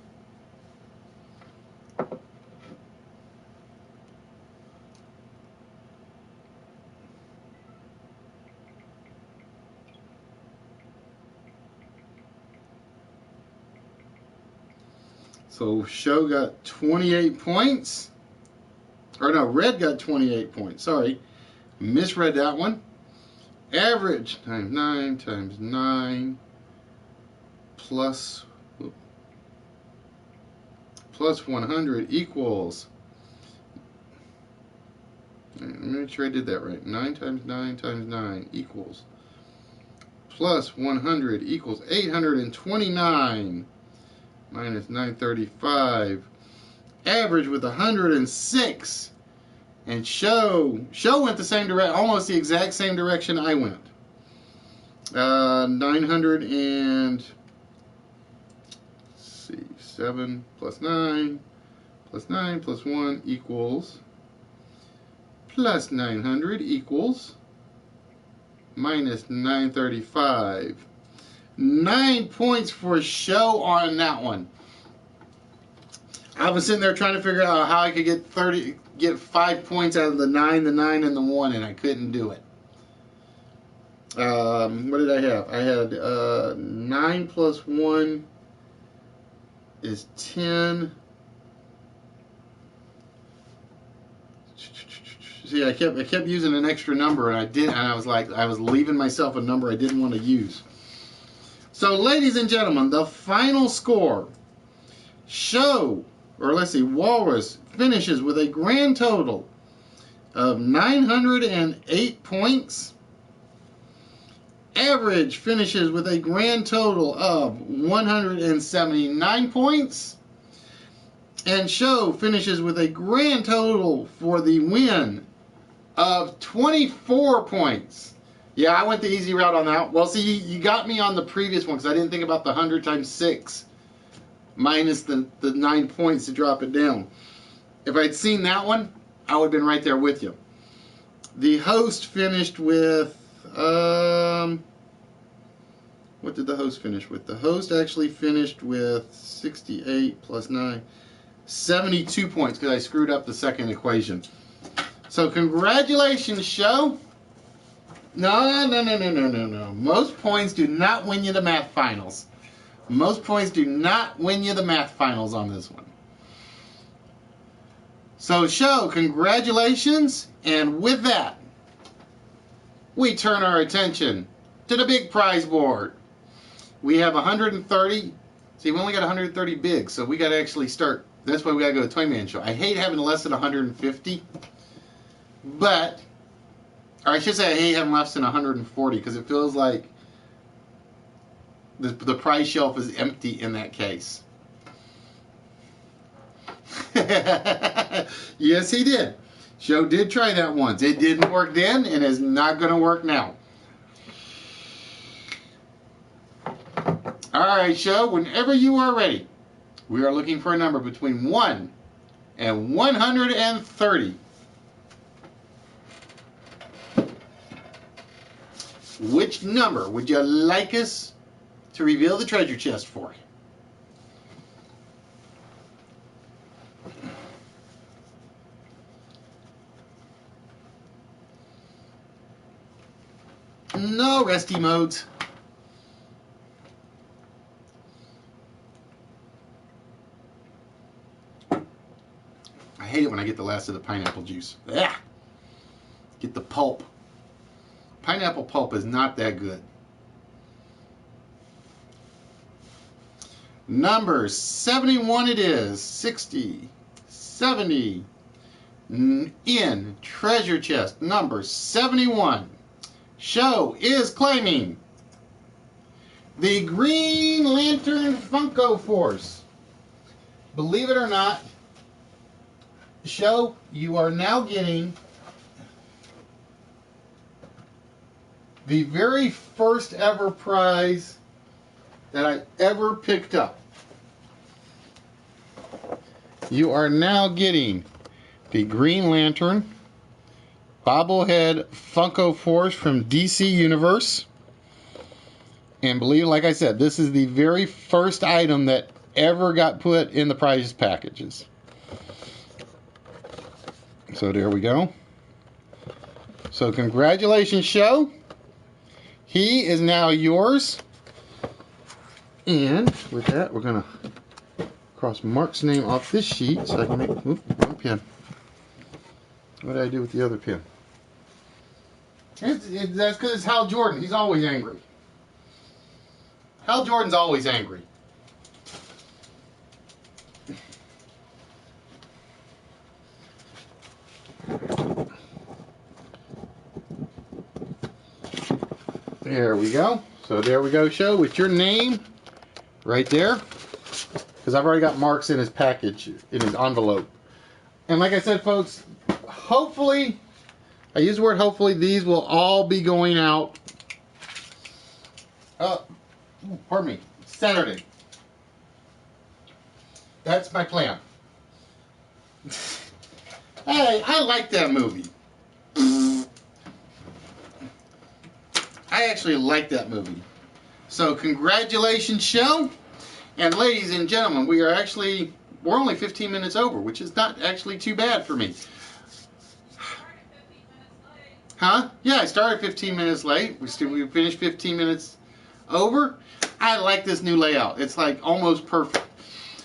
So Show got 28 points. Or no, Red got 28 points. Sorry. Misread that one. Average times 9 times 9 plus 100 equals. Let me make sure I did that right. 9 times 9 times 9 equals. Plus 100 equals 829. Minus 935. Average with 106. And Show went the same direction, almost the exact same direction I went. 7 plus 9 plus 9 plus 1 equals plus 900 equals minus 935. 9 points for Show on that one. I was sitting there trying to figure out how I could get 5 points out of the 9, and the 1, and I couldn't do it. What did I have? I had 9 plus 1 is 10. See, I kept using an extra number, and I was leaving myself a number I didn't want to use. So, ladies and gentlemen, the final score. Walrus finishes with a grand total of 908 points. Average finishes with a grand total of 179 points. And show finishes with a grand total for the win of 24 points. Yeah, I went the easy route on that. Well, see, you got me on the previous one because I didn't think about the 100 times 6 minus the 9 points to drop it down. If I'd seen that one, I would have been right there with you. The host finished with... what did the host finish with? The host actually finished with 68 plus 9. 72 points because I screwed up the second equation. So congratulations, show. No. Most points do not win you the math finals. Most points do not win you the math finals on this one. So show, congratulations. And with that, we turn our attention to the big prize board. We have 130. See, we only got 130 big, so we got to actually start. That's why we got to go to Toy Man Show. I hate having less than 150, but, or I should say I hate having less than 140 because it feels like the prize shelf is empty in that case. Yes, he did. Show did try that once. It didn't work then, and it's not going to work now. All right, show, whenever you are ready. We are looking for a number between 1 and 130. Which number would you like us to reveal the treasure chest for? No resty modes. I hate it when I get the last of the pineapple juice. Ugh. Get the pulp. Pineapple pulp is not that good. Number 71 it is. 60, 70. In treasure chest number 71. Show is claiming the Green Lantern Funko Force. Believe it or not, show, you are now getting the very first ever prize that I ever picked up. You are now getting the Green Lantern bobblehead Funko Force from DC Universe. And believe, like I said, this is the very first item that ever got put in the prize packages. So there we go. So congratulations, show. He is now yours. And with that, we're going to cross Mark's name off this sheet so I can make... Oop, one pen. What did I do with the other pen? That's because it's Hal Jordan. He's always angry. Hal Jordan's always angry. There we go. So there we go, show, with your name right there. Because I've already got marks in his package, in his envelope. And like I said, folks, hopefully, I use the word hopefully, these will all be going out, pardon me, Saturday. That's my plan. Hey, I like that movie. I actually like that movie. So congratulations, show. And ladies and gentlemen, we're only 15 minutes over, which is not actually too bad for me. Huh? Yeah, I started 15 minutes late. We finished 15 minutes over. I like this new layout. It's like almost perfect.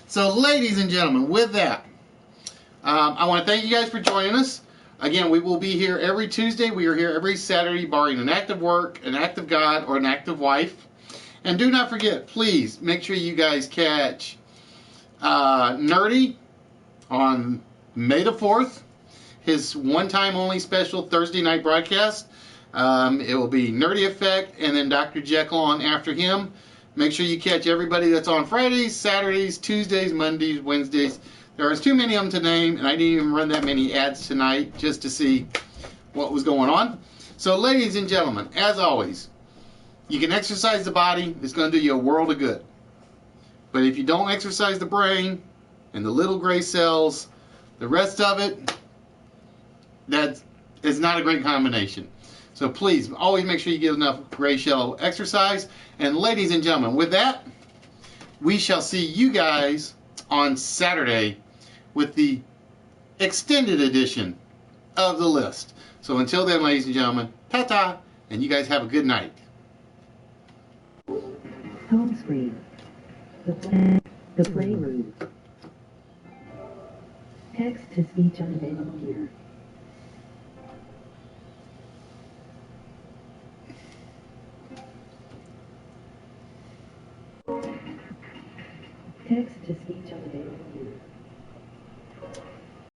So ladies and gentlemen, with that, I want to thank you guys for joining us. Again, we will be here every Tuesday. We are here every Saturday, barring an act of work, an act of God, or an act of wife. And do not forget, please, make sure you guys catch Nerdy on May the 4th. His one-time only special Thursday night broadcast. It will be Nerdy Effect and then Dr. Jekyll on after him. Make sure you catch everybody that's on Fridays, Saturdays, Tuesdays, Mondays, Wednesdays. There was too many of them to name, and I didn't even run that many ads tonight just to see what was going on. So, ladies and gentlemen, as always, you can exercise the body. It's going to do you a world of good. But if you don't exercise the brain and the little gray cells, the rest of it, that is not a great combination. So please, always make sure you get enough gray cell exercise. And ladies and gentlemen, with that, we shall see you guys on Saturday with the extended edition of the list. So until then, ladies and gentlemen, ta-ta, and you guys have a good night. Home screen. The playroom. Text to speech unavailable here. Text to speech unavailable here.